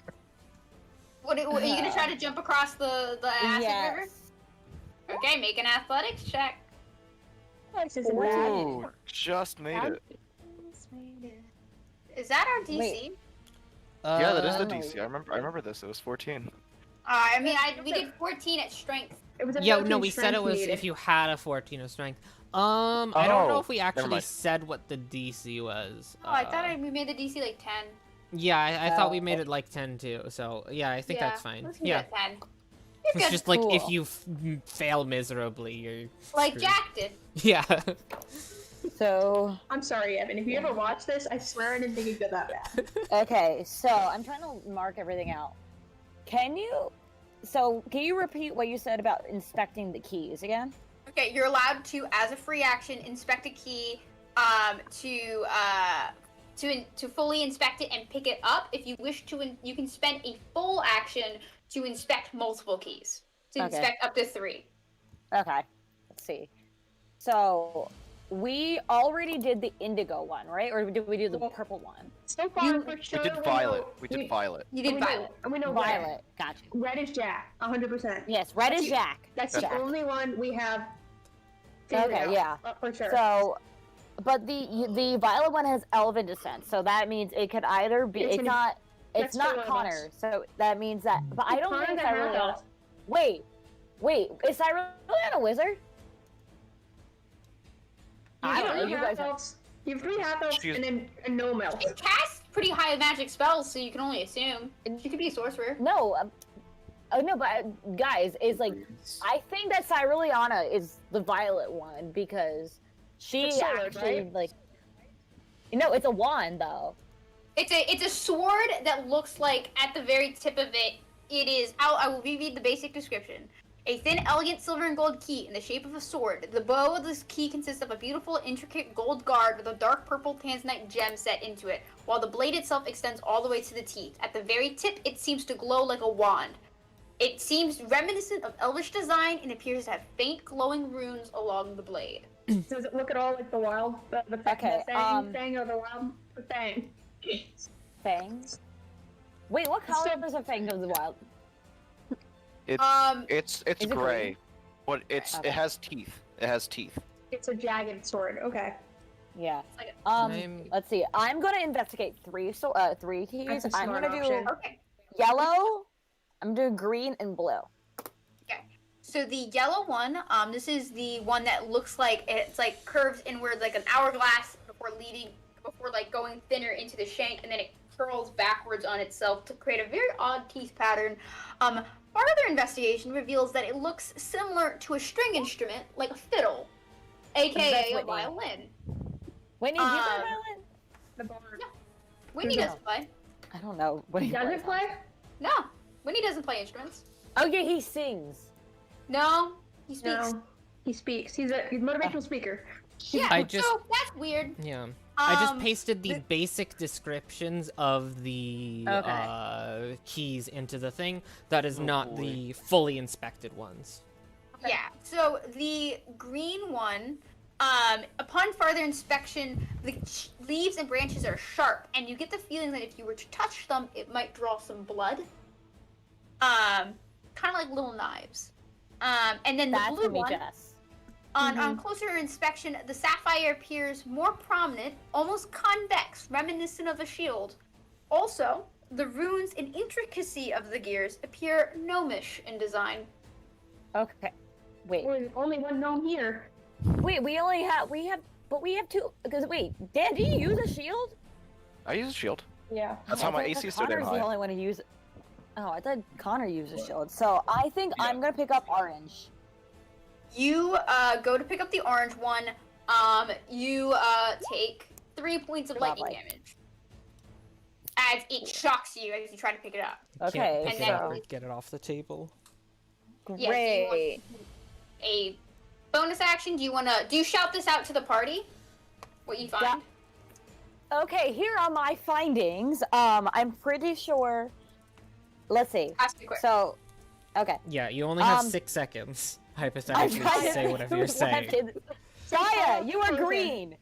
What are you gonna try to jump across the acid river? Yes. Okay, make an athletics check. This isn't bad. Ooh, just made it. Is that our DC? Wait. Yeah, that is the Uh, DC. I remember this. It was 14. I mean, we did 14 at strength. It was a Yeah, 14 no, we said strength it was needed. if you had a 14 of strength. I don't know Oh, if we never actually mind. said what the DC was. Oh, I thought we made the DC like 10. Yeah, I thought we Oh. made it like 10 too. So yeah, I think Yeah, that's fine. Let's keep Yeah, it at 10. it's You're good. just like if Cool. you fail miserably, you're Like screwed. Jack did. Yeah. So I'm sorry, Evan. If you ever watch this, I swear I didn't think you'd go that bad. okay, so I'm trying to mark everything out. Can you repeat what you said about inspecting the keys again? Okay, you're allowed to, as a free action, inspect a key, to fully inspect it and pick it up. If you wish to, you can spend a full action to inspect multiple keys. To Okay. inspect up to 3. Okay, let's see. So we already did the indigo one, right? Or did we do the purple one? So far, You- for We sure, did violet. We did violet. You did violet. We know Violet. Gotcha. Red is Jack, 100%. Yes, red is Jack. That's the Jack. only one we have. figured Okay, out, yeah. for sure. So, but the violet one has elven descent, so that means it could either be. It's It's an- not. It's that's not one of Connor, us. so that means that. But I don't think Connor's a half Cyriliana. elf. Wait, is Cyriliana a wizard? I You don't have know. three You guys half have. elves. You have 3 half elves She's- and then a gnome elf. She casts pretty high magic spells, so you can only assume. She could be a sorcerer. No. Oh no, but guys, is like I think that Cyriliana is the violet one because she The sword, actually right? like. You know, it's a wand though. It's a sword that looks like at the very tip of it. It is. I will reread the basic description. A thin, elegant silver and gold key in the shape of a sword. The bow of this key consists of a beautiful, intricate gold guard with a dark purple tanzanite gem set into it, while the blade itself extends all the way to the teeth. At the very tip, it seems to glow like a wand. It seems reminiscent of elvish design and appears to have faint, glowing runes along the blade. Does it look at all like the wild, the Okay, thing or the wild thing? Fang. Wait, what It's color so- is a fang of the wild? It's Is it gray, green? but Okay. it has teeth. It has teeth. It's a jagged sword. Okay. Yeah. like I'm- Let's see. I'm gonna investigate three keys. That's a I'm smart gonna do option. Okay. yellow. I'm doing green and blue. So the yellow one, this is the one that looks like it's like curves inward like an hourglass before like going thinner into the shank, and then it curls backwards on itself to create a very odd teeth pattern. Further investigation reveals that it looks similar to a string instrument, like a fiddle, aka That's a Whitney. violin. Whitney, do you play Um, violin? The bard. Winnie No. doesn't play. I don't know. What Does it play? No, Winnie doesn't play instruments. Oh yeah, he sings. No, he speaks. No. He speaks. He's a motivational speaker. Yeah, I just- so that's weird. Yeah. I just Um, pasted the the- basic descriptions of the Okay. keys into the thing. That is Oh, not boy. the fully inspected ones. Yeah, so the green one, upon further inspection, the leaves and branches are sharp, and you get the feeling that if you were to touch them, it might draw some blood. Kind of like little knives. And then the That's blue gonna be one, Jess. on closer inspection, the sapphire appears more prominent, almost convex, reminiscent of a shield. Also, the runes and intricacy of the gears appear gnomish in design. Okay. Wait. There's only one gnome here. Wait. We have two. Because wait, Dan, do you use a shield? I use a shield. Yeah. That's Oh, how my I thought AC is so damn Connor's the high. only one who uses. Oh, I thought Connor used a shield. So I think Yeah. I'm gonna pick up orange. You go to pick up the orange one. You take 3 points of lightning Lovely. damage as it shocks you as you try to pick it up. You Okay, can't pick and it then- up or get it off the table. Yeah, Great. A bonus action. Do you shout this out to the party? What you find? Okay, here are my findings. I'm pretty sure. Let's see. Has to be quick. So, okay. Yeah, you only have Um, 6 seconds, I'm hypothetically, trying to say whatever you're saying. Gaia, you are green.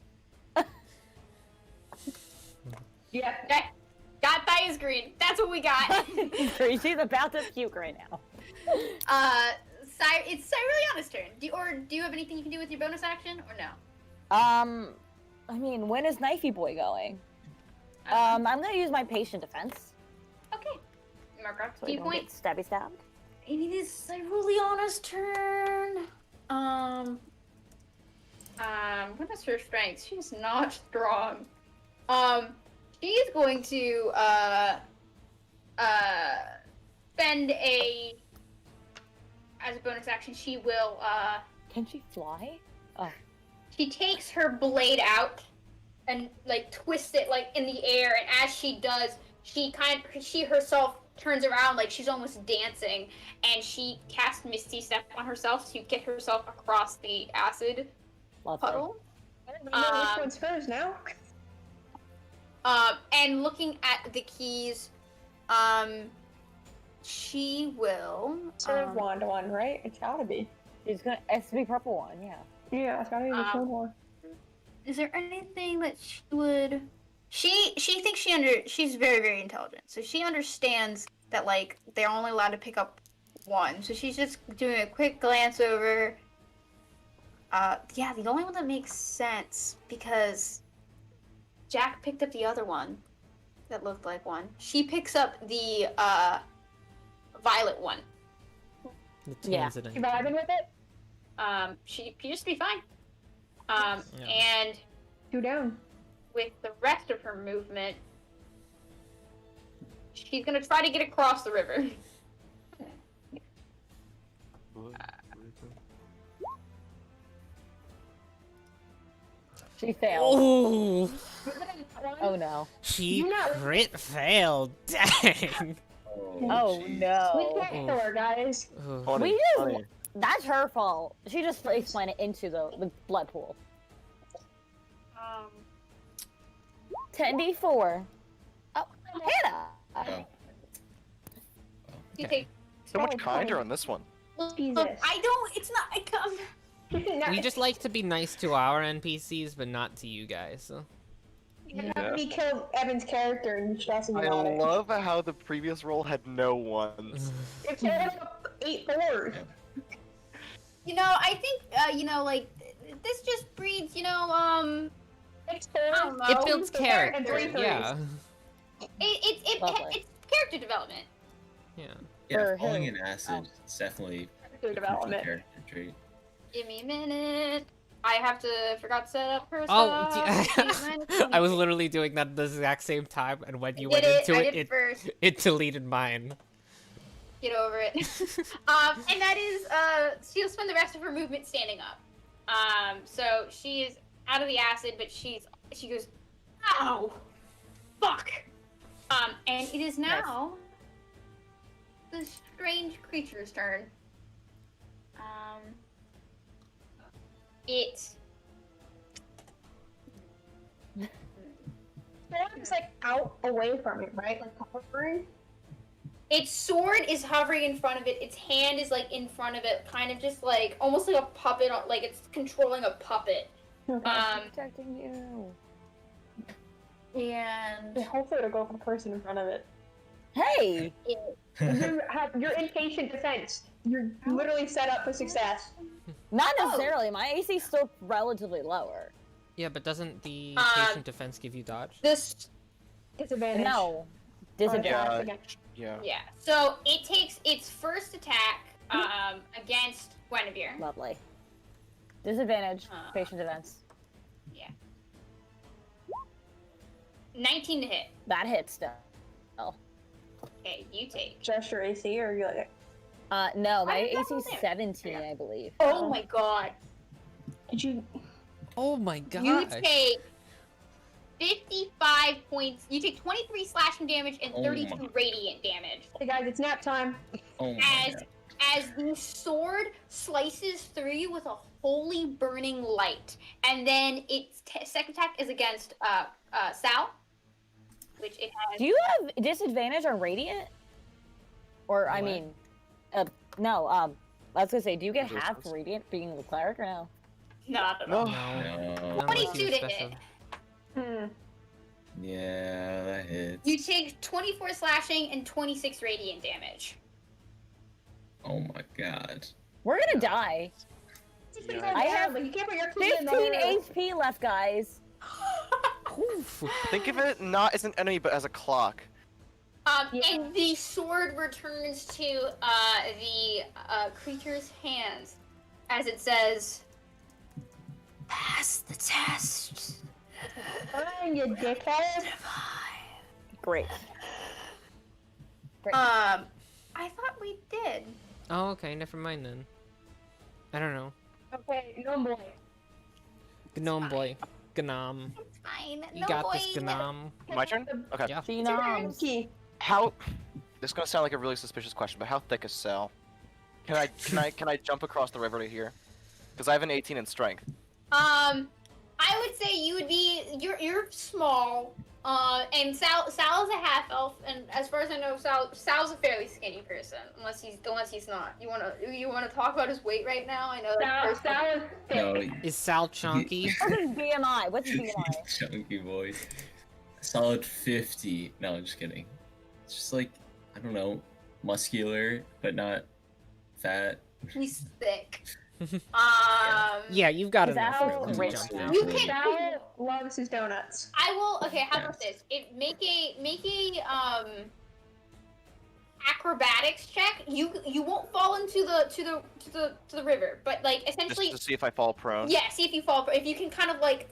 Yeah. Okay. Got Thais green. That's what we got. She's about to puke right now. It's Cyrilliana's turn. Do you have anything you can do with your bonus action or no? I mean, when is Knifey Boy going? I'm gonna use my patient defense. Okay. Mark off So I 2 don't points. get stabby stabbed. It is Cyrilliana's turn. What is her strength? She's not strong. She's going to spend as a bonus action. She will Can she fly? Oh, she takes her blade out and like twists it like in the air, and as she does, she herself turns around like she's almost dancing, and she casts Misty Step on herself to get herself across the acid lovely. puddle. I don't know which one's hers now. And looking at the keys, she will. Sort of wand one, right? It's gotta be. She's gonna. It's the purple one, yeah. Yeah, it's gotta be the cool one. Is there anything that she would? She thinks she's very, very intelligent, so she understands that like they're only allowed to pick up one. So she's just doing a quick glance over. Yeah, the only one that makes sense because Jack picked up the other one that looked like one. She picks up the violet one. The Yeah. Tanzanite. You vibing with it? She appears to be fine. Yeah. And 2 down. with the rest of her movement, she's gonna try to get across the river. She failed. Oh, Oh no. He You know- crit failed. Dang. Oh We no. can't kill her, guys. Ugh. Funny, We just- funny. That's her fault. She just face planted into the blood pool. 10d4. Oh, Hannah. Oh. You Okay. take. So much Oh, kinder funny. on this one. Jesus. I don't. It's not. I come. We just like to be nice to our NPCs, but not to you guys. So. You have me kill Evan's character and you're stressing I about it. love how the previous roll had no ones. It's had 8 4s. You know, I think. You know, like this just breeds. You know, 6 I 4s. don't know. It builds so there and character. 3 Yeah. Lovely. It's character development. Yeah. Yeah, For falling who? in acid is definitely Character a development. character trait. Give me a minute. I have to. Forgot to set up her Oh, stuff. I was literally doing that at the exact same time, and when you I went did it. into I it, did first. it deleted mine. Get over it. And that is, she'll spend the rest of her movement standing up. So she is out of the acid, but she goes, ow, fuck. And it is now the strange creature's turn. It. It's like out away from it, right? Like hovering. Its sword is hovering in front of it. Its hand is like in front of it, kind of just like almost like a puppet, like it's controlling a puppet. Protecting you. And Hopefully it'll go for the person in front of it. Hey. You're in patient defense. You're literally set up for success. Not necessarily. My AC is still relatively lower. Yeah, but doesn't the patient defense give you dodge? this, Disadvantage. No. Disadvantage. Yeah. yeah. So it takes its first attack against Guinevere. Lovely. Disadvantage. Uh. Patient defense. 19 to hit. That hits still. Okay, you take. Just your AC, or you like? No, my I didn't AC know is there. 17, I believe. Oh my god. Did you? Oh my god. You take 55 points. You take 23 slashing damage and Oh 32 my. radiant damage. Hey guys, it's nap time. Oh my As god. as the sword slices through you with a holy burning light, and then its second attack is against Sal, which it has. Do you have disadvantage on radiant? Or I What? mean, no. I was gonna say, do you get Resistance. half radiant being the cleric or no? Not at No. all. No. No. Unless you 22 to special- hit. Yeah, that hits. You take 24 slashing and 26 radiant damage. Oh my god. We're gonna die. I have Like, you can't put your key in 15 there. HP left, guys. Oof. Think of it not as an enemy, but as a clock. Yeah. And the sword returns to the creature's hands as it says, "Pass the test." Fine, you dickhead. Great. I thought we did. Oh, okay, never mind then. I don't know. Okay, no boy. Gnome boy. Gnome. It's fine. You no got boy. this, Gnome. My turn? Okay. Yeah. Phenoms. Key. How? This is gonna sound like a really suspicious question, but how thick is Sal? Can I jump across the river to here? Because I have an 18 in strength. I would say you would be. You're small. And Sal's a half elf, and as far as I know, Sal's a fairly skinny person. Unless he's not. You wanna talk about his weight right now? I know that. Sal is thick. No, Is Sal chunky? What's his BMI? What's his BMI? chunky boy. Solid 50. No, I'm just kidding. It's just like, I don't know, muscular, but not fat. He's thick. Yeah, you've got Is enough that room to rich jump now? down. You can. Sal loves his donuts. I will. Okay, how about this? Make a acrobatics check. You won't fall into the river, but like Just essentially, to see if I fall prone. yeah. See if you fall. If you can kind of like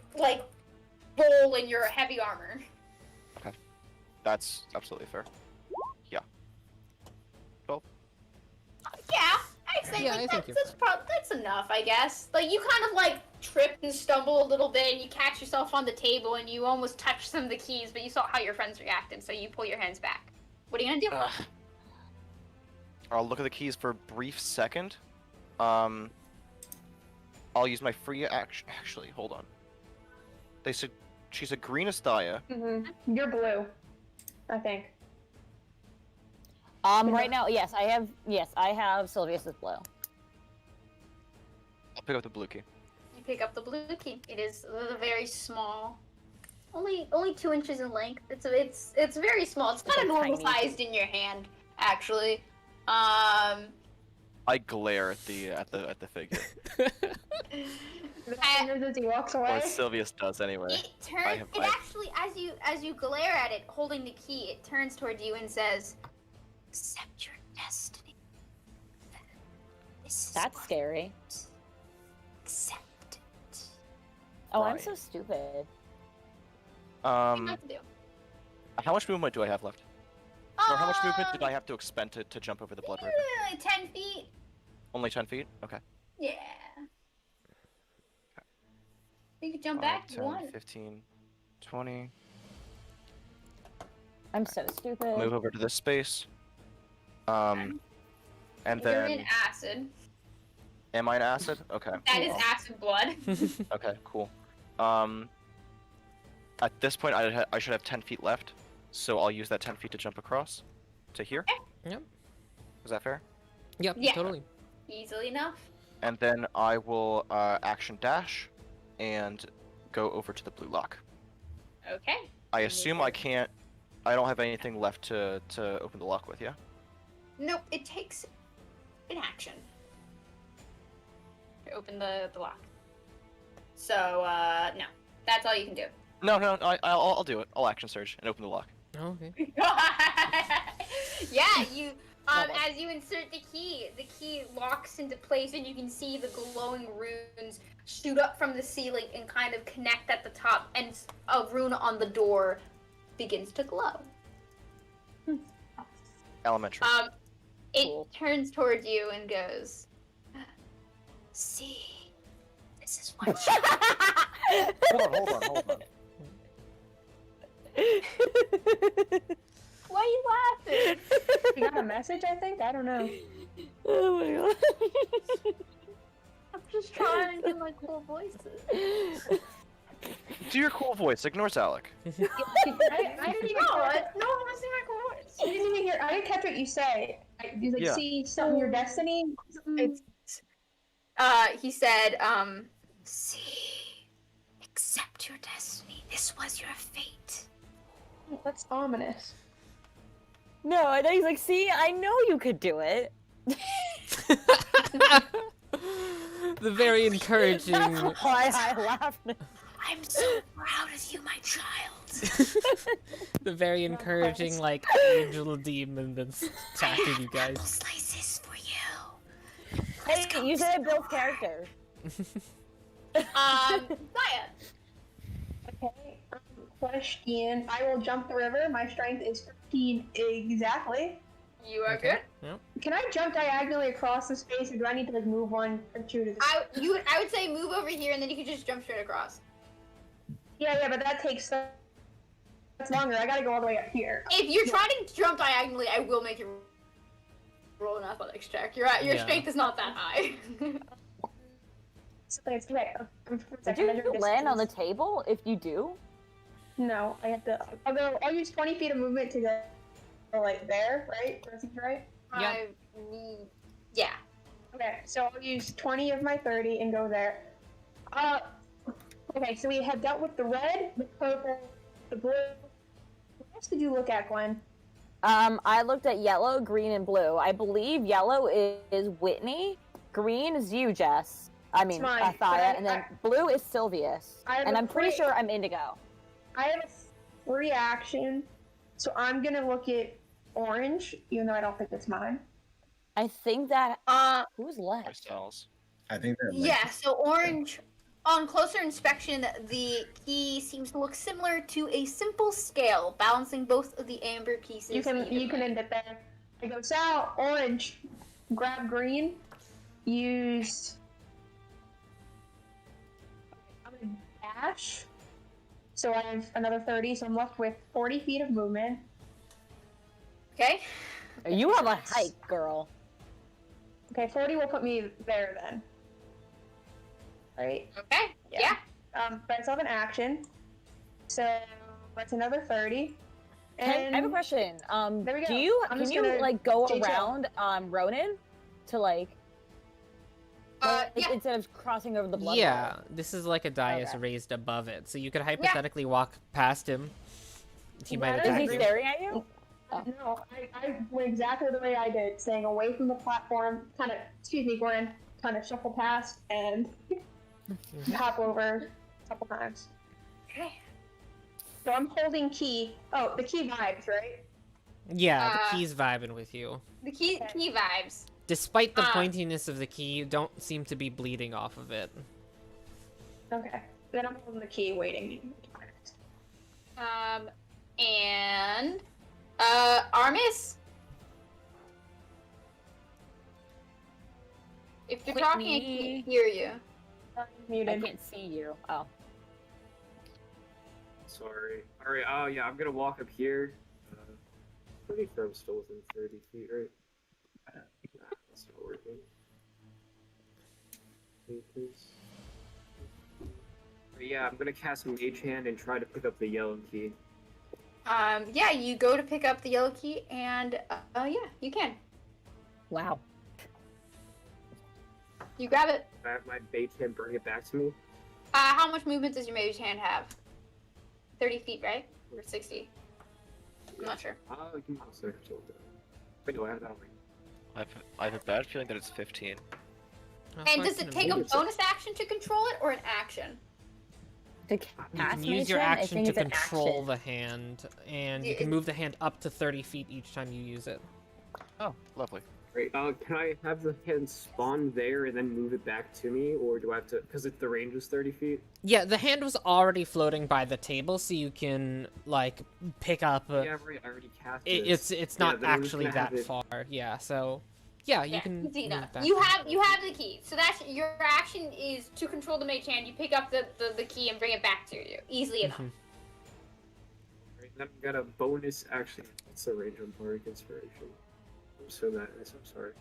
roll in your heavy armor. That's absolutely fair. Yeah, I'd say Yeah, like, I think that's enough, I guess. Like you kind of like trip and stumble a little bit, and you catch yourself on the table, and you almost touch some of the keys, but you saw how your friends reacted, so you pull your hands back. What are you gonna do? I'll look at the keys for a brief second. I'll use my free action. Actually, hold on. They said she's a green Asthaya. You're blue, I think. Right now, yes, I have Sylvius's blue. I'll pick up the blue key. You pick up the blue key. It is very small. Only 2 inches in length. It's very small. It's kind of normal sized in your hand, actually. I glare at the figure. As he walks away. Or Sylvius does anyway. It turns. It actually, as you glare at it, holding the key, it turns towards you and says, "Accept your destiny." That's scary. Accept it. Oh, I'm Right. so stupid. What do you have to do? How much movement do I have left? Or how much movement did I have to expend to jump over the blood river? 10 feet. Only 10 feet? Okay. Yeah. You could jump 5, back if you 10, want. 15, 20. I'm so stupid. Move over to this space. And You're then... in acid. Am I in acid? Okay. That is acid blood. Okay, cool. At this point, I should have 10 feet left, so I'll use that 10 feet to jump across to here. Yep. Is that fair? Yep. Yeah. Totally. Easily enough. And then I will action dash and go over to the blue lock. Okay. I assume I can't. I don't have anything left to open the lock with, yeah? Nope, it takes an action to open the lock. So, no. That's all you can do. No, I'll do it. I'll action surge and open the lock. Okay. Yeah, you as you insert the key locks into place, and you can see the glowing runes shoot up from the ceiling and kind of connect at the top, and a rune on the door begins to glow. Elementary. It turns towards you and goes, "See, this is what Hold on. Why are you laughing?" You got a message, I think? I don't know. Oh my god. I'm just trying to do my cool voices. Do your cool voice. Ignore Zalek. I didn't even No, hear no one wants to hear my cool voice. I didn't even hear. I didn't catch what you say. You like Yeah. see something your destiny. It's he said, "See, accept your destiny. This was your fate." That's ominous. No, I know he's like, see, I know you could do it. The very encouraging. That's why I laughed. I'm so proud of you, my child. The very encouraging, like, angel demon that's attacking you guys. Slices for you. Hey, you said Bill's character. Maya. Okay. Question. I will jump the river. My strength is 15 exactly. You are Okay. good. Can I jump diagonally across the space, or do I need to like move one or two to the? I would say move over here, and then you can just jump straight across. Yeah, but that takes. That's longer. I gotta go all the way up here. If you're trying to jump diagonally, I will make you roll an athletics check. Your Yeah. strength is not that high. So it's okay. Did you land on the table? If you do, No, I have to. I'll use 20 feet of movement to go like there, right? That seems right. Yeah. Yeah. Okay, so I'll use 20 of my 30 and go there. Okay, so we have dealt with the red, the purple, the blue. What else did you look at, Gwen? I looked at yellow, green, and blue. I believe yellow is Whitney, green is you, Jess. I mean, It's mine, but Athaya, and then blue is Sylvius. I have And a I'm pretty free- sure I'm Indigo. I have a free action, so I'm gonna look at orange, even though I don't think it's mine. I think that who's left? Ourselves. I think that. Yeah, so orange, on closer inspection, the key seems to look similar to a simple scale, balancing both of the amber pieces. You can evenly. end it there. I go south, orange, grab green, use dash. So I have another 30, so I'm left with 40 feet of movement. Okay. You have a hike, girl. Okay, 40 will put me there then. Right? Okay. Yeah. But I still have an action. So that's another 30. I And have a question. there we go. Do you I'm can just you gonna like go JTL. around Ronan to like Yeah. instead of crossing over the blood? Yeah, this is like a dais Okay. raised above it, so you could hypothetically walk past him. He might That Is attack he you. staring at you? No, I went exactly the way I did, staying away from the platform, kind of, excuse me, Gwen, kind of shuffle past and hop over a couple times. Okay. So I'm holding key. Oh, the key vibes, right? Yeah, the key's vibing with you. The key vibes. Despite the Ah. pointiness of the key, you don't seem to be bleeding off of it. Okay. Then I'm holding the key, waiting. And Armis. If you're talking, I Whitney. can't hear you. I Muted. can't see you. Oh. Sorry. Alright, yeah, I'm gonna walk up here. Pretty sure I'm still within 30 feet, right? Nah, that's not working. But yeah, I'm gonna cast Mage Hand and try to pick up the yellow key. Yeah, you go to pick up the yellow key, and yeah, you can. Wow. You grab it. I have my Mage Hand bring it back to me. How much movement does your mage hand have? 30 feet, right? Or 60? I'm not sure. Give me a second. Wait, do I have that on me? I have a bad feeling that it's 15. And does it take a Unfortunately. bonus action to control it, or an action? To You cast can use Mage your Hand, I action think to it's an control action. the hand, and you Yeah, can move the hand up to 30 feet each time you use it. Oh, lovely. Great. Can I have the hand spawn there and then move it back to me, or do I have to? Because the range is 30 feet. Yeah, the hand was already floating by the table, so you can like pick up. Yeah, right. I already cast It's Yeah, not then I'm just actually gonna have that it- far. Yeah, so yeah, you Yeah, can. easy move enough. back You and have forth. the key, so that's your action is to control the mage hand. You pick up the key and bring it back to you easily enough. Mhm. Right, then I've got a bonus. Actually, what's the range on Bardic Inspiration? I'm so bad. I'm sorry.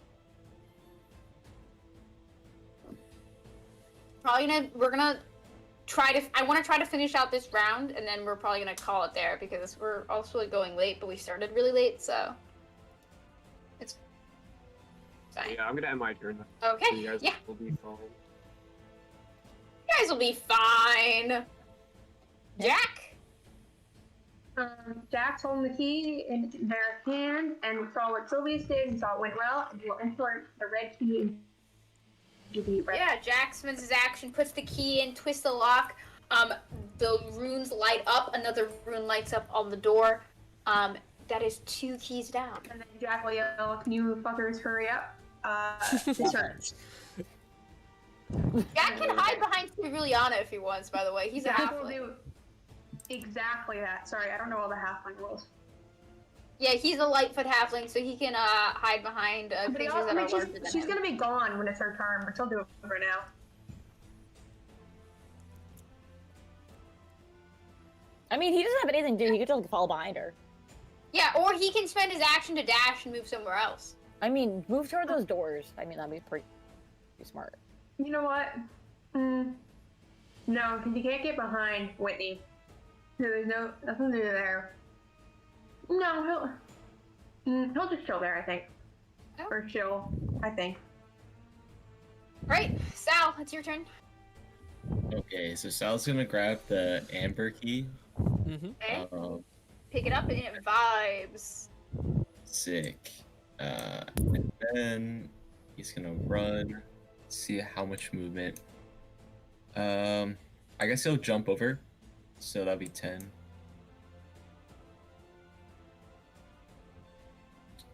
We're gonna try to. I want to try to finish out this round, and then we're probably gonna call it there because we're also going late, but we started really late, so it's fine. Yeah, I'm gonna end my turn. Okay. So you guys Yeah. will be fine. You guys will be fine. Jack. Jack's holding the key in their hand, and we saw what Sylvius did. We saw it went well, and we'll insert the red key into the red. Yeah, Jack spends his action, puts the key in, twists the lock. The runes light up. Another rune lights up on the door. That is 2 keys down. And then Jack will yell, "Can you fuckers hurry up?" His turn. Jack can hide behind Juliana if he wants. By the way, he's a Jack will halfling. do exactly that. Sorry, I don't know all the halfling rules. Yeah, he's a Lightfoot halfling, so he can hide behind But creatures I that mean, are larger than she's him. gonna be gone when it's her turn, but she'll do it for now. I mean, he doesn't have anything to do. He could just follow behind her. Yeah, or he can spend his action to dash and move somewhere else. I mean, move toward those doors. I mean, that'd be pretty smart. You know what? No, because you can't get behind Whitney. There's nothing to do there. No, he'll just chill there, I think. Oh. Or chill, I think. Right, Sal, it's your turn. Okay, so Sal's gonna grab the amber key. Mm-hmm. Okay, Uh, pick it up and it vibes. sick. And then he's gonna run. See how much movement. I guess he'll jump over. So that'll be 10.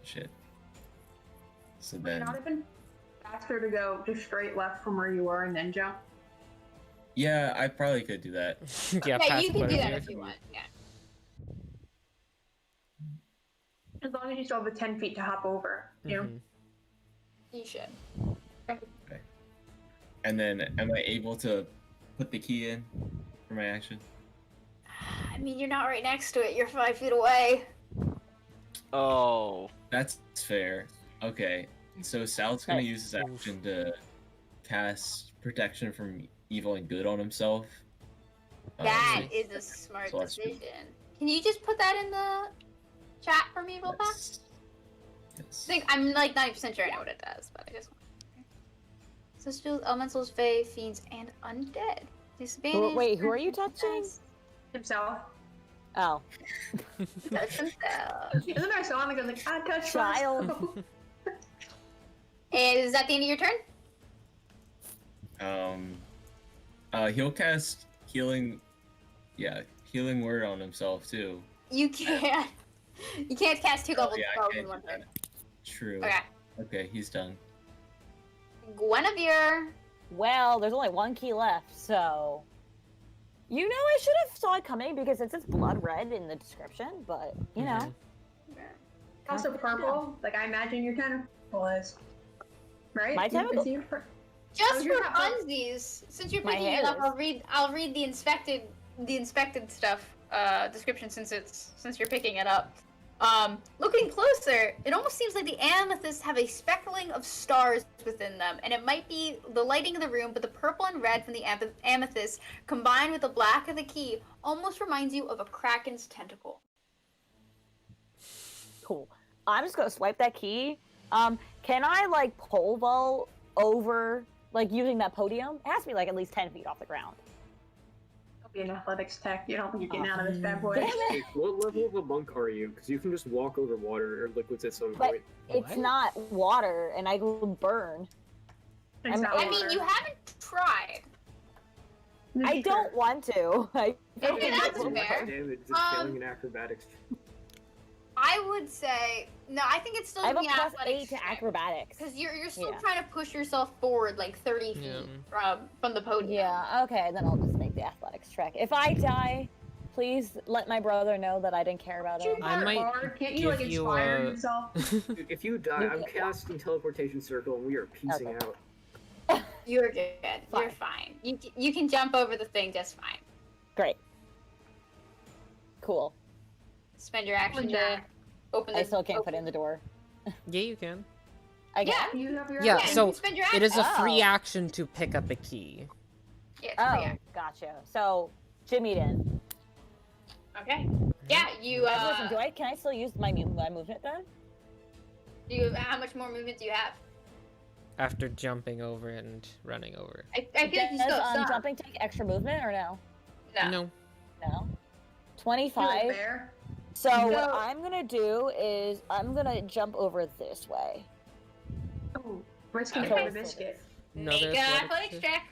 Shit. So Would it then, not have been faster to go just straight left from where you were and then jump? yeah, I probably could do that. Yeah, Yeah, pass you can do that whatever. if you want. Yeah. As long as you still have the 10 feet to hop over, you know? Mhm. You should. And then, am I able to put the key in for my action? I mean, you're not right next to it. You're 5 feet away. Oh. That's fair. Okay, so Sal's gonna use his action to cast protection from evil and good on himself. That is a smart So that's- decision. Can you just put that in the chat for me, real fast? Yes. I'm like 90% sure I know what it does, but I just want. Celestials, elementals, fae, fiends, and undead. Disadvantage. Wait, who are you touching? Himself. Oh, Touch himself. And then I saw him and I was like, I touched Child. myself. Is that the end of your turn? He'll cast healing. Yeah, healing word on himself too. You can't. You can't cast 2 level yeah, I spells can't in one do turn. that. True. Okay. Okay, he's done. Guinevere. well, there's only one key left, so. You know, I should have saw it coming because it says blood red in the description, but you know. Also purple. Like I imagine your kind of was. Right? My tentacle? Is your pur- Just Oh, for you're not- funsies, since you're My picking it hair up, is- I'll read the inspected stuff description since you're picking it up. Looking closer, it almost seems like the amethysts have a speckling of stars within them, and it might be the lighting of the room, but the purple and red from the amethyst combined with the black of the key almost reminds you of a kraken's tentacle. Cool. I'm just gonna swipe that key. Can I like pole vault over like using that podium? It has to be like at least 10 feet off the ground. Be an athletics tech. You don't think you're getting out of this bad boy. Damn it! Hey, what level of a monk are you? Because you can just walk over water or liquids at some But- point. It's What? not water, and I will burn. It's I'm- not I mean, water. you haven't tried. I don't want to. I Okay, that's Oh, fair. damn it, just Um, failing in acrobatics. I would say no. I think it's still I have a the plus athletics 8 to check. acrobatics. Because you're still Yeah. trying to push yourself forward like 30 feet Yeah. from the podium. Yeah, okay, then I'll just make the athletics check. If I die, please let my brother know that I didn't care about him. I might Can't you like give you inspire a- yourself? Dude, if you die, I'm casting teleportation circle and we are piecing Okay. out. You're good. You're fine. You can jump over the thing just fine. Great. Cool. Spend your action to Jack. open the. I still can't put open- in the door. Yeah, you can. I Yeah. can? You have your Yeah, Yeah, you so can spend your it is a action. free Oh. action to pick up a key. Yeah, it's Oh, free action. gotcha. So, Jimmy then. Okay. Yeah, you Listen, can I still use my movement then? how much more movement do you have? After jumping over and running over. I feel like you Does still have some. jumping take extra movement or no? No. No. No. You like 25. bear? So what No. I'm gonna do is I'm gonna jump over this way. Oh, risking it Okay. for the biscuit. No, Make there's an athletics athletics check.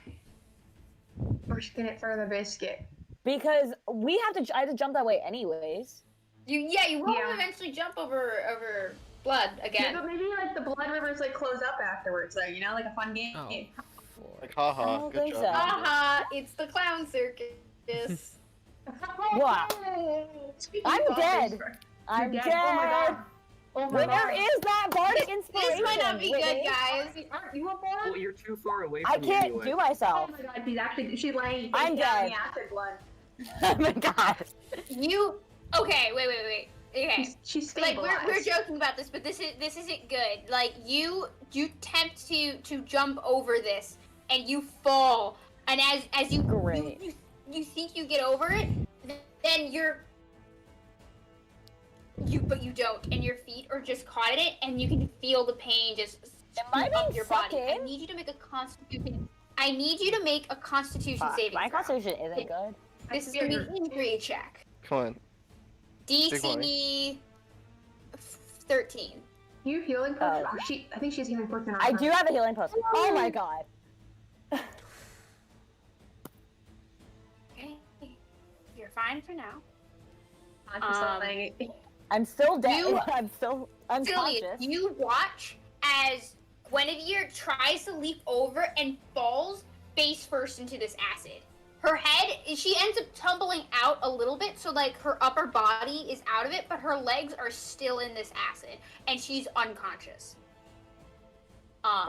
Risking it for the biscuit. Because I have to jump that way anyways. You will Yeah. eventually jump over blood Yeah, again. but maybe like the blood rivers like close up afterwards, though. You know, like a fun game. Oh. Like, I haha, don't good think job. so. Haha, it's the clown circus. What? Speaking I'm of dead. zombies, I'm you're dead. Oh my god. Oh my Where god. is that bardic inspiration? This might not be good, Whitney? guys. Aren't you a Well, board? you're too far away I from me can't anyway. do Oh myself. my god, she's laying I'm face down in dead. the acid blood. Oh my god. Okay, wait. Okay. She's Like stabilized. we're joking about this, but this isn't good. Like you attempt to jump over this and you fall, and as you Great. you think you get over it, then but you don't, and your feet are just caught in it, and you can feel the pain just Am I scoop up being your body. sucked I in? need you to make a constitution. I need you to make a constitution Fuck, saving my throw. constitution isn't good. This is gonna be an injury check. Come on. DC 13. You healing potion? I think she's healing potion. on I her. do have a healing potion. Oh my god. Okay, you're fine for now. I'm just laying it. I'm still dead. You- I'm still unconscious. Silly, you watch as Guinevere tries to leap over and falls face first into this acid. Her head, she ends up tumbling out a little bit, so like her upper body is out of it, but her legs are still in this acid, and she's unconscious.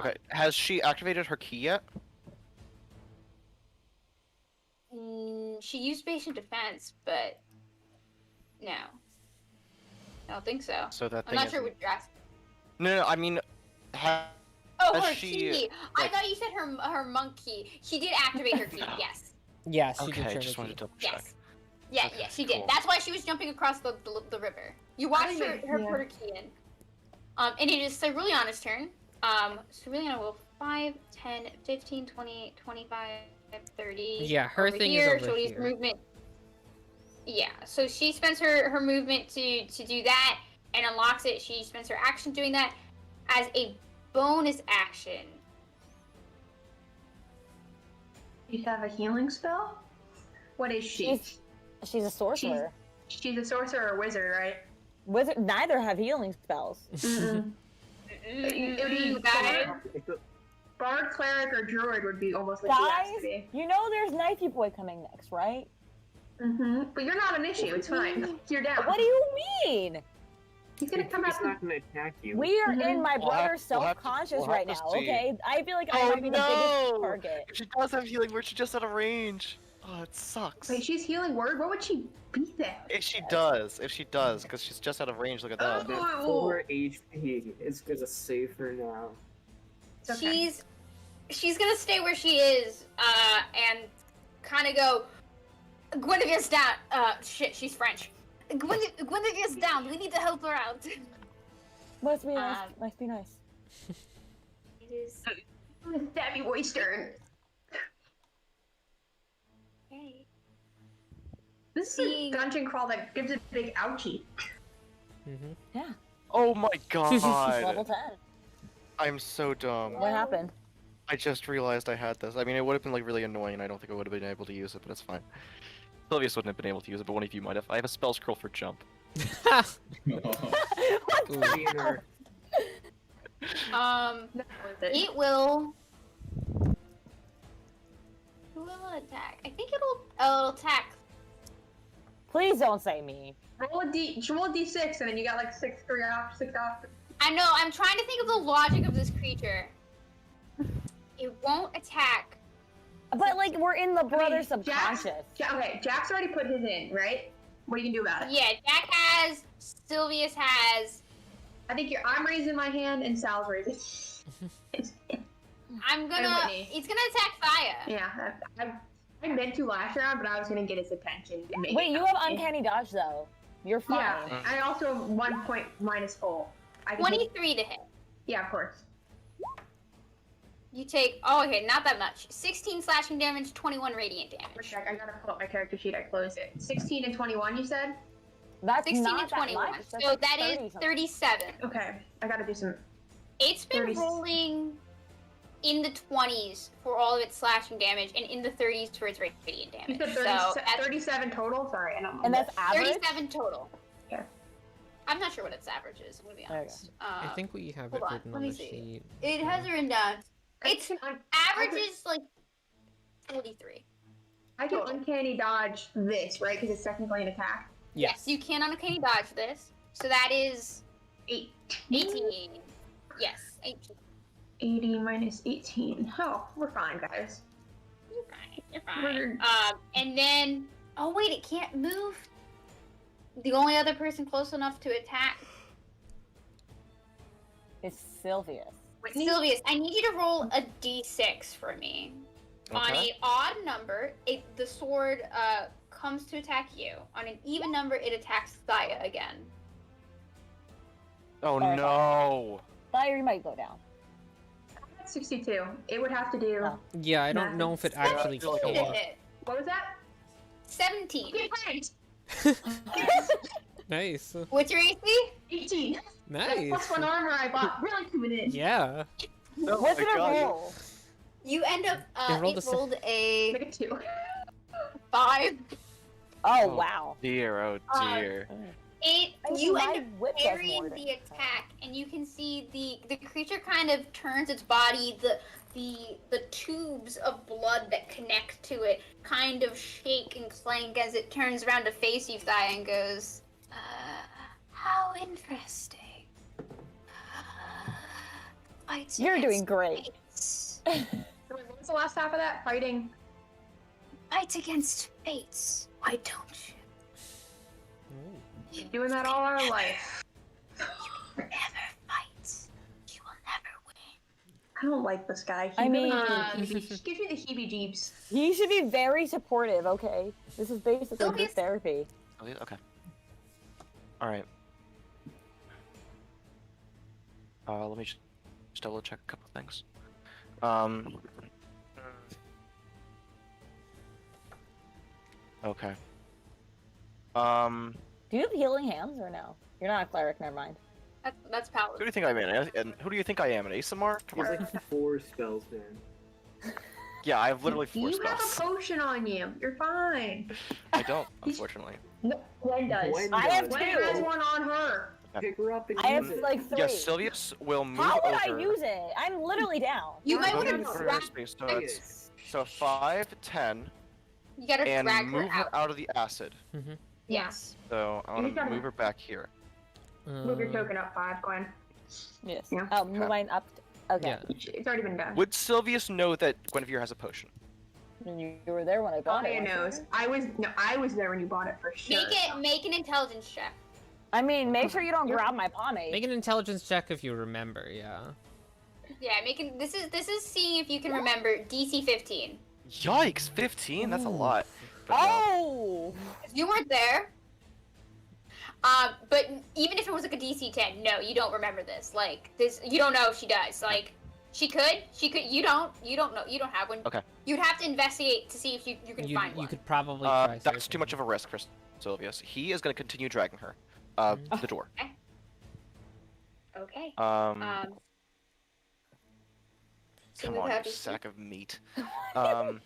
Okay, has she activated her key yet? she used patient defense, but no. I don't think so. So that I'm thing not is... sure what you're asking. No, I mean, Oh, Has her she, key. I like- thought you said her monk key. She did activate her key. Yes. Yes, she okay, did turn just the wanted key. to double check. Yes. Yeah, Okay, yeah, she did. cool. That's why she was jumping across the river. You watched her, didn't- her yeah. put her key in. And it is Ceruleana's turn. Ceruleana will 5, 10, 15, 20, 25, 30. Yeah, her over thing here. is over She'll use here. movement. Yeah, so she spends her movement to do that and unlocks it. She spends her action doing that. As a bonus action, You have a healing spell? What is she? She's a sorcerer. She's a sorcerer or wizard, right? Wizard. Neither have healing spells. Mm-mm. It would be guys. Bard, cleric, or druid would be almost what she has Guys, to be. you know there's Knifey Boy coming next, right? Mm-hmm. But you're not an issue. It's fine. You're down. What do you mean? He's gonna come out. He's not gonna attack you. We are in my We'll have- brother's we'll have to- self-conscious we'll have right to now, see. okay? I feel like I Oh, might be the biggest no! target. If she does have healing word, she just out of range. Oh, it sucks. Wait, she's healing word. What would she beat that? If she does, because she's just out of range. Look at that. That Oh. 4 HP is gonna save her now. It's okay. She's gonna stay where she is, and kind of go. Guinevere's down. Shit, she's French. Guinevere's down. We need to help her out. Must be nice. Um, Must be nice. It is. Stabby boy's turn. Okay. This is Seeing- a dungeon crawl that gives a big ouchie. Mhm. Yeah. Oh my Level god. 10. I'm so dumb. What happened? I just realized I had this. I mean, it would have been like really annoying. I don't think I would have been able to use it, but it's fine. Sylvius wouldn't have been able to use it, but one of you might have. I have a spell scroll for jump. Dinner. It will. Who will it attack? I think it'll attack. Please don't say me. Roll a d6, and then you got like 6 off. I know. I'm trying to think of the logic of this creature. It won't attack. But like we're in the brother Jack's- subconscious. Okay, Jack's already put his in, right? What are you gonna do about it? Yeah, Jack has. Sylvius has. I think I'm raising my hand, and Sal's raising. I'm gonna. Whitney. It's gonna attack Thaya. Yeah, I meant to last round, but I was gonna get his attention. And make Wait, it you have happen. uncanny dodge though. You're fine. Yeah, I also have 1 point minus full. I can take- 23 to hit. Yeah, of course. You take. Oh, okay, not that much. 16 slashing damage, 21 radiant damage. Check. I gotta pull up my character sheet. I closed it. 16 and 21, you said? That's 16 not and that 21. much. That's So like that 30 is something. 37. Okay, I gotta do some. It's been 30. rolling in the 20s for all of its slashing damage and in the 30s for its radiant damage. You said So 37 total. Sorry, I don't know. And that's average. 37 total. Yeah. I'm not sure what its average is, I'm gonna be There you honest. I think we have it hold on, written let on me the see. sheet. It has it written down. Its average is like 43. I can uncanny dodge this, right? Because it's technically an attack. Yes, you can uncanny dodge this. So that is 18. yes, 18. 80 minus 18. Oh, we're fine, guys. You're fine. You're We're- fine. And then, oh wait, it can't move. The only other person close enough to attack, It's Sylvius. Whitney? Sylvius. I need you to roll a d6 for me. On Okay. a odd number, the sword comes to attack you. On an even number, it attacks Thaya again. Oh no! Fire might go down. 62. It would have to do. Oh. Yeah, I don't know if it actually feel like a Hit can. lot. it. What was that? 17. Nice. What's your AC? 18. Nice. Plus 1 armor I bought. Really coming in. Yeah. Oh What's my it a God, you- roll? You end up. You rolled it a rolled a Like a 2. 5. Oh wow. Dear, oh dear. You My end up whip does parrying more than- the attack, and you can see the creature kind of turns its body. The tubes of blood that connect to it kind of shake and clank as it turns around to face you, Thaya, and goes, "How interesting." You're doing great. Wait, what was the last half of that? Fighting. fight against fates. Why don't you? Doing that all our life. Never fight. You will never win. I don't like this guy. He I really mean- gives me the heebie-jeebies. He should be very supportive, okay? This is basically Sylvia's- just therapy. Okay. All right. Let me just double check a couple things. Okay. Do you have healing hands or no? You're not a cleric, never mind. That's Who do paladin. you think I am? And who do you think I am? An Asimar? Come He's on. like 4 spells, man. Yeah, I have literally 4 You have a spells. potion on you. You're fine. I don't, unfortunately. No, Gwen does. Gwen I have does. Gwen two. has one on her. Pick her up and I have use it. like 3. Yes, Sylvius will move How would over. I use it? I'm literally down. You might Move want into to her drag. space, so it's 5, 10, You gotta and drag move her out. her out of the acid. Yes. So I You want to gotta- move her back here. Move your token up 5, Gwen. Yes. Yeah. Oh, move mine up. Okay. Yeah. It's already been done. Would Sylvius know that Guinevere has a potion? And you were there when I bought it. Claudia weren't knows. you? I was there when you bought it for sure. Make an intelligence check. I mean, make sure you don't grab my pomade. Make an intelligence check if you remember. Yeah. Yeah, this is seeing if you can remember DC 15. Yikes, 15? That's a lot. But no. Oh! You weren't there. But even if it was like a DC 10, no, you don't remember this. Like this, you don't know if she does. Like she could. You don't know. You don't have one. Okay. You'd have to investigate to see if you can You, find you one. could probably try. That's searching. too much of a risk for Sylvius. He is going to continue dragging her. The door. Okay. Come Smooth on, you happy. sack of meat. Dead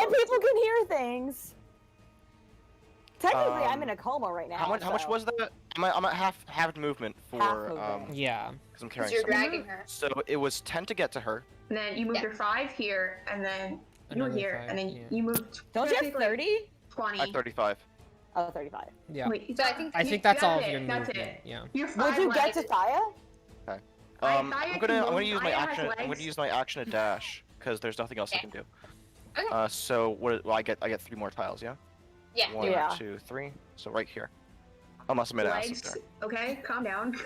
people can hear things. Technically, I'm Um, in a coma right now. How much so- was that? I'm at half movement Half for movement. Yeah. because I'm Because carrying you're something. dragging her. So it was 10 to get to her. And then you moved Yeah. her 5 here, and then you were Another here, 5, and then yeah. you moved. Don't you have technically 30? 20. At 35. Oh, 35. Yeah. Wait, So I think I think that's all of it, your that's movement. it. Yeah. You're Would 5 you get legs. to Saya? I'm Saya gonna can move. use my Saya has action. I'm gonna legs. use my action to dash because there's nothing else I Okay. can do. Okay. So what? Well, I get 3 more tiles. Yeah. Yeah. 1, Yeah. 2, 3. So right here. Unless I'm in acid Legs. there. Okay, calm down.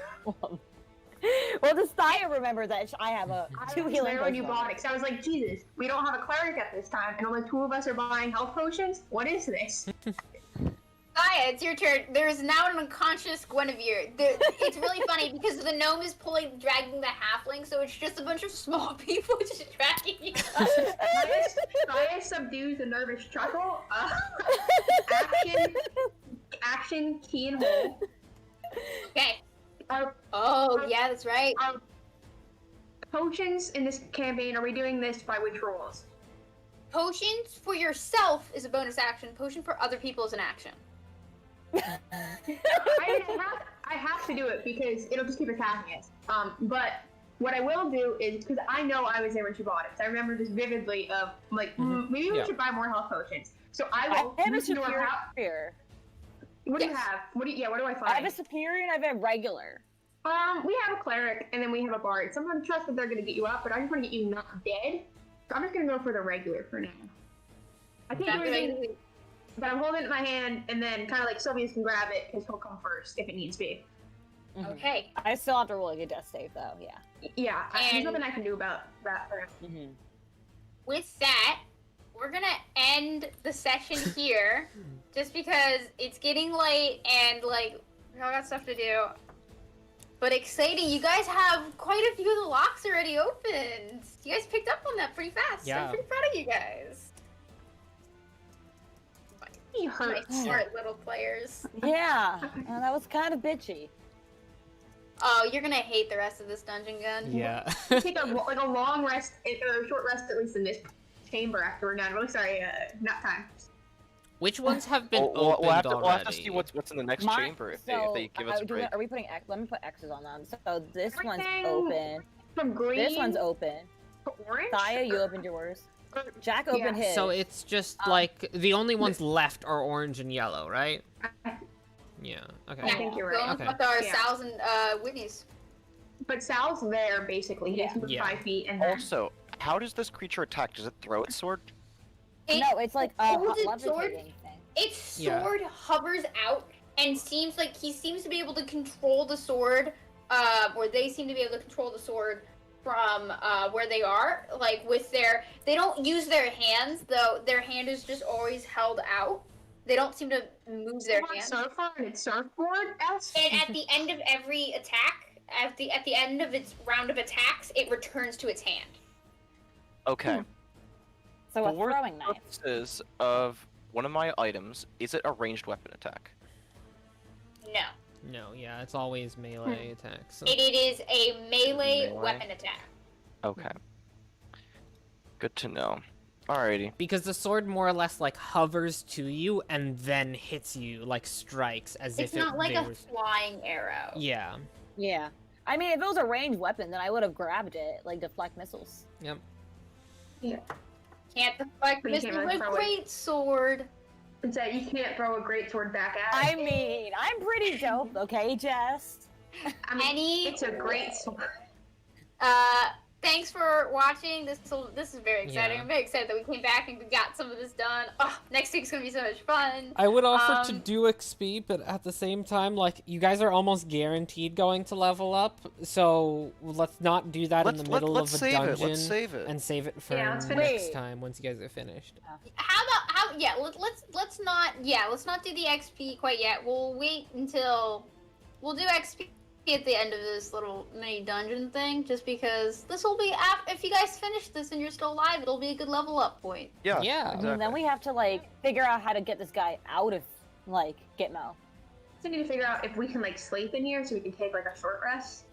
Well, does Saya remember that I have a I 2 was healing there when you potions? bought it, 'cause I was like, Jesus, we don't have a cleric at this time, and only 2 of us are buying health potions. What is this? Aya, it's your turn. There's now an unconscious Guinevere. It's really funny because the gnome is dragging the halfling, so it's just a bunch of small people just dragging you. Saya subdues a nervous chuckle. Action, key and hold. Okay. Our Oh, yeah, that's right. potions in this campaign, are we doing this by which rules? Potions for yourself is a bonus action. Potion for other people is an action. I have to do it because it'll just keep attacking us. But what I will do is, because I know I was there when she bought it, so I remember this vividly of, like, maybe we Yeah. should buy more health potions. So I I will have a listen to her superior. What do you Yes. have? What do I I find? have a superior and I have a regular. We have a cleric, and then we have a bard. Sometimes I trust that they're gonna get you up, but I just want to get you not dead. So I'm just gonna go for the regular for now. I can't do anything, but I'm holding it in my hand, and then kind of like Sylvius can grab it, because he'll come first if it needs be. Okay. I still have to roll like a death save though, yeah. Yeah, there's And- nothing I can do about that for now. Mm-hmm. With that, we're gonna end the session here, just because it's getting late and like we all got stuff to do. But exciting, you guys have quite a few of the locks already opened. You guys picked up on that pretty fast. Yeah. I'm pretty proud of you guys. He My hurts. smart little players. Yeah, that was kind of bitchy. Oh, you're gonna hate the rest of this dungeon gun. Yeah. Take a long rest, a short rest at least in this chamber after we're done. Really sorry, nap time. Which ones have been We'll opened have to already? see what's in the next My- chamber if they give us a break. Are we putting X? Let me put X's on them. So this one's Everything open. From green This one's open. to orange. Saya, you opened yours. Jack opened his. So it's just like the only ones left are orange and yellow, right? Yeah. Okay. I think you're right. Going Okay. with our Yeah. Sal's and Whitney's. But Sal's there basically. He has to move Yeah. 5 feet, and then Also, how does this creature attack? Does it throw its sword? It No, it's like a holds its sword. levitating thing. Its Yeah. sword hovers out and seems like he seems to be able to control the sword, or they seem to be able to control the sword from where they are. Like with they don't use their hands though. Their hand is just always held out. They don't seem to move their Someone hand. surfer and it's surfboard. Else. And at the end of every attack, at the end of its round of attacks, it returns to its hand. Okay. So a For throwing knife. purposes of one of my items, is it a ranged weapon attack? No, No, yeah, it's always melee attacks. it is a melee Melee? weapon attack. Okay. Good to know. Alrighty. Because the sword more or less like hovers to you and then hits you, like strikes as It's if not it like a was... flying arrow. Yeah. Yeah. I mean, if it was a ranged weapon, then I would have grabbed it, like deflect missiles. Yep. Can't deflect But you can't Mr. really with throw it. great sword. It's that you can't throw a great sword back at I it. mean, I'm pretty dope, okay, Jess? I mean, Any it's a great sword. Thanks for watching. This is very exciting. Yeah. I'm very excited that we came back and we got some of this done. Oh, next week's gonna be so much fun. I would offer to Um, do XP, but at the same time, like, you guys are almost guaranteed going to level up, so let's not do that in the middle let's of a save dungeon. it. Let's save it. And save it for Yeah, let's next finish. time once you guys are finished. Let's not do the XP quite yet. We'll wait until we'll do XP at the end of this little mini dungeon thing, just because this will be if you guys finish this and you're still alive, it'll be a good level up point. Yeah. Yeah. I mean, then we have to, like, figure out how to get this guy out of, like, Gitmo. So we need to figure out if we can like sleep in here so we can take like a short rest.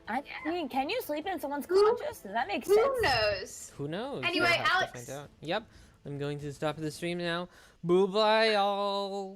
I mean, can you sleep in someone's Who- conscious? Does that make Who sense? knows? Who knows? Anyway, We'll have to Alex. find out. Yep. I'm going to stop the stream now. Bye-bye, all.